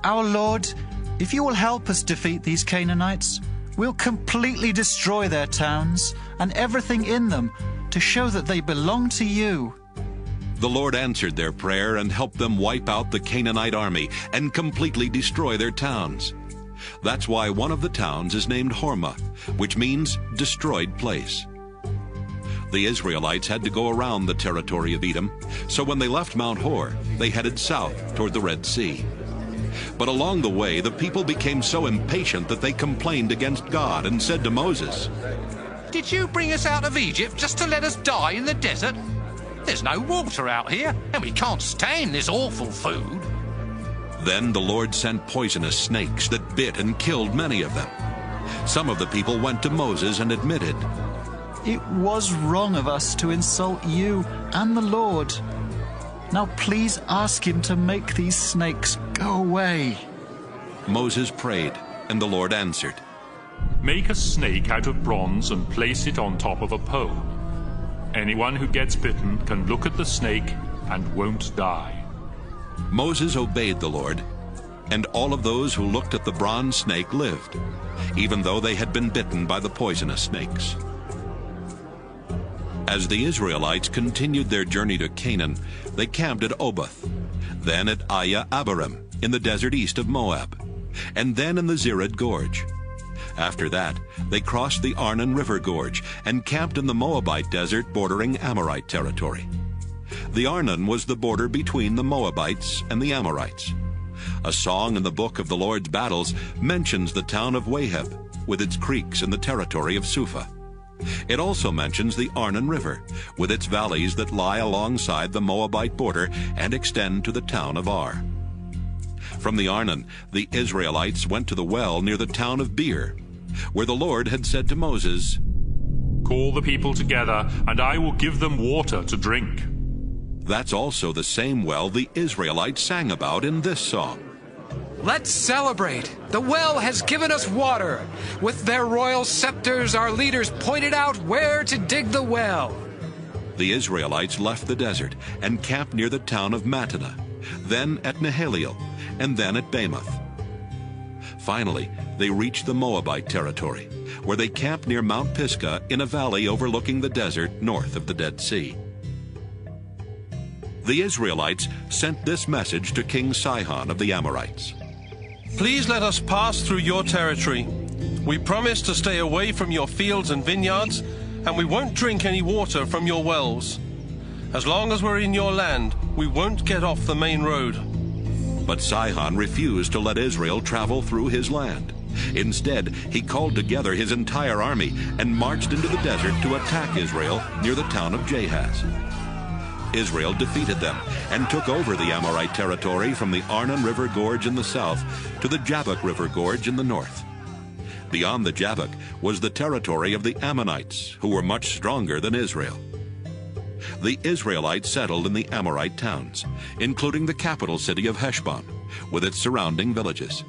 "Our Lord, if you will help us defeat these Canaanites, we'll completely destroy their towns and everything in them to show that they belong to you." The Lord answered their prayer and helped them wipe out the Canaanite army and completely destroy their towns. That's why one of the towns is named Hormah, which means destroyed place. The Israelites had to go around the territory of Edom, so when they left Mount Hor, they headed south toward the Red Sea. But along the way, the people became so impatient that they complained against God and said to Moses, "Did you bring us out of Egypt just to let us die in the desert? There's no water out here, and we can't stand this awful food." Then the Lord sent poisonous snakes that bit and killed many of them. Some of the people went to Moses and admitted, "It was wrong of us to insult you and the Lord. Now please ask him to make these snakes go away." Moses prayed, and the Lord answered, "Make a snake out of bronze and place it on top of a pole. Anyone who gets bitten can look at the snake and won't die." Moses obeyed the Lord, and all of those who looked at the bronze snake lived, even though they had been bitten by the poisonous snakes. As the Israelites continued their journey to Canaan, they camped at Oboth, then at Abarim in the desert east of Moab, and then in the Zered Gorge. After that, they crossed the Arnon River Gorge and camped in the Moabite desert bordering Amorite territory. The Arnon was the border between the Moabites and the Amorites. A song in the book of the Lord's battles mentions the town of Waheb with its creeks in the territory of Suphah. It also mentions the Arnon River, with its valleys that lie alongside the Moabite border and extend to the town of Ar. From the Arnon, the Israelites went to the well near the town of Beer, where the Lord had said to Moses, "Call the people together, and I will give them water to drink." That's also the same well the Israelites sang about in this song. Let's celebrate! The well has given us water. With their royal scepters, our leaders pointed out where to dig the well. The Israelites left the desert and camped near the town of Mattanah, then at Nahaliel, and then at Bamoth. Finally, they reached the Moabite territory, where they camped near Mount Pisgah in a valley overlooking the desert north of the Dead Sea. The Israelites sent this message to King Sihon of the Amorites. "Please let us pass through your territory. We promise to stay away from your fields and vineyards, and we won't drink any water from your wells. As long as we're in your land, we won't get off the main road." But Sihon refused to let Israel travel through his land. Instead, he called together his entire army and marched into the desert to attack Israel near the town of Jahaz. Israel defeated them and took over the Amorite territory from the Arnon River Gorge in the south to the Jabbok River Gorge in the north. Beyond the Jabbok was the territory of the Ammonites, who were much stronger than Israel. The Israelites settled in the Amorite towns, including the capital city of Heshbon, with its surrounding villages.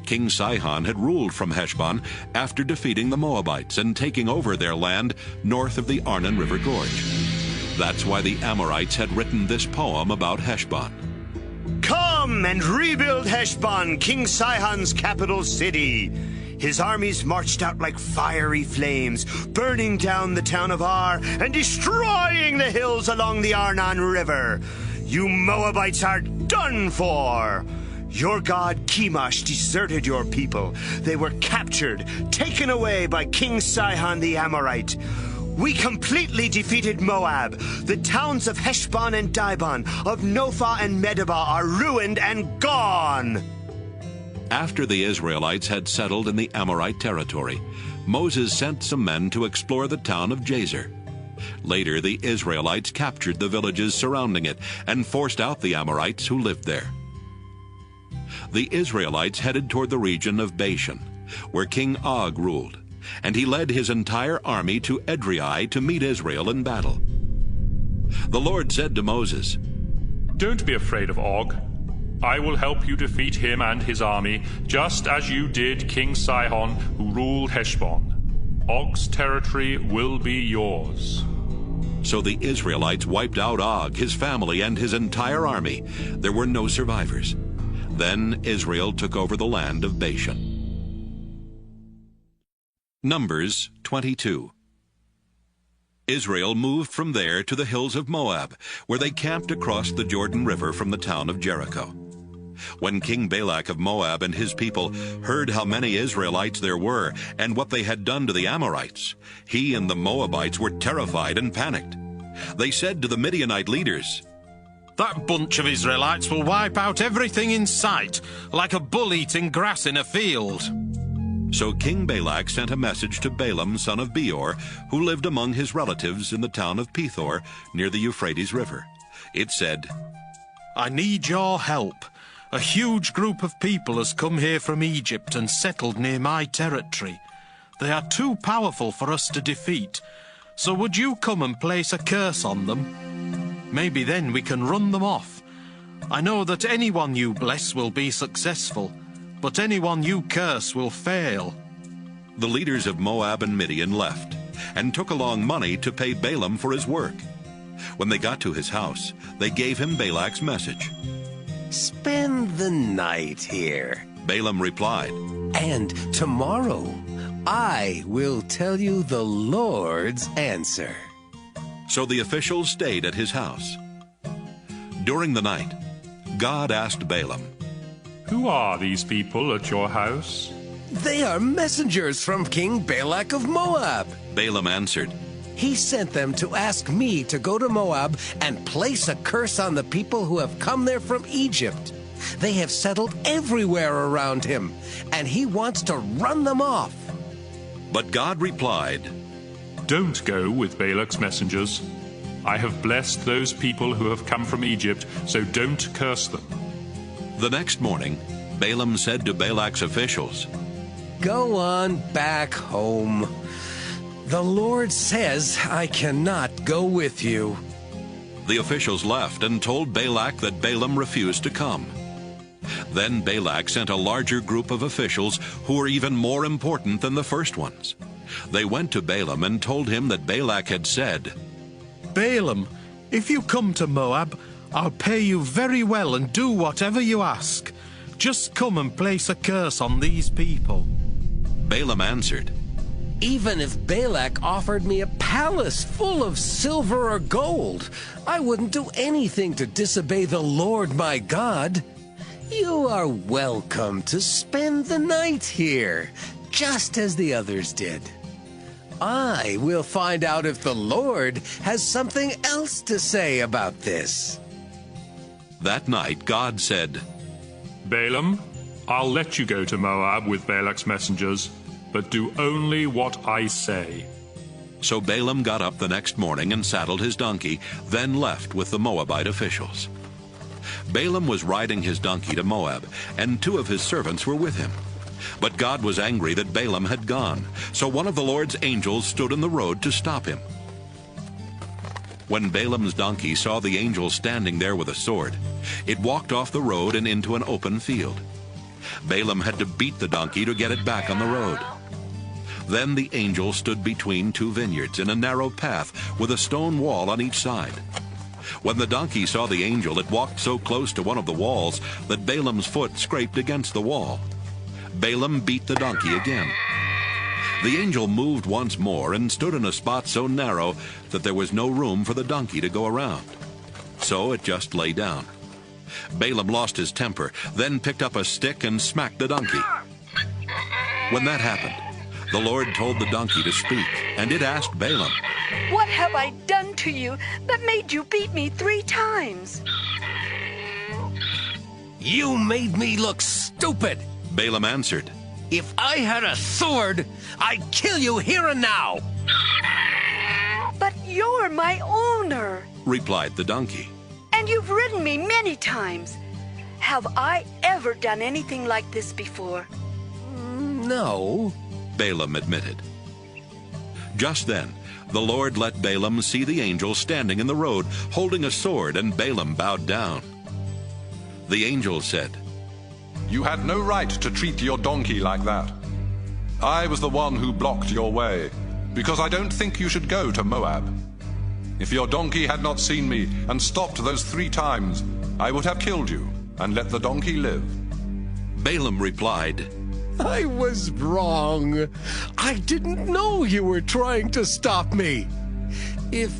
King Sihon had ruled from Heshbon after defeating the Moabites and taking over their land north of the Arnon River Gorge. That's why the Amorites had written this poem about Heshbon. "Come and rebuild Heshbon, King Sihon's capital city. His armies marched out like fiery flames, burning down the town of Ar and destroying the hills along the Arnon River. You Moabites are done for. Your god Chemosh deserted your people. They were captured, taken away by King Sihon the Amorite. We completely defeated Moab. The towns of Heshbon and Dibon, of Nophah and Medeba are ruined and gone. After the Israelites had settled in the Amorite territory, Moses sent some men to explore the town of Jazer. Later, the Israelites captured the villages surrounding it and forced out the Amorites who lived there. The Israelites headed toward the region of Bashan, where King Og ruled, and he led his entire army to Edrei to meet Israel in battle. The Lord said to Moses, "Don't be afraid of Og. I will help you defeat him and his army, just as you did King Sihon, who ruled Heshbon. Og's territory will be yours." So the Israelites wiped out Og, his family, and his entire army. There were no survivors. Then Israel took over the land of Bashan. Numbers 22. Israel moved from there to the hills of Moab, where they camped across the Jordan River from the town of Jericho. When King Balak of Moab and his people heard how many Israelites there were and what they had done to the Amorites, he and the Moabites were terrified and panicked. They said to the Midianite leaders, "That bunch of Israelites will wipe out everything in sight, like a bull eating grass in a field." So King Balak sent a message to Balaam, son of Beor, who lived among his relatives in the town of Pethor, near the Euphrates River. It said, "I need your help. A huge group of people has come here from Egypt and settled near my territory. They are too powerful for us to defeat. So would you come and place a curse on them? Maybe then we can run them off. I know that anyone you bless will be successful, but anyone you curse will fail." The leaders of Moab and Midian left and took along money to pay Balaam for his work. When they got to his house, they gave him Balak's message. "Spend the night here," Balaam replied, "and tomorrow I will tell you the Lord's answer." So the officials stayed at his house. During the night, God asked Balaam, "Who are these people at your house?" "They are messengers from King Balak of Moab." Balaam answered, "He sent them to ask me to go to Moab and place a curse on the people who have come there from Egypt. They have settled everywhere around him, and he wants to run them off." But God replied, "Don't go with Balak's messengers. I have blessed those people who have come from Egypt, so don't curse them." The next morning, Balaam said to Balak's officials, "Go on back home. The Lord says I cannot go with you." The officials left and told Balak that Balaam refused to come. Then Balak sent a larger group of officials who were even more important than the first ones. They went to Balaam and told him that Balak had said, "Balaam, if you come to Moab, I'll pay you very well and do whatever you ask. Just come and place a curse on these people." Balaam answered, "Even if Balak offered me a palace full of silver or gold, I wouldn't do anything to disobey the Lord my God. You are welcome to spend the night here, just as the others did. I will find out if the Lord has something else to say about this." That night God said, "Balaam, I'll let you go to Moab with Balak's messengers, but do only what I say." So Balaam got up the next morning and saddled his donkey, then left with the Moabite officials. Balaam was riding his donkey to Moab, and 2 of his servants were with him. But God was angry that Balaam had gone, so one of the Lord's angels stood in the road to stop him. When Balaam's donkey saw the angel standing there with a sword, it walked off the road and into an open field. Balaam had to beat the donkey to get it back on the road. Then the angel stood between 2 vineyards in a narrow path with a stone wall on each side. When the donkey saw the angel, it walked so close to one of the walls that Balaam's foot scraped against the wall. Balaam beat the donkey again. The angel moved once more and stood in a spot so narrow that there was no room for the donkey to go around. So it just lay down. Balaam lost his temper, then picked up a stick and smacked the donkey. When that happened, the Lord told the donkey to speak, and it asked Balaam, "What have I done to you that made you beat me 3 times?" You made me look stupid, Balaam answered. If I had a sword, I'd kill you here and now. "But you're my owner," replied the donkey. "and you've ridden me many times. Have I ever done anything like this before?" No, Balaam admitted. Just then, the Lord let Balaam see the angel standing in the road, holding a sword, and Balaam bowed down. The angel said, You had no right to treat your donkey like that. I was the one who blocked your way, because I don't think you should go to Moab. If your donkey had not seen me and stopped those 3 times, I would have killed you and let the donkey live. Balaam replied, I was wrong. I didn't know you were trying to stop me. If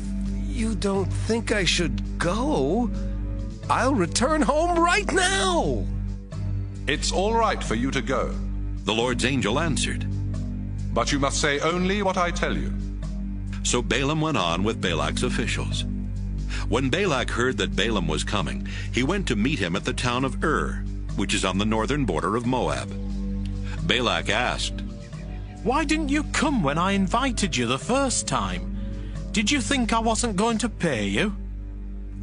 you don't think I should go, I'll return home right now. It's all right for you to go, the Lord's angel answered. But you must say only what I tell you. So Balaam went on with Balak's officials. When Balak heard that Balaam was coming, he went to meet him at the town of which is on the northern border of Moab. Balak asked, Why didn't you come when I invited you the first time? Did you think I wasn't going to pay you?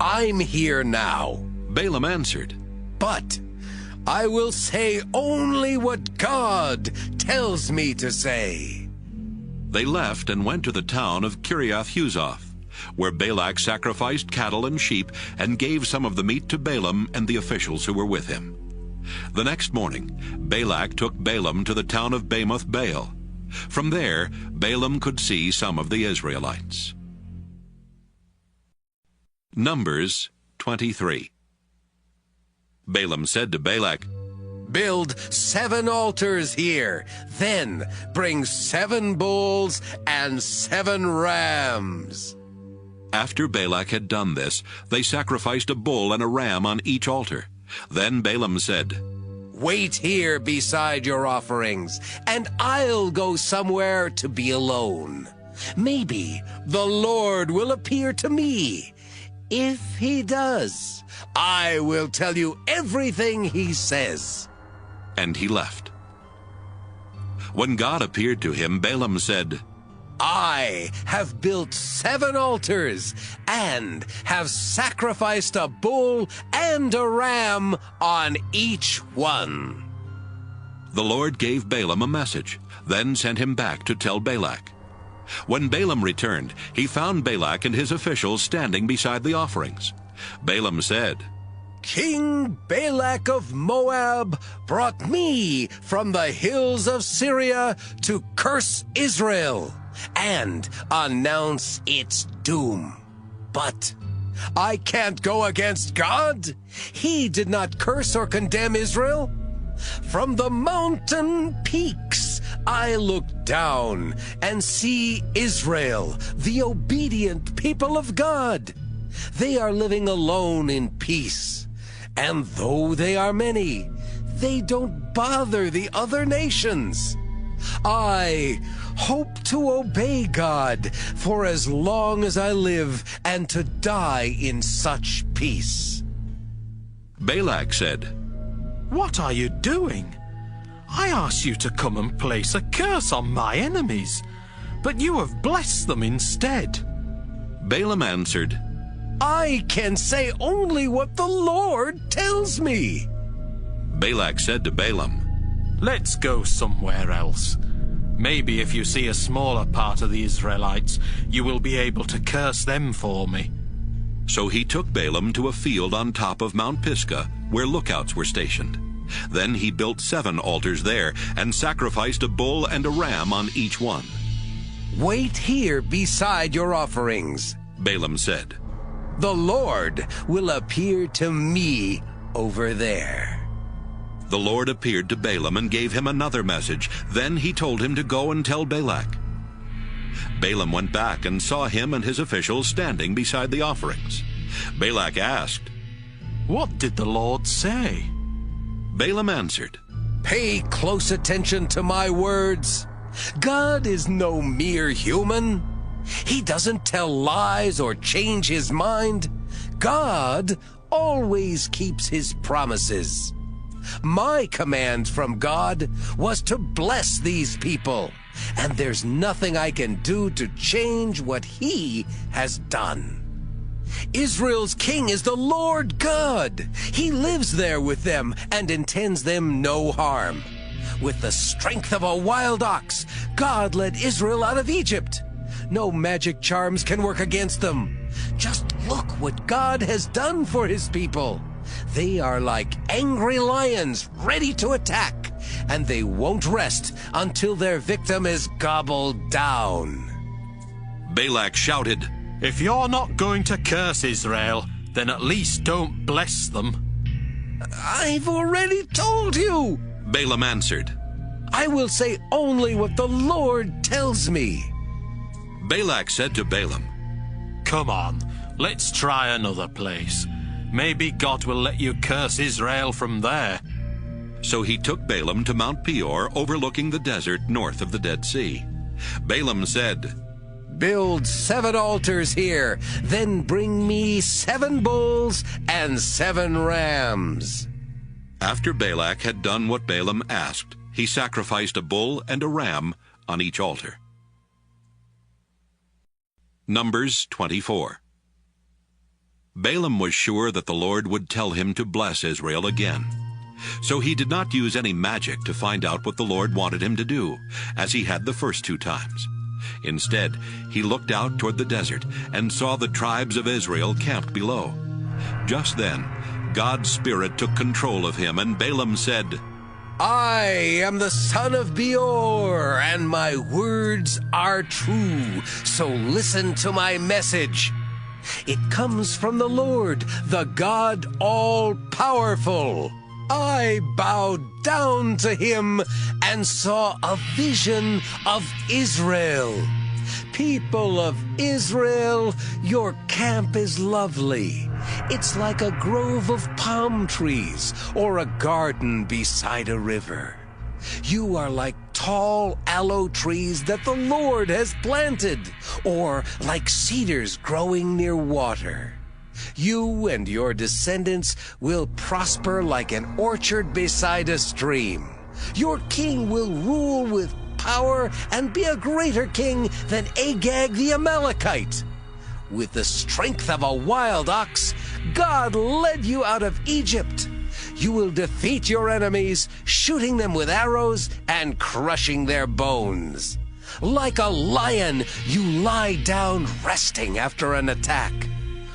I'm here now, Balaam answered. But I will say only what God tells me to say. They left and went to the town of Kiriath-Huzoth, where Balak sacrificed cattle and sheep and gave some of the meat to Balaam and the officials who were with him. The next morning, Balak took Balaam to the town of Bamoth Baal. From there, Balaam could see some of the Israelites. Numbers 23. Balaam said to Balak, Build 7 altars here, then bring 7 bulls and 7 rams. After Balak had done this, they sacrificed a bull and a ram on each altar. Then Balaam said, Wait here beside your offerings, and I'll go somewhere to be alone. Maybe the Lord will appear to me. If he does, I will tell you everything he says. And he left. When God appeared to him, Balaam said, I have built 7 altars and have sacrificed a bull and a ram on each one. The Lord gave Balaam a message, then sent him back to tell Balak. When Balaam returned, he found Balak and his officials standing beside the offerings. Balaam said, King Balak of Moab brought me from the hills of Syria to curse Israel and announce its doom. But I can't go against God. He did not curse or condemn Israel. From the mountain peaks I look down and see Israel, the obedient people of God. They are living alone in peace. And though they are many, they don't bother the other nations. I hope to obey God for as long as I live and to die in such peace. Balak said, What are you doing? I asked you to come and place a curse on my enemies, but you have blessed them instead. Balaam answered, I can say only what the Lord tells me. Balak said to Balaam, Let's go somewhere else. Maybe if you see a smaller part of the Israelites, you will be able to curse them for me. So he took Balaam to a field on top of Mount Pisgah, where lookouts were stationed. Then he built 7 altars there and sacrificed a bull and a ram on each one. Wait here beside your offerings, Balaam said. The Lord will appear to me over there. The Lord appeared to Balaam and gave him another message. Then he told him to go and tell Balak. Balaam went back and saw him and his officials standing beside the offerings. Balak asked, What did the Lord say? Balaam answered, Pay close attention to my words. God is no mere human. He doesn't tell lies or change his mind. God always keeps his promises. My command from God was to bless these people, and there's nothing I can do to change what he has done. Israel's king is the Lord God. He lives there with them and intends them no harm. With the strength of a wild ox, God led Israel out of Egypt. No magic charms can work against them. Just look what God has done for his people. They are like angry lions ready to attack, and they won't rest until their victim is gobbled down. Balak shouted, If you're not going to curse Israel, then at least don't bless them. I've already told you. Balaam answered, I will say only what the Lord tells me. Balak said to Balaam, Come on, let's try another place. Maybe God will let you curse Israel from there. So he took Balaam to Mount Peor, overlooking the desert north of the Dead Sea. Balaam said, Build 7 altars here, then bring me 7 bulls and 7 rams. After Balak had done what Balaam asked, he sacrificed a bull and a ram on each altar. Numbers 24. Balaam was sure that the Lord would tell him to bless Israel again. So he did not use any magic to find out what the Lord wanted him to do, as he had the first 2 times. Instead, he looked out toward the desert and saw the tribes of Israel camped below. Just then, God's Spirit took control of him, and Balaam said, I am the son of Beor, and my words are true, so listen to my message. It comes from the Lord, the God all-powerful. I bowed down to him and saw a vision of Israel. People of Israel, your camp is lovely. It's like a grove of palm trees or a garden beside a river. You are like tall aloe trees that the Lord has planted, or like cedars growing near water. You and your descendants will prosper like an orchard beside a stream. Your king will rule with power and be a greater king than Agag the Amalekite. With the strength of a wild ox, God led you out of Egypt. You will defeat your enemies, shooting them with arrows and crushing their bones. Like a lion, you lie down resting after an attack.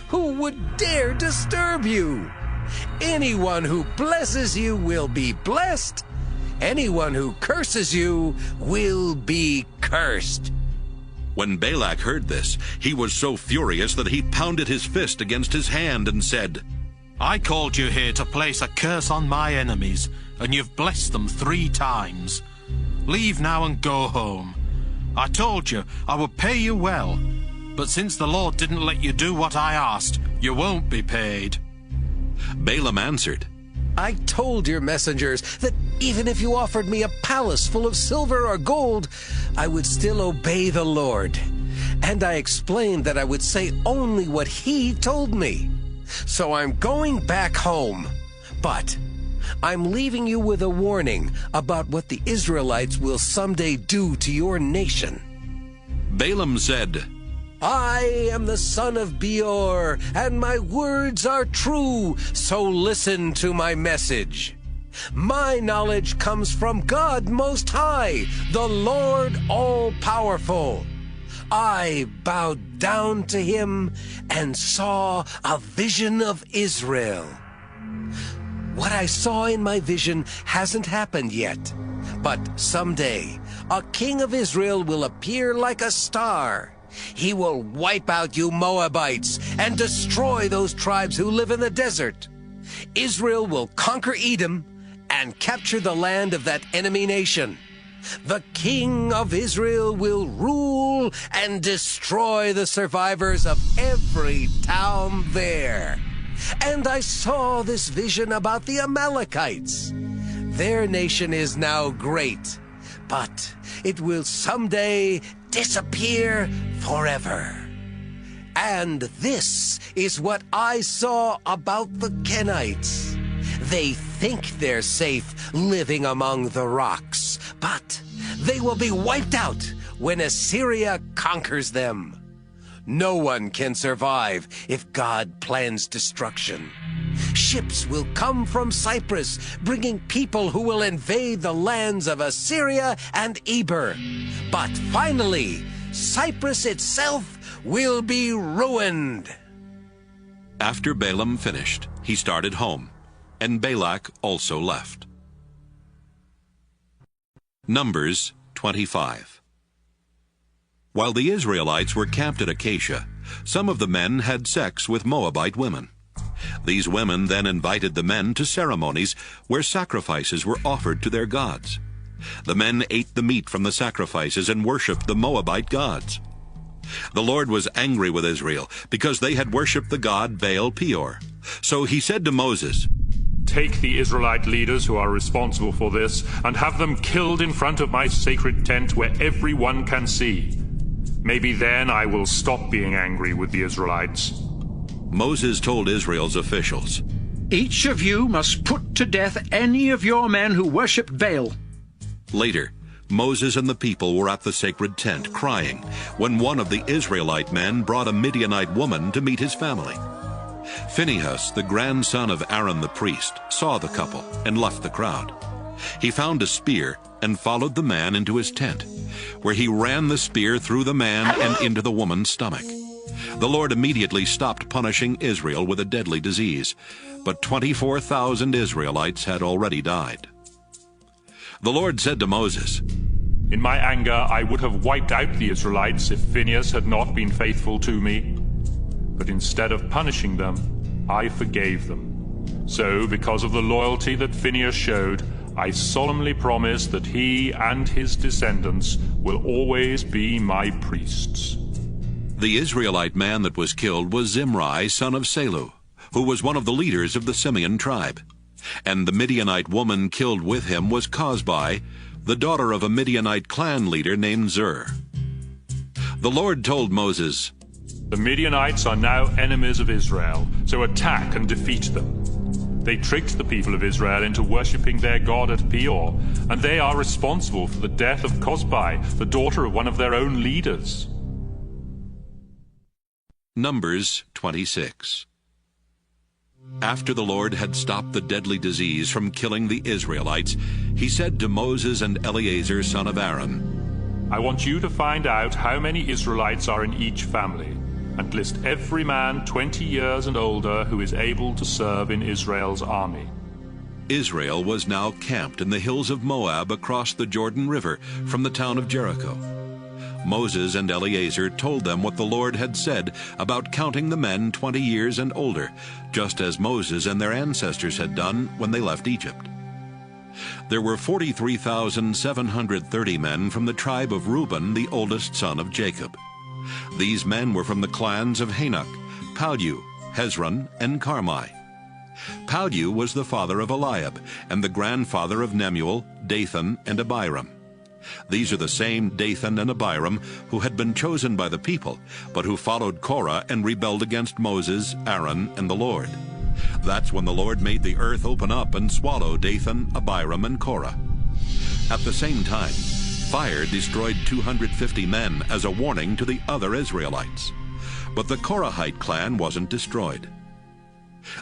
Who would dare disturb you? Anyone who blesses you will be blessed. Anyone who curses you will be cursed. When Balak heard this, he was so furious that he pounded his fist against his hand and said, I called you here to place a curse on my enemies, and you've blessed them 3 times. Leave now and go home. I told you I would pay you well, but since the Lord didn't let you do what I asked, you won't be paid. Balaam answered, I told your messengers that even if you offered me a palace full of silver or gold, I would still obey the Lord. And I explained that I would say only what he told me. So I'm going back home. But I'm leaving you with a warning about what the Israelites will someday do to your nation. Balaam said, I am the son of Beor, and my words are true, so listen to my message. My knowledge comes from God Most High, the Lord All-Powerful. I bowed down to him and saw a vision of Israel. What I saw in my vision hasn't happened yet, but someday a king of Israel will appear like a star. He will wipe out you Moabites and destroy those tribes who live in the desert. Israel will conquer Edom and capture the land of that enemy nation. The king of Israel will rule and destroy the survivors of every town there. And I saw this vision about the Amalekites. Their nation is now great, but it will someday disappear forever. And this is what I saw about the Kenites. They think they're safe living among the rocks, but they will be wiped out when Assyria conquers them. No one can survive if God plans destruction. Ships will come from Cyprus, bringing people who will invade the lands of Assyria and Eber. But finally, Cyprus itself will be ruined. After Balaam finished, he started home, and Balak also left. Numbers 25. While the Israelites were camped at Acacia, some of the men had sex with Moabite women. These women then invited the men to ceremonies where sacrifices were offered to their gods. The men ate the meat from the sacrifices and worshipped the Moabite gods. The Lord was angry with Israel because they had worshipped the god Baal Peor. So he said to Moses, "Take the Israelite leaders who are responsible for this and have them killed in front of my sacred tent where everyone can see. Maybe then I will stop being angry with the Israelites." Moses told Israel's officials, "Each of you must put to death any of your men who worship Baal." Later, Moses and the people were at the sacred tent crying when one of the Israelite men brought a Midianite woman to meet his family. Phinehas, the grandson of Aaron the priest, saw the couple and left the crowd. He found a spear and followed the man into his tent, where he ran the spear through the man and into the woman's stomach. The Lord immediately stopped punishing Israel with a deadly disease, but 24,000 Israelites had already died. The Lord said to Moses, "In my anger I would have wiped out the Israelites if Phinehas had not been faithful to me. But instead of punishing them, I forgave them. So, because of the loyalty that Phinehas showed, I solemnly promise that he and his descendants will always be my priests." The Israelite man that was killed was Zimri, son of Salu, who was one of the leaders of the Simeon tribe. And the Midianite woman killed with him was Cosbi, the daughter of a Midianite clan leader named Zur. The Lord told Moses, "The Midianites are now enemies of Israel, so attack and defeat them. They tricked the people of Israel into worshipping their god at Peor, and they are responsible for the death of Cosbi, the daughter of one of their own leaders." Numbers 26. After the Lord had stopped the deadly disease from killing the Israelites, he said to Moses and Eleazar, son of Aaron, "I want you to find out how many Israelites are in each family, and list every man 20 years and older who is able to serve in Israel's army." Israel was now camped in the hills of Moab across the Jordan River from the town of Jericho. Moses and Eleazar told them what the Lord had said about counting the men 20 years and older, just as Moses and their ancestors had done when they left Egypt. There were 43,730 men from the tribe of Reuben, the oldest son of Jacob. These men were from the clans of Hanok, Palu, Hezron, and Carmi. Palu was the father of Eliab, and the grandfather of Nemuel, Dathan, and Abiram. These are the same Dathan and Abiram who had been chosen by the people, but who followed Korah and rebelled against Moses, Aaron, and the Lord. That's when the Lord made the earth open up and swallow Dathan, Abiram, and Korah. At the same time, fire destroyed 250 men as a warning to the other Israelites. But the Korahite clan wasn't destroyed.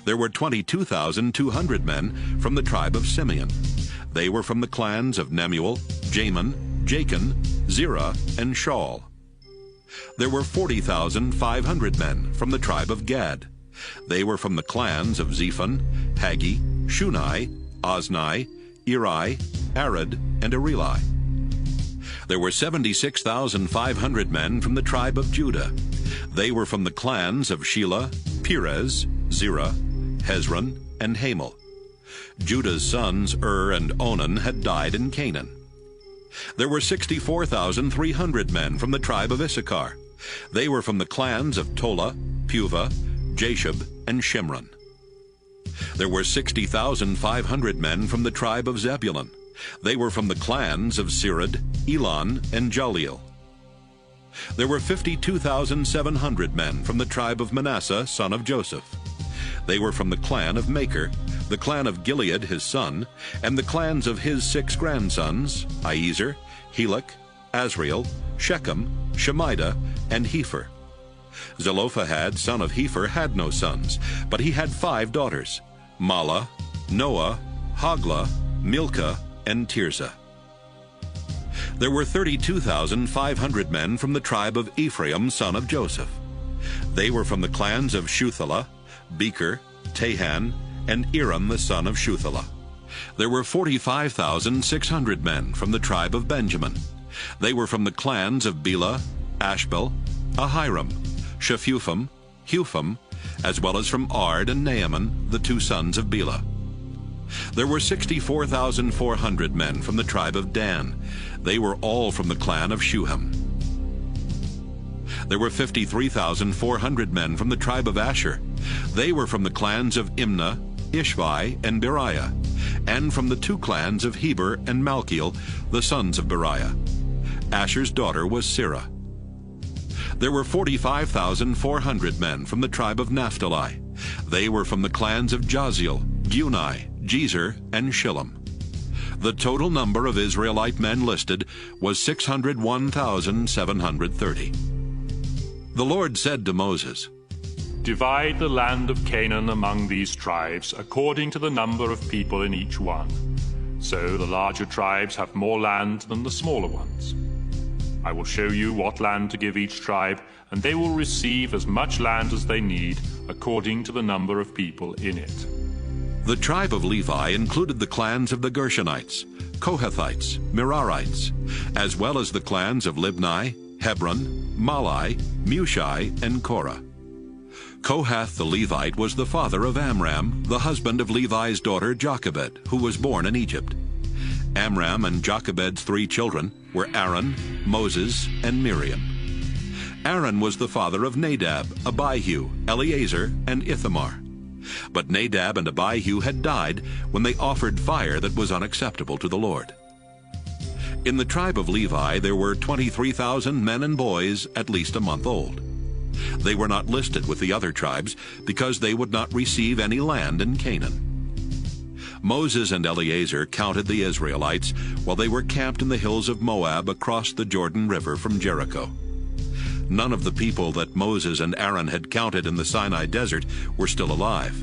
There were 22,200 men from the tribe of Simeon. They were from the clans of Nemuel, Jamin, Jachin, Zerah, and Shaul. There were 40,500 men from the tribe of Gad. They were from the clans of Zephon, Haggi, Shunai, Ozni, Eri, Arad, and Areli. There were 76,500 men from the tribe of Judah. They were from the clans of Shelah, Perez, Zerah, Hezron, and Hamel. Judah's sons and Onan had died in Canaan. There were 64,300 men from the tribe of Issachar. They were from the clans of Tola, Puvah, Jashub, and Shimron. There were 60,500 men from the tribe of Zebulun. They were from the clans of Sered, Elon, and Jaleel. There were 52,700 men from the tribe of Manasseh, son of Joseph. They were from the clan of Machir, the clan of Gilead his son, and the clans of his 6 grandsons, Iezer, Helek, Azriel, Shechem, Shemida, and Hepher. Zelophehad, son of Hepher, had no sons, but he had 5 daughters, Mahlah, Noah, Hoglah, Milcah, and Tirzah. There were 32,500 men from the tribe of Ephraim, son of Joseph. They were from the clans of Shuthelah, Becher, Tahan, and Iram the son of Shuthelah. There were 45,600 men from the tribe of Benjamin. They were from the clans of Bela, Ashbel, Ahiram, Shephupham, Hupham, as well as from Ard and Naaman, the 2 sons of Bela. There were 64,400 men from the tribe of Dan. They were all from the clan of Shuham. There were 53,400 men from the tribe of Asher. They were from the clans of Imnah, Ishvi, and Beriah, and from the 2 clans of Heber and Malkiel, the sons of Beriah. Asher's daughter was Sirah. There were 45,400 men from the tribe of Naphtali. They were from the clans of Jaziel, Guni, Jezer, and Shillem. The total number of Israelite men listed was 601,730. The Lord said to Moses, "Divide the land of Canaan among these tribes according to the number of people in each one. So the larger tribes have more land than the smaller ones. I will show you what land to give each tribe, and they will receive as much land as they need according to the number of people in it." The tribe of Levi included the clans of the Gershonites, Kohathites, Merarites, as well as the clans of Libni, Hebron, Malai, Mushai, and Korah. Kohath the Levite was the father of Amram, the husband of Levi's daughter Jochebed, who was born in Egypt. Amram and Jochebed's 3 children were Aaron, Moses, and Miriam. Aaron was the father of Nadab, Abihu, Eleazar, and Ithamar. But Nadab and Abihu had died when they offered fire that was unacceptable to the Lord. In the tribe of Levi there were 23,000 men and boys at least a month old. They were not listed with the other tribes because they would not receive any land in Canaan. Moses and Eleazar counted the Israelites while they were camped in the hills of Moab across the Jordan River from Jericho. None of the people that Moses and Aaron had counted in the Sinai desert were still alive,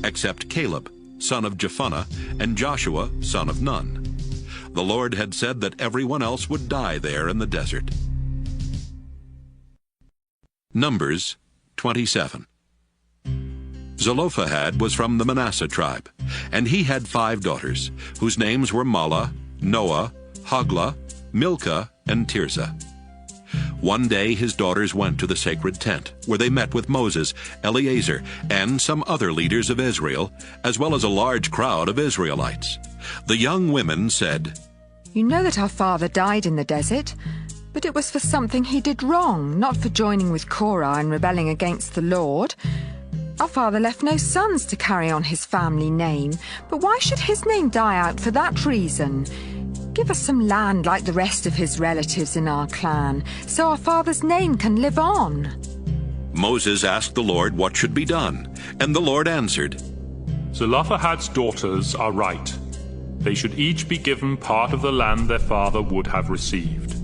except Caleb, son of Jephunneh, and Joshua, son of Nun. The Lord had said that everyone else would die there in the desert. Numbers 27. Zelophehad was from the Manasseh tribe, and he had 5 daughters, whose names were Mahlah, Noah, Hoglah, Milcah, and Tirzah. One day his daughters went to the sacred tent, where they met with Moses, Eleazar, and some other leaders of Israel, as well as a large crowd of Israelites. The young women said, "You know that our father died in the desert, but it was for something he did wrong, not for joining with Korah and rebelling against the Lord. Our father left no sons to carry on his family name, but why should his name die out for that reason? Give us some land like the rest of his relatives in our clan, so our father's name can live on." Moses asked the Lord what should be done, and the Lord answered, "Zelophehad's daughters are right. They should each be given part of the land their father would have received.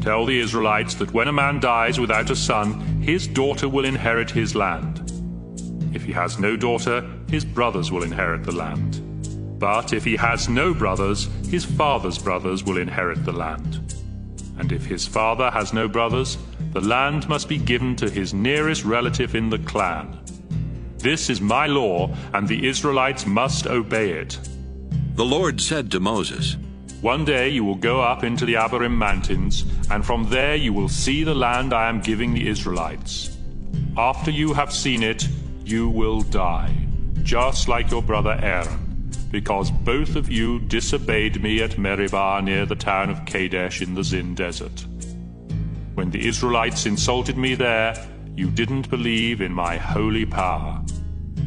Tell the Israelites that when a man dies without a son, his daughter will inherit his land. If he has no daughter, his brothers will inherit the land. But if he has no brothers, his father's brothers will inherit the land. And if his father has no brothers, the land must be given to his nearest relative in the clan. This is my law, and the Israelites must obey it." The Lord said to Moses, "One day you will go up into the Abarim mountains, and from there you will see the land I am giving the Israelites. After you have seen it, you will die, just like your brother Aaron, because both of you disobeyed me at Meribah near the town of Kadesh in the Zin desert. When the Israelites insulted me there, you didn't believe in my holy power."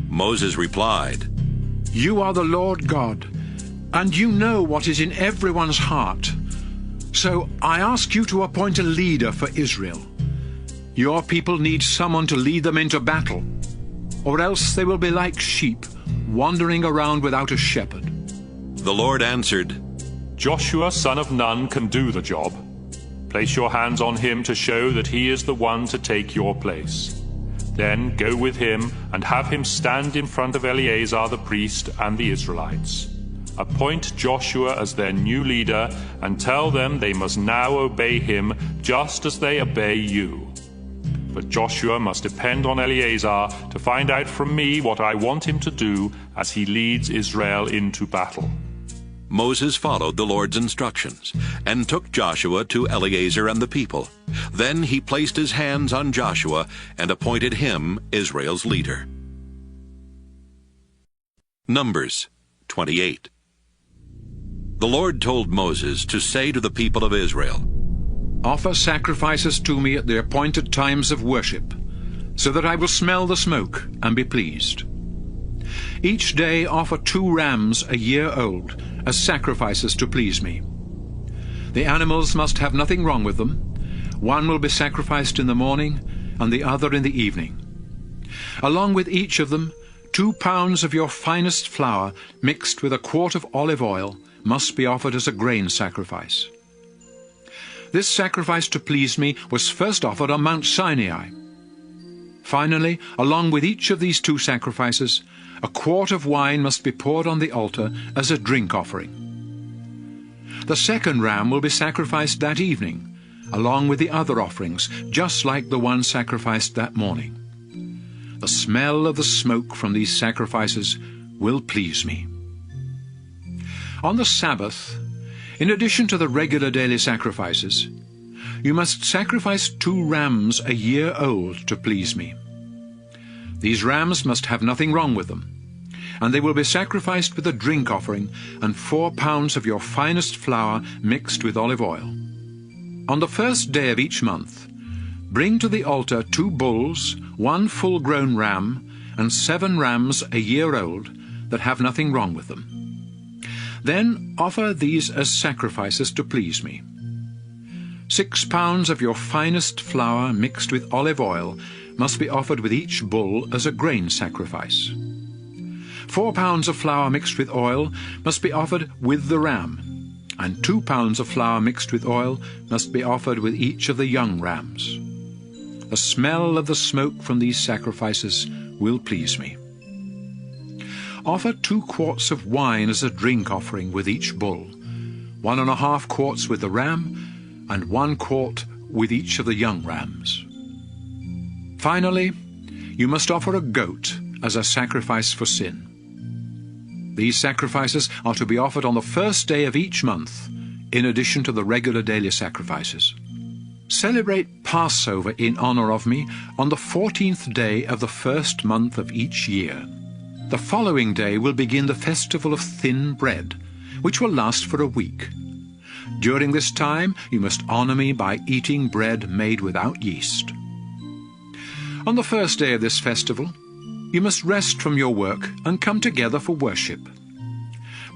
Moses replied, You are the Lord God, and you know what is in everyone's heart. So I ask you to appoint a leader for Israel. Your people need someone to lead them into battle, or else they will be like sheep, wandering around without a shepherd. The Lord answered, Joshua, son of Nun, can do the job. Place your hands on him to show that he is the one to take your place. Then go with him and have him stand in front of Eleazar the priest and the Israelites. Appoint Joshua as their new leader and tell them they must now obey him just as they obey you. But Joshua must depend on Eleazar to find out from me what I want him to do as he leads Israel into battle. Moses followed the Lord's instructions and took Joshua to Eleazar and the people. Then he placed his hands on Joshua and appointed him Israel's leader. Numbers 28. The Lord told Moses to say to the people of Israel, Offer sacrifices to me at the appointed times of worship, so that I will smell the smoke and be pleased. Each day offer 2 rams a year old as sacrifices to please me. The animals must have nothing wrong with them. One will be sacrificed in the morning and the other in the evening. Along with each of them, 2 pounds of your finest flour mixed with a quart of olive oil must be offered as a grain sacrifice. This sacrifice to please me was first offered on Mount Sinai. Finally, along with each of these 2 sacrifices, a quart of wine must be poured on the altar as a drink offering. The second ram will be sacrificed that evening, along with the other offerings, just like the one sacrificed that morning. The smell of the smoke from these sacrifices will please me. On the Sabbath, in addition to the regular daily sacrifices, you must sacrifice 2 rams a year old to please me. These rams must have nothing wrong with them, and they will be sacrificed with a drink offering and 4 pounds of your finest flour mixed with olive oil. On the first day of each month, bring to the altar 2 bulls, 1 full-grown ram, and 7 rams a year old that have nothing wrong with them. Then offer these as sacrifices to please me. 6 pounds of your finest flour mixed with olive oil must be offered with each bull as a grain sacrifice. 4 pounds of flour mixed with oil must be offered with the ram, and 2 pounds of flour mixed with oil must be offered with each of the young rams. The smell of the smoke from these sacrifices will please me. Offer 2 quarts of wine as a drink offering with each bull, 1.5 quarts with the ram, and 1 quart with each of the young rams. Finally, you must offer a goat as a sacrifice for sin. These sacrifices are to be offered on the first day of each month, in addition to the regular daily sacrifices. Celebrate Passover in honor of me on the 14th day of the first month of each year. The following day will begin the festival of thin bread, which will last for a week. During this time, you must honor me by eating bread made without yeast. On the first day of this festival, you must rest from your work and come together for worship.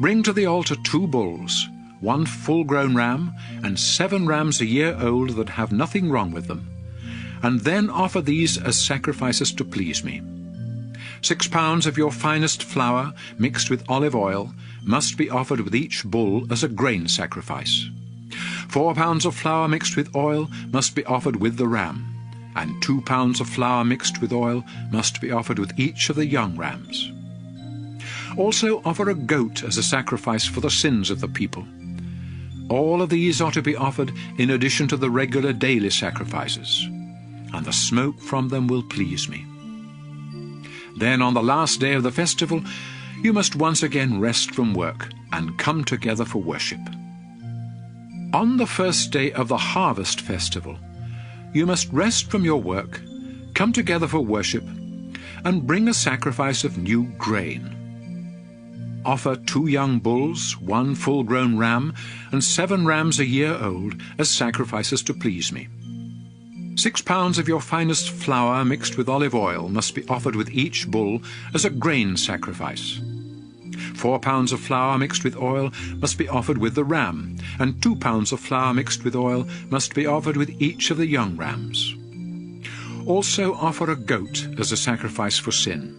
Bring to the altar 2 bulls, 1 full-grown ram, and 7 rams a year old that have nothing wrong with them, and then offer these as sacrifices to please me. 6 pounds of your finest flour mixed with olive oil must be offered with each bull as a grain sacrifice. 4 pounds of flour mixed with oil must be offered with the ram, and 2 pounds of flour mixed with oil must be offered with each of the young rams. Also offer a goat as a sacrifice for the sins of the people. All of these are to be offered in addition to the regular daily sacrifices, and the smoke from them will please me. Then on the last day of the festival, you must once again rest from work and come together for worship. On the first day of the harvest festival, you must rest from your work, come together for worship, and bring a sacrifice of new grain. Offer 2 young bulls, 1 full-grown ram, and 7 rams a year old as sacrifices to please me. 6 pounds of your finest flour mixed with olive oil must be offered with each bull as a grain sacrifice. 4 pounds of flour mixed with oil must be offered with the ram, and 2 pounds of flour mixed with oil must be offered with each of the young rams. Also offer a goat as a sacrifice for sin.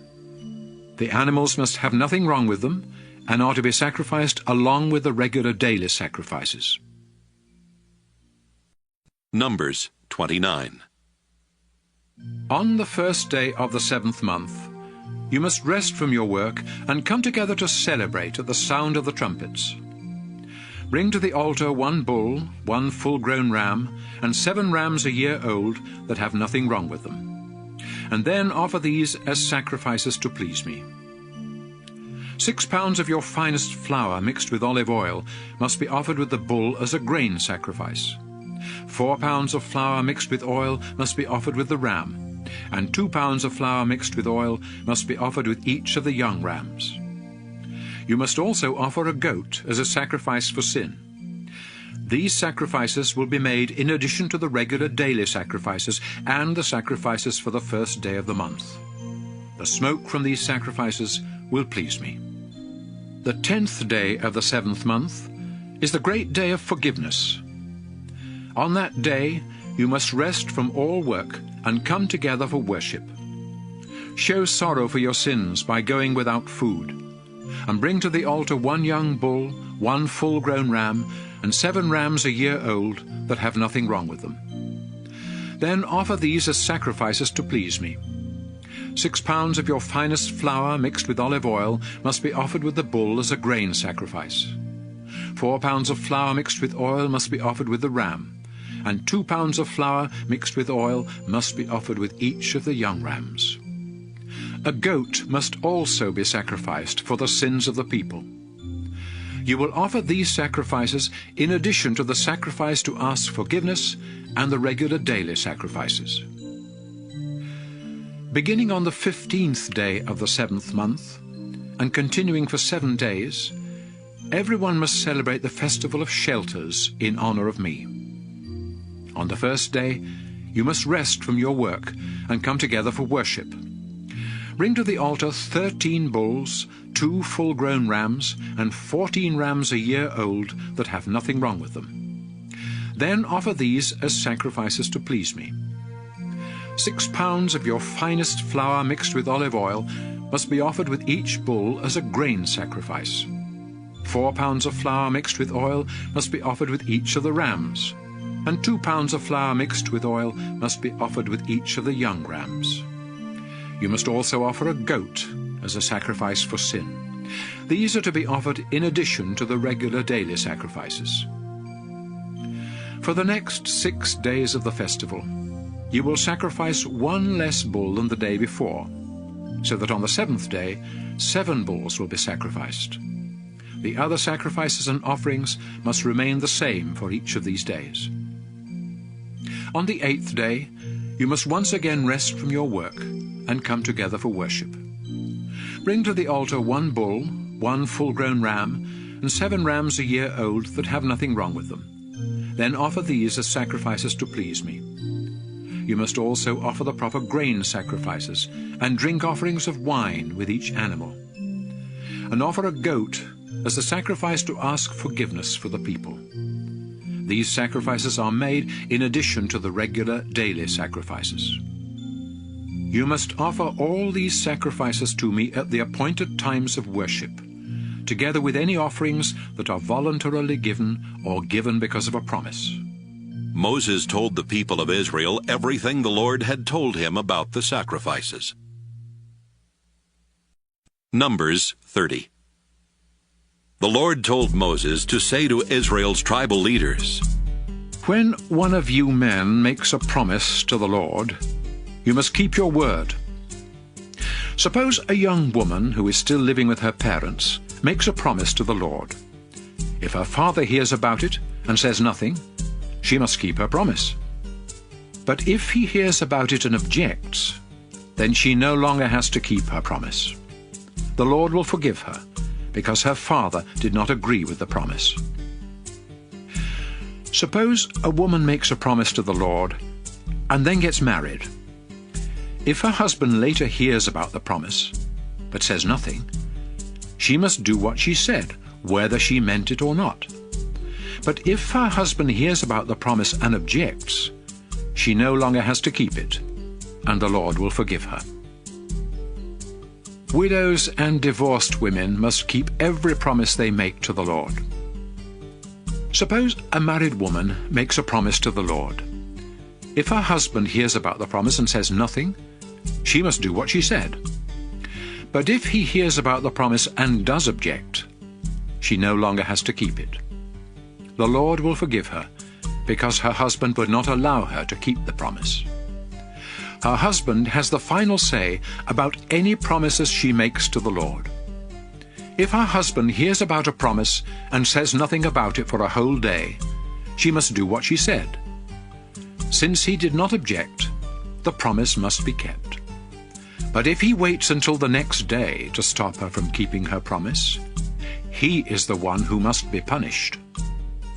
The animals must have nothing wrong with them, and are to be sacrificed along with the regular daily sacrifices. Numbers 29. On the first day of the 7th month, you must rest from your work and come together to celebrate at the sound of the trumpets. Bring to the altar 1 bull, 1 full-grown ram, and 7 rams a year old that have nothing wrong with them. And then offer these as sacrifices to please me. 6 pounds of your finest flour mixed with olive oil must be offered with the bull as a grain sacrifice. 4 pounds of flour mixed with oil must be offered with the ram, and 2 pounds of flour mixed with oil must be offered with each of the young rams. You must also offer a goat as a sacrifice for sin. These sacrifices will be made in addition to the regular daily sacrifices and the sacrifices for the first day of the month. The smoke from these sacrifices will please me. The 10th day of the 7th month is the great day of forgiveness. On that day you must rest from all work and come together for worship. Show sorrow for your sins by going without food, and bring to the altar 1 young bull, 1 full-grown ram, and 7 rams a year old that have nothing wrong with them. Then offer these as sacrifices to please me. 6 pounds of your finest flour mixed with olive oil must be offered with the bull as a grain sacrifice. 4 pounds of flour mixed with oil must be offered with the ram, and 2 pounds of flour mixed with oil must be offered with each of the young rams. A goat must also be sacrificed for the sins of the people. You will offer these sacrifices in addition to the sacrifice to ask forgiveness and the regular daily sacrifices. Beginning on the 15th day of the 7th month, and continuing for 7 days, everyone must celebrate the festival of shelters in honor of me. On the first day, you must rest from your work and come together for worship. Bring to the altar 13 bulls, 2 full-grown rams, and 14 rams a year old that have nothing wrong with them. Then offer these as sacrifices to please me. 6 pounds of your finest flour mixed with olive oil must be offered with each bull as a grain sacrifice. 4 pounds of flour mixed with oil must be offered with each of the rams, and 2 pounds of flour mixed with oil must be offered with each of the young rams. You must also offer a goat as a sacrifice for sin. These are to be offered in addition to the regular daily sacrifices. For the next 6 days of the festival, you will sacrifice 1 less bull than the day before, so that on the 7th day 7 bulls will be sacrificed. The other sacrifices and offerings must remain the same for each of these days. On the 8th day, you must once again rest from your work and come together for worship. Bring to the altar 1 bull, 1 full-grown ram, and 7 rams a year old that have nothing wrong with them. Then offer these as sacrifices to please me. You must also offer the proper grain sacrifices and drink offerings of wine with each animal. And offer a goat as a sacrifice to ask forgiveness for the people. These sacrifices are made in addition to the regular daily sacrifices. You must offer all these sacrifices to me at the appointed times of worship, together with any offerings that are voluntarily given or given because of a promise. Moses told the people of Israel everything the Lord had told him about the sacrifices. Numbers 30. The Lord told Moses to say to Israel's tribal leaders, "When one of you men makes a promise to the Lord, you must keep your word. Suppose a young woman who is still living with her parents makes a promise to the Lord. If her father hears about it and says nothing, she must keep her promise. But if he hears about it and objects, then she no longer has to keep her promise. The Lord will forgive her, because her father did not agree with the promise. Suppose a woman makes a promise to the Lord and then gets married. If her husband later hears about the promise, but says nothing, she must do what she said, whether she meant it or not. But if her husband hears about the promise and objects, she no longer has to keep it, and the Lord will forgive her. Widows and divorced women must keep every promise they make to the Lord. Suppose a married woman makes a promise to the Lord. If her husband hears about the promise and says nothing, she must do what she said. But if he hears about the promise and does object, she no longer has to keep it. The Lord will forgive her, because her husband would not allow her to keep the promise. Her husband has the final say about any promises she makes to the Lord. If her husband hears about a promise and says nothing about it for a whole day, she must do what she said. Since he did not object, the promise must be kept. But if he waits until the next day to stop her from keeping her promise, he is the one who must be punished.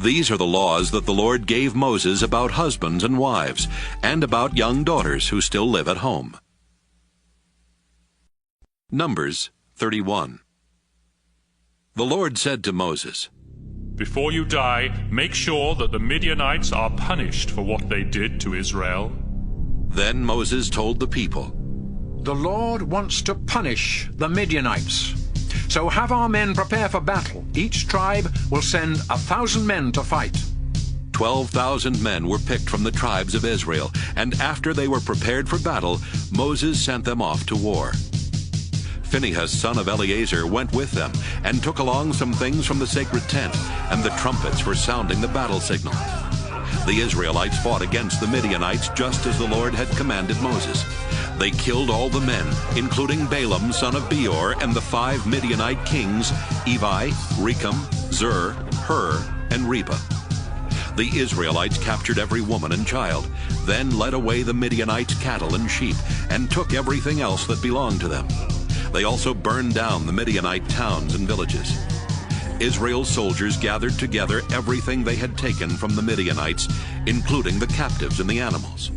These are the laws that the Lord gave Moses about husbands and wives, and about young daughters who still live at home. Numbers 31. The Lord said to Moses, Before you die, make sure that the Midianites are punished for what they did to Israel. Then Moses told the people, The Lord wants to punish the Midianites. So have our men prepare for battle. Each tribe will send 1,000 men to fight. 12,000 men were picked from the tribes of Israel, and after they were prepared for battle, Moses sent them off to war. Phinehas, son of Eleazar, went with them, and took along some things from the sacred tent, and the trumpets for sounding the battle signal. The Israelites fought against the Midianites just as the Lord had commanded Moses. They killed all the men, including Balaam, son of Beor, and the 5 Midianite kings, Evi, Rechem, Zur, Hur, and Reba. The Israelites captured every woman and child, then led away the Midianites' cattle and sheep, and took everything else that belonged to them. They also burned down the Midianite towns and villages. Israel's soldiers gathered together everything they had taken from the Midianites, including the captives and the animals.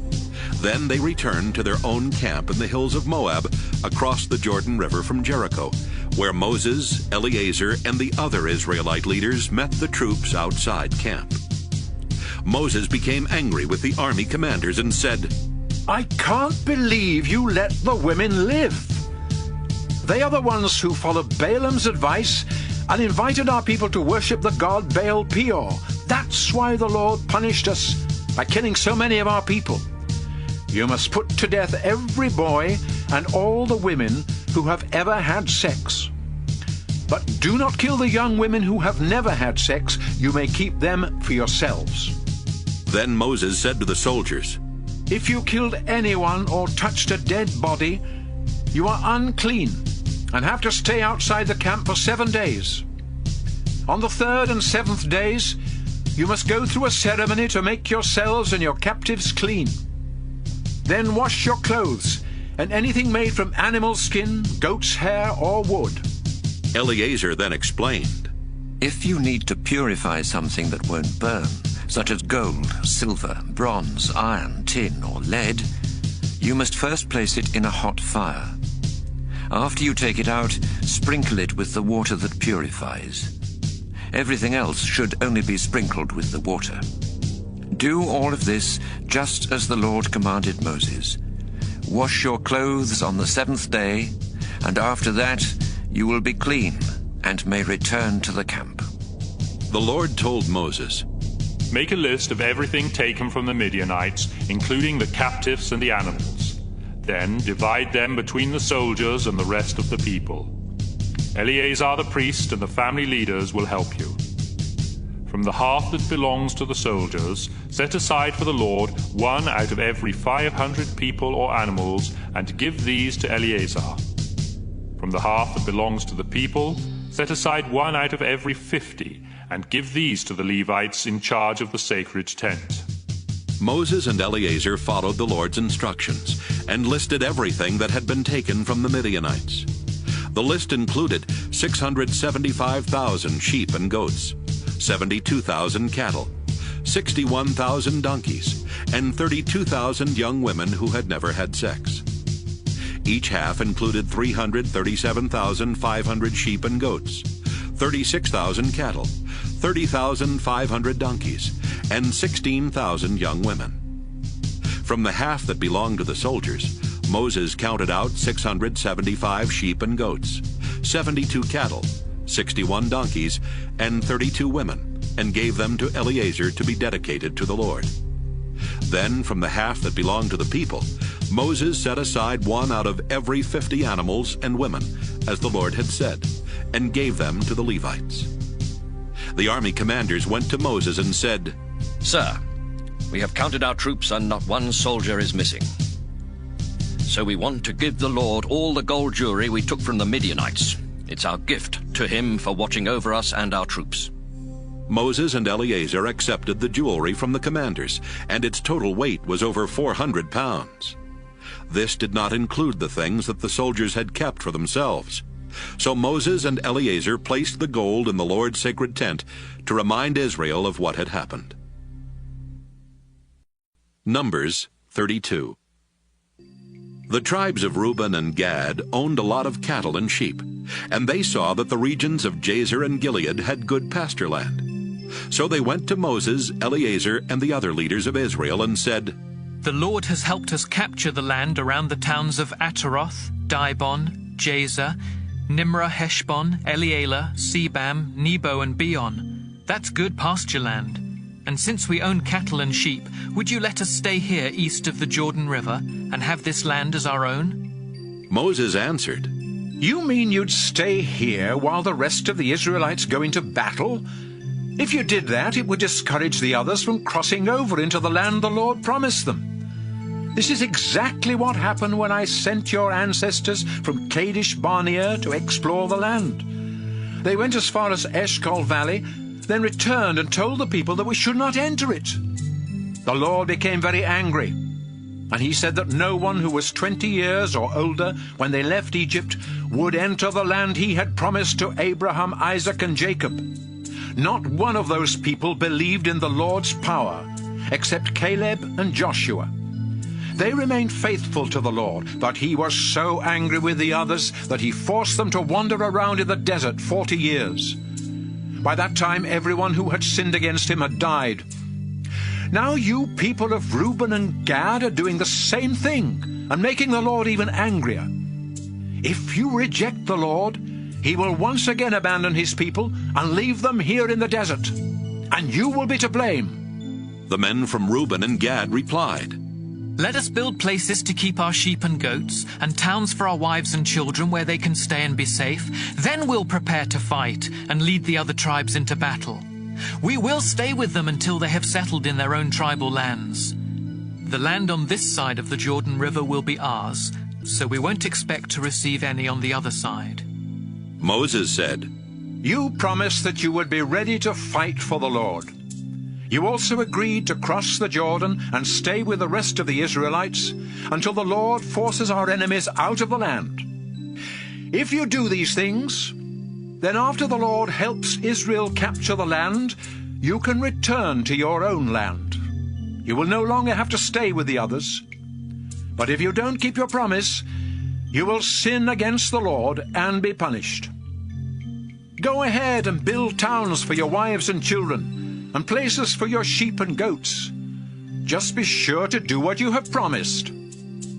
Then they returned to their own camp in the hills of Moab, across the Jordan River from Jericho, where Moses, Eleazar, and the other Israelite leaders met the troops outside camp. Moses became angry with the army commanders and said, I can't believe you let the women live. They are the ones who followed Balaam's advice and invited our people to worship the god Baal Peor. That's why the Lord punished us by killing so many of our people. You must put to death every boy and all the women who have ever had sex. But do not kill the young women who have never had sex. You may keep them for yourselves. Then Moses said to the soldiers, If you killed anyone or touched a dead body, you are unclean and have to stay outside the camp for 7 days. On the 3rd and 7th days, you must go through a ceremony to make yourselves and your captives clean. Then wash your clothes and anything made from animal skin, goat's hair, or wood. Eleazar then explained, If you need to purify something that won't burn, such as gold, silver, bronze, iron, tin, or lead, you must first place it in a hot fire. After you take it out, sprinkle it with the water that purifies. Everything else should only be sprinkled with the water. Do all of this just as the Lord commanded Moses. Wash your clothes on the 7th day, and after that you will be clean and may return to the camp. The Lord told Moses, Make a list of everything taken from the Midianites, including the captives and the animals. Then divide them between the soldiers and the rest of the people. Eleazar the priest and the family leaders will help you. From the half that belongs to the soldiers, set aside for the Lord 1 out of every 500 people or animals, and give these to Eleazar. From the half that belongs to the people, set aside 1 out of every 50, and give these to the Levites in charge of the sacred tent. Moses and Eleazar followed the Lord's instructions and listed everything that had been taken from the Midianites. The list included 675,000 sheep and goats, 72,000 cattle, 61,000 donkeys, and 32,000 young women who had never had sex. Each half included 337,500 sheep and goats, 36,000 cattle, 30,500 donkeys, and 16,000 young women. From the half that belonged to the soldiers, Moses counted out 675 sheep and goats, 72 cattle, 61 donkeys, and 32 women, and gave them to Eleazar to be dedicated to the Lord. Then from the half that belonged to the people, Moses set aside one out of every 50 animals and women, as the Lord had said, and gave them to the Levites. The army commanders went to Moses and said, "Sir, we have counted our troops and not one soldier is missing. So we want to give the Lord all the gold jewelry we took from the Midianites. It's our gift to him for watching over us and our troops." Moses and Eleazar accepted the jewelry from the commanders, and its total weight was over 400 pounds. This did not include the things that the soldiers had kept for themselves. So Moses and Eleazar placed the gold in the Lord's sacred tent to remind Israel of what had happened. Numbers 32. The tribes of Reuben and Gad owned a lot of cattle and sheep, and they saw that the regions of Jazer and Gilead had good pasture land. So they went to Moses, Eleazar, and the other leaders of Israel and said, "The Lord has helped us capture the land around the towns of Ataroth, Dibon, Jazer, Nimrah, Heshbon, Elealeh, Sebam, Nebo, and Beon. That's good pasture land. And since we own cattle and sheep, would you let us stay here east of the Jordan River and have this land as our own?" Moses answered, "You mean you'd stay here while the rest of the Israelites go into battle? If you did that, it would discourage the others from crossing over into the land the Lord promised them. This is exactly what happened when I sent your ancestors from Kadesh Barnea to explore the land. They went as far as Eshcol Valley, then returned and told the people that we should not enter it. The Lord became very angry, and he said that no one who was 20 years or older when they left Egypt would enter the land he had promised to Abraham, Isaac, and Jacob. Not one of those people believed in the Lord's power, except Caleb and Joshua. They remained faithful to the Lord, but he was so angry with the others that he forced them to wander around in the desert 40 years. By that time, everyone who had sinned against him had died. Now you people of Reuben and Gad are doing the same thing and making the Lord even angrier. If you reject the Lord, he will once again abandon his people and leave them here in the desert, and you will be to blame. The men from Reuben and Gad replied, "Let us build places to keep our sheep and goats, and towns for our wives and children where they can stay and be safe. Then we'll prepare to fight and lead the other tribes into battle. We will stay with them until they have settled in their own tribal lands. The land on this side of the Jordan River will be ours, so we won't expect to receive any on the other side." Moses said, "You promised that you would be ready to fight for the Lord. You also agreed to cross the Jordan and stay with the rest of the Israelites until the Lord forces our enemies out of the land. If you do these things, then after the Lord helps Israel capture the land, you can return to your own land. You will no longer have to stay with the others. But if you don't keep your promise, you will sin against the Lord and be punished. Go ahead and build towns for your wives and children, and places for your sheep and goats. Just be sure to do what you have promised."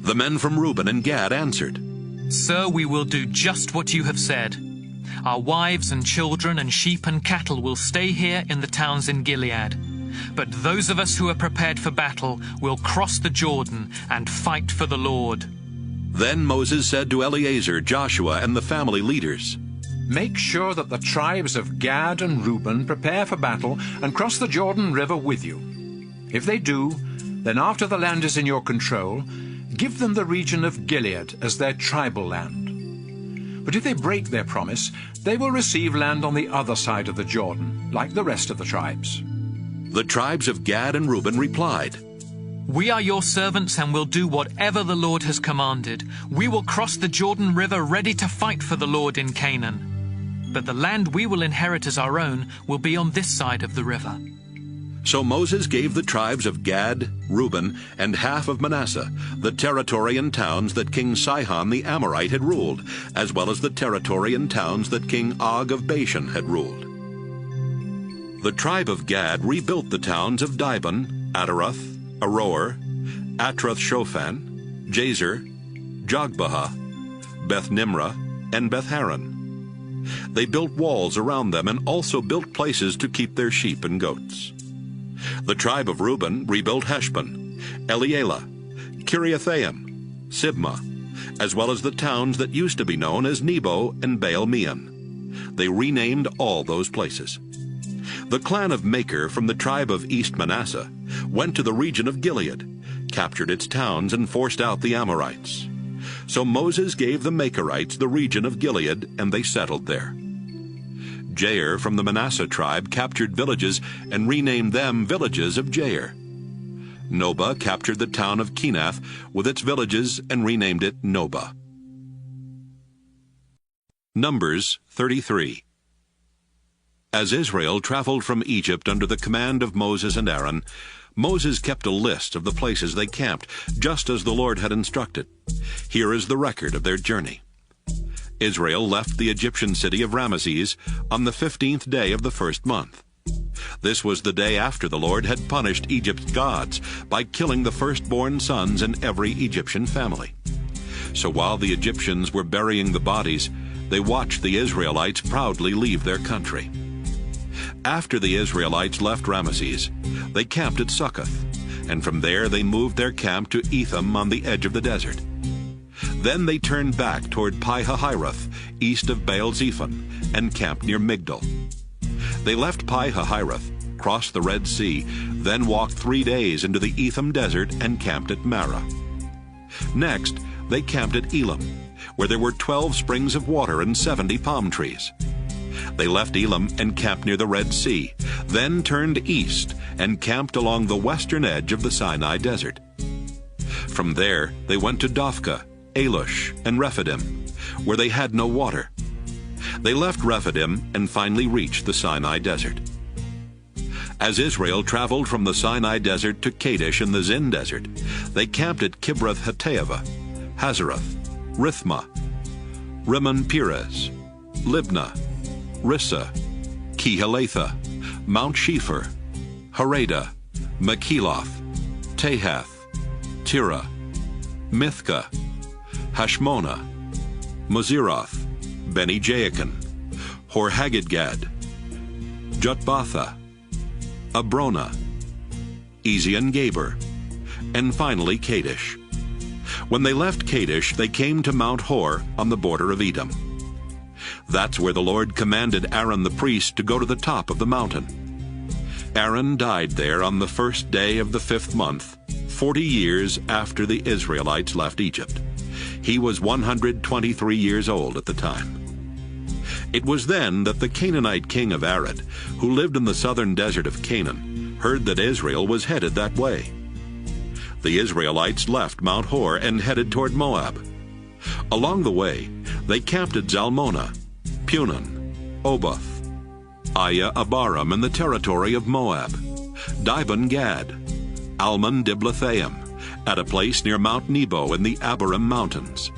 The men from Reuben and Gad answered, "Sir, we will do just what you have said. Our wives and children and sheep and cattle will stay here in the towns in Gilead. But those of us who are prepared for battle will cross the Jordan and fight for the Lord." Then Moses said to Eleazar, Joshua, and the family leaders, "Make sure that the tribes of Gad and Reuben prepare for battle and cross the Jordan River with you. If they do, then after the land is in your control, give them the region of Gilead as their tribal land. But if they break their promise, they will receive land on the other side of the Jordan, like the rest of the tribes." The tribes of Gad and Reuben replied, "We are your servants and will do whatever the Lord has commanded. We will cross the Jordan River ready to fight for the Lord in Canaan. But the land we will inherit as our own will be on this side of the river." So Moses gave the tribes of Gad, Reuben, and half of Manasseh the territory and towns that King Sihon the Amorite had ruled, as well as the territory and towns that King Og of Bashan had ruled. The tribe of Gad rebuilt the towns of Dibon, Adaroth, Aroer, Atroth-Shophan, Jazer, Jogbehah, Beth-Nimrah, and Beth-Haran. They built walls around them and also built places to keep their sheep and goats. The tribe of Reuben rebuilt Heshbon, Elealeh, Kiriathaim, Sibmah, as well as the towns that used to be known as Nebo and Baal-Meon. They renamed all those places. The clan of Machir from the tribe of East Manasseh went to the region of Gilead, captured its towns, and forced out the Amorites. So Moses gave the Machirites the region of Gilead, and they settled there. Jair from the Manasseh tribe captured villages and renamed them villages of Jair. Nobah captured the town of Kenath with its villages and renamed it Nobah. Numbers 33. As Israel traveled from Egypt under the command of Moses and Aaron, Moses kept a list of the places they camped, just as the Lord had instructed. Here is the record of their journey. Israel left the Egyptian city of Ramesses on the 15th day of the first month. This was the day after the Lord had punished Egypt's gods by killing the firstborn sons in every Egyptian family. So while the Egyptians were burying the bodies, they watched the Israelites proudly leave their country. After the Israelites left Ramesses, they camped at Succoth, and from there they moved their camp to Etham on the edge of the desert. Then they turned back toward Pi-hahiroth, east of Baal-zephon, and camped near Migdol. They left Pi-hahiroth, crossed the Red Sea, then walked 3 days into the Etham desert and camped at Marah. Next, they camped at Elim, where there were 12 springs of water and 70 palm trees. They left Elim and camped near the Red Sea, then turned east and camped along the western edge of the Sinai desert. From there, they went to Dophkah, Alush, and Rephidim, where they had no water. They left Rephidim and finally reached the Sinai desert. As Israel traveled from the Sinai desert to Kadesh in the Zin desert, they camped at Kibroth-Hattaavah, Hazeroth, Rithmah, Rimmon-Perez, Libnah, Rissa, Kehelatha, Mount Shepher, Harada, Makeloth, Tahath, Tira, Mithkah, Hashmonah, Moseroth, Beni-Jaakan, Hor-Haggidgad, Jutbatha, Abrona, Ezion-Geber, and finally Kadesh. When they left Kadesh, they came to Mount Hor on the border of Edom. That's where the Lord commanded Aaron the priest to go to the top of the mountain. Aaron died there on the first day of the 5th month, 40 years after the Israelites left Egypt. He was 123 years old at the time. It was then that the Canaanite king of Arad, who lived in the southern desert of Canaan, heard that Israel was headed that way. The Israelites left Mount Hor and headed toward Moab. Along the way, they camped at Zalmonah, Punon, Oboth, Aya-Abarim in the territory of Moab, Dibon-Gad, Almon-Diblathaim, at a place near Mount Nebo in the Abarim Mountains,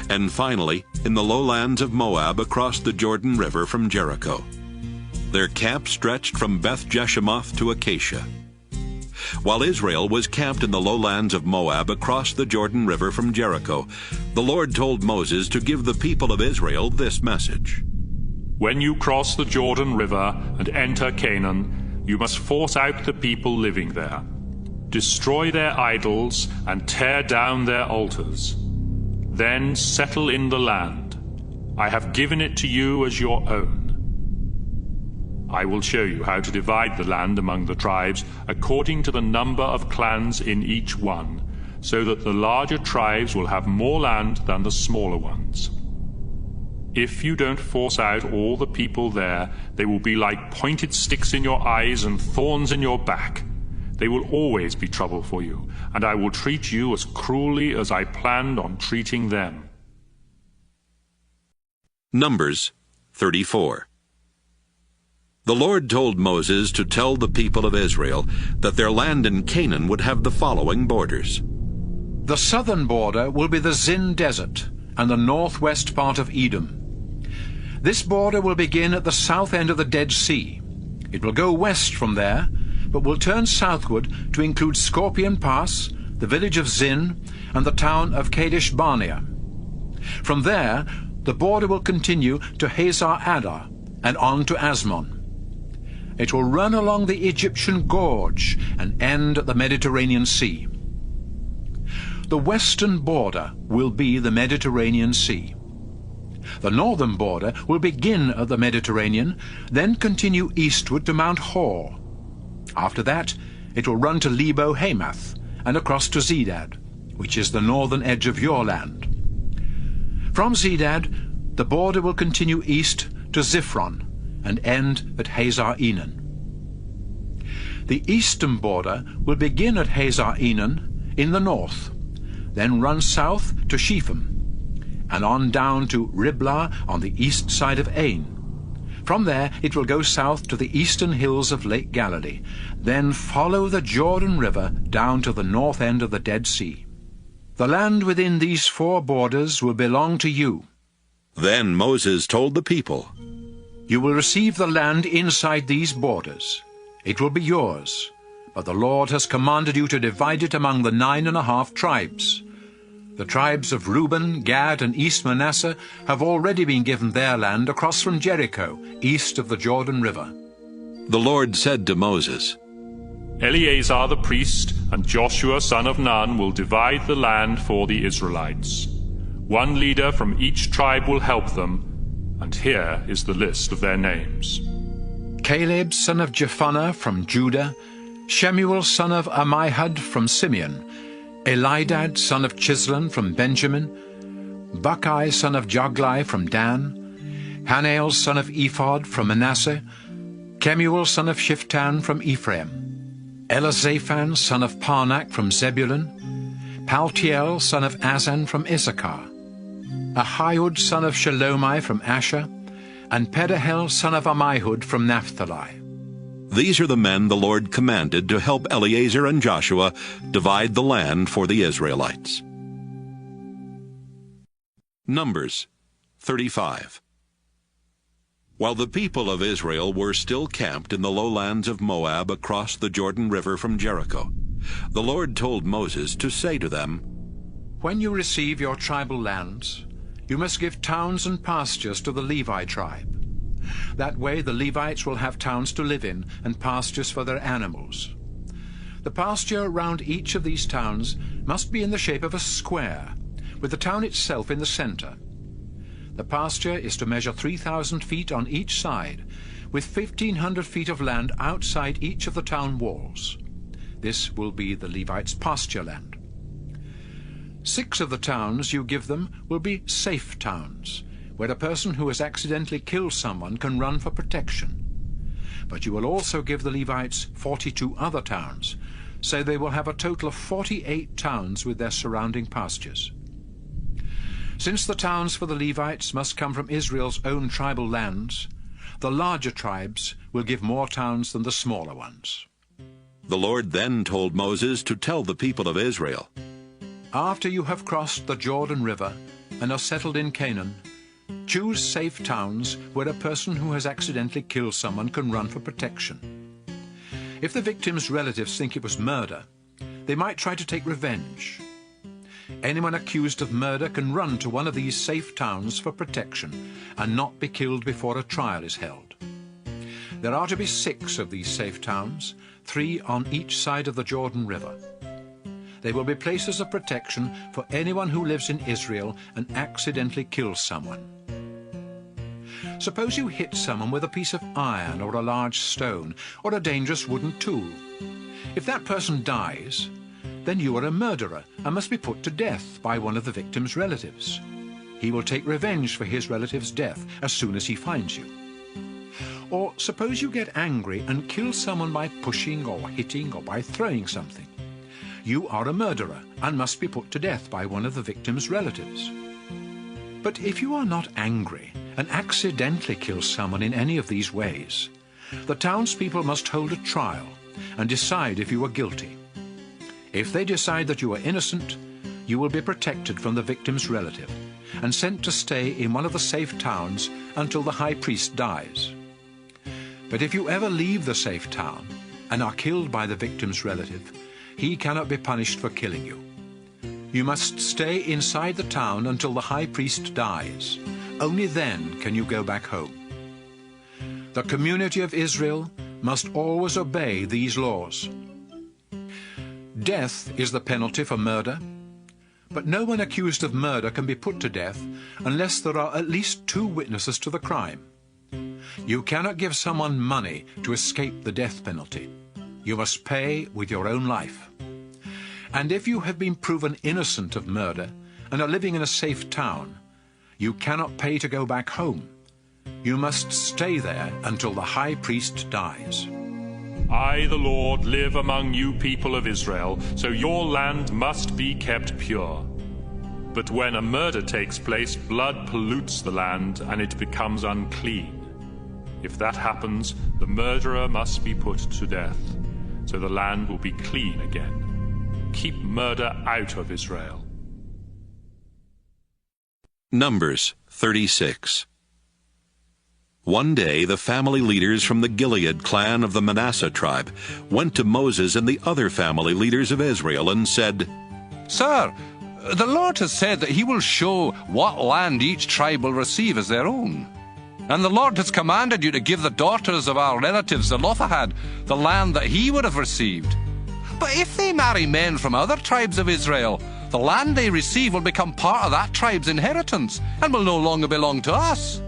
and finally in the lowlands of Moab across the Jordan River from Jericho. Their camp stretched from Beth-Jeshemoth to Acacia. While Israel was camped in the lowlands of Moab across the Jordan River from Jericho, the Lord told Moses to give the people of Israel this message. When you cross the Jordan River and enter Canaan, you must force out the people living there. Destroy their idols and tear down their altars. Then settle in the land. I have given it to you as your own. I will show you how to divide the land among the tribes according to the number of clans in each one, so that the larger tribes will have more land than the smaller ones. If you don't force out all the people there, they will be like pointed sticks in your eyes and thorns in your back. They will always be trouble for you, and I will treat you as cruelly as I planned on treating them. Numbers 34. The Lord told Moses to tell the people of Israel that their land in Canaan would have the following borders. The southern border will be the Zin Desert and the northwest part of Edom. This border will begin at the south end of the Dead Sea. It will go west from there, but will turn southward to include Scorpion Pass, the village of Zin, and the town of Kadesh Barnea. From there, the border will continue to Hazar Adar and on to Asmon. It will run along the Egyptian Gorge and end at the Mediterranean Sea. The western border will be the Mediterranean Sea. The northern border will begin at the Mediterranean, then continue eastward to Mount Hor. After that, it will run to Lebo Hamath and across to Zedad, which is the northern edge of your land. From Zedad, the border will continue east to Ziphron and end at Hazar Enan. The eastern border will begin at Hazar Enan in the north, then run south to Shepham, and on down to Riblah on the east side of Ain. From there it will go south to the eastern hills of Lake Galilee, then follow the Jordan River down to the north end of the Dead Sea. The land within these four borders will belong to you. Then Moses told the people, You will receive the land inside these borders. It will be yours, but the Lord has commanded you to divide it among the 9.5 tribes. The tribes of Reuben, Gad, and East Manasseh have already been given their land across from Jericho, east of the Jordan River. The Lord said to Moses, Eleazar the priest and Joshua son of Nun will divide the land for the Israelites. One leader from each tribe will help them, and here is the list of their names. Caleb son of Jephunneh from Judah, Shemuel son of Ammihud from Simeon, Elidad son of Chislon from Benjamin, Buckai son of Joglai from Dan, Hanael son of Ephod from Manasseh, Kemuel son of Shiftan from Ephraim, Elizaphan son of Parnak from Zebulun, Paltiel son of Azan from Issachar, Ahiud son of Shalomai from Asher, and Pedahel son of Ammihud from Naphtali. These are the men the Lord commanded to help Eleazar and Joshua divide the land for the Israelites. Numbers 35. While the people of Israel were still camped in the lowlands of Moab across the Jordan River from Jericho, the Lord told Moses to say to them, When you receive your tribal lands, you must give towns and pastures to the Levi tribe. That way the Levites will have towns to live in and pastures for their animals. The pasture around each of these towns must be in the shape of a square, with the town itself in the center. The pasture is to measure 3,000 feet on each side, with 1,500 feet of land outside each of the town walls. This will be the Levites' pasture land. 6 of the towns you give them will be safe towns, where a person who has accidentally killed someone can run for protection. But you will also give the Levites 42 other towns, so they will have a total of 48 towns with their surrounding pastures. Since the towns for the Levites must come from Israel's own tribal lands, the larger tribes will give more towns than the smaller ones. The Lord then told Moses to tell the people of Israel, After you have crossed the Jordan River and are settled in Canaan, choose safe towns where a person who has accidentally killed someone can run for protection. If the victim's relatives think it was murder, they might try to take revenge. Anyone accused of murder can run to one of these safe towns for protection and not be killed before a trial is held. There are to be 6 of these safe towns, 3 on each side of the Jordan River. They will be places of protection for anyone who lives in Israel and accidentally kills someone. Suppose you hit someone with a piece of iron or a large stone or a dangerous wooden tool. If that person dies, then you are a murderer and must be put to death by one of the victim's relatives. He will take revenge for his relative's death as soon as he finds you. Or suppose you get angry and kill someone by pushing or hitting or by throwing something. You are a murderer and must be put to death by one of the victim's relatives. But if you are not angry and accidentally kill someone in any of these ways, The townspeople must hold a trial and decide if you are guilty. If they decide that you are innocent, you will be protected from the victim's relative and sent to stay in one of the safe towns until the high priest dies. But if you ever leave the safe town and are killed by the victim's relative, he cannot be punished for killing you. You must stay inside the town until the high priest dies. Only then can you go back home. The community of Israel must always obey these laws. Death is the penalty for murder, but no one accused of murder can be put to death unless there are at least 2 witnesses to the crime. You cannot give someone money to escape the death penalty. You must pay with your own life. And if you have been proven innocent of murder and are living in a safe town, you cannot pay to go back home. You must stay there until the high priest dies. I, the Lord, live among you people of Israel, so your land must be kept pure. But when a murder takes place, blood pollutes the land and it becomes unclean. If that happens, the murderer must be put to death, so the land will be clean again. Keep murder out of Israel. Numbers 36. One day the family leaders from the Gilead clan of the Manasseh tribe went to Moses and the other family leaders of Israel and said, Sir, the Lord has said that he will show what land each tribe will receive as their own. And the Lord has commanded you to give the daughters of our relatives Zelophehad the land that he would have received. But if they marry men from other tribes of Israel, the land they receive will become part of that tribe's inheritance and will no longer belong to us.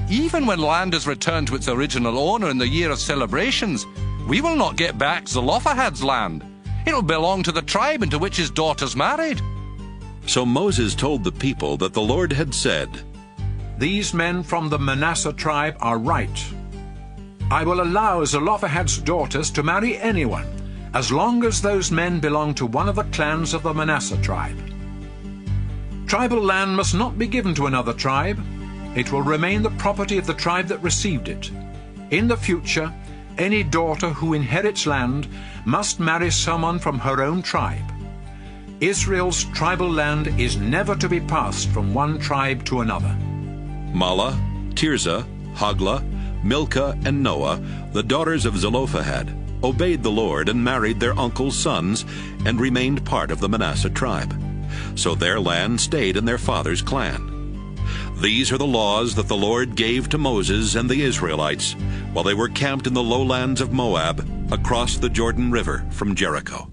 Even when land is returned to its original owner in the year of celebrations, we will not get back Zelophehad's land. It will belong to the tribe into which his daughters married. So Moses told the people that the Lord had said, These men from the Manasseh tribe are right. I will allow Zelophehad's daughters to marry anyone, as long as those men belong to one of the clans of the Manasseh tribe. Tribal land must not be given to another tribe. It will remain the property of the tribe that received it. In the future, any daughter who inherits land must marry someone from her own tribe. Israel's tribal land is never to be passed from one tribe to another. Mahlah, Tirzah, Hoglah, Milcah, and Noah, the daughters of Zelophehad, obeyed the Lord and married their uncle's sons and remained part of the Manasseh tribe. So their land stayed in their father's clan. These are the laws that the Lord gave to Moses and the Israelites while they were camped in the lowlands of Moab across the Jordan River from Jericho.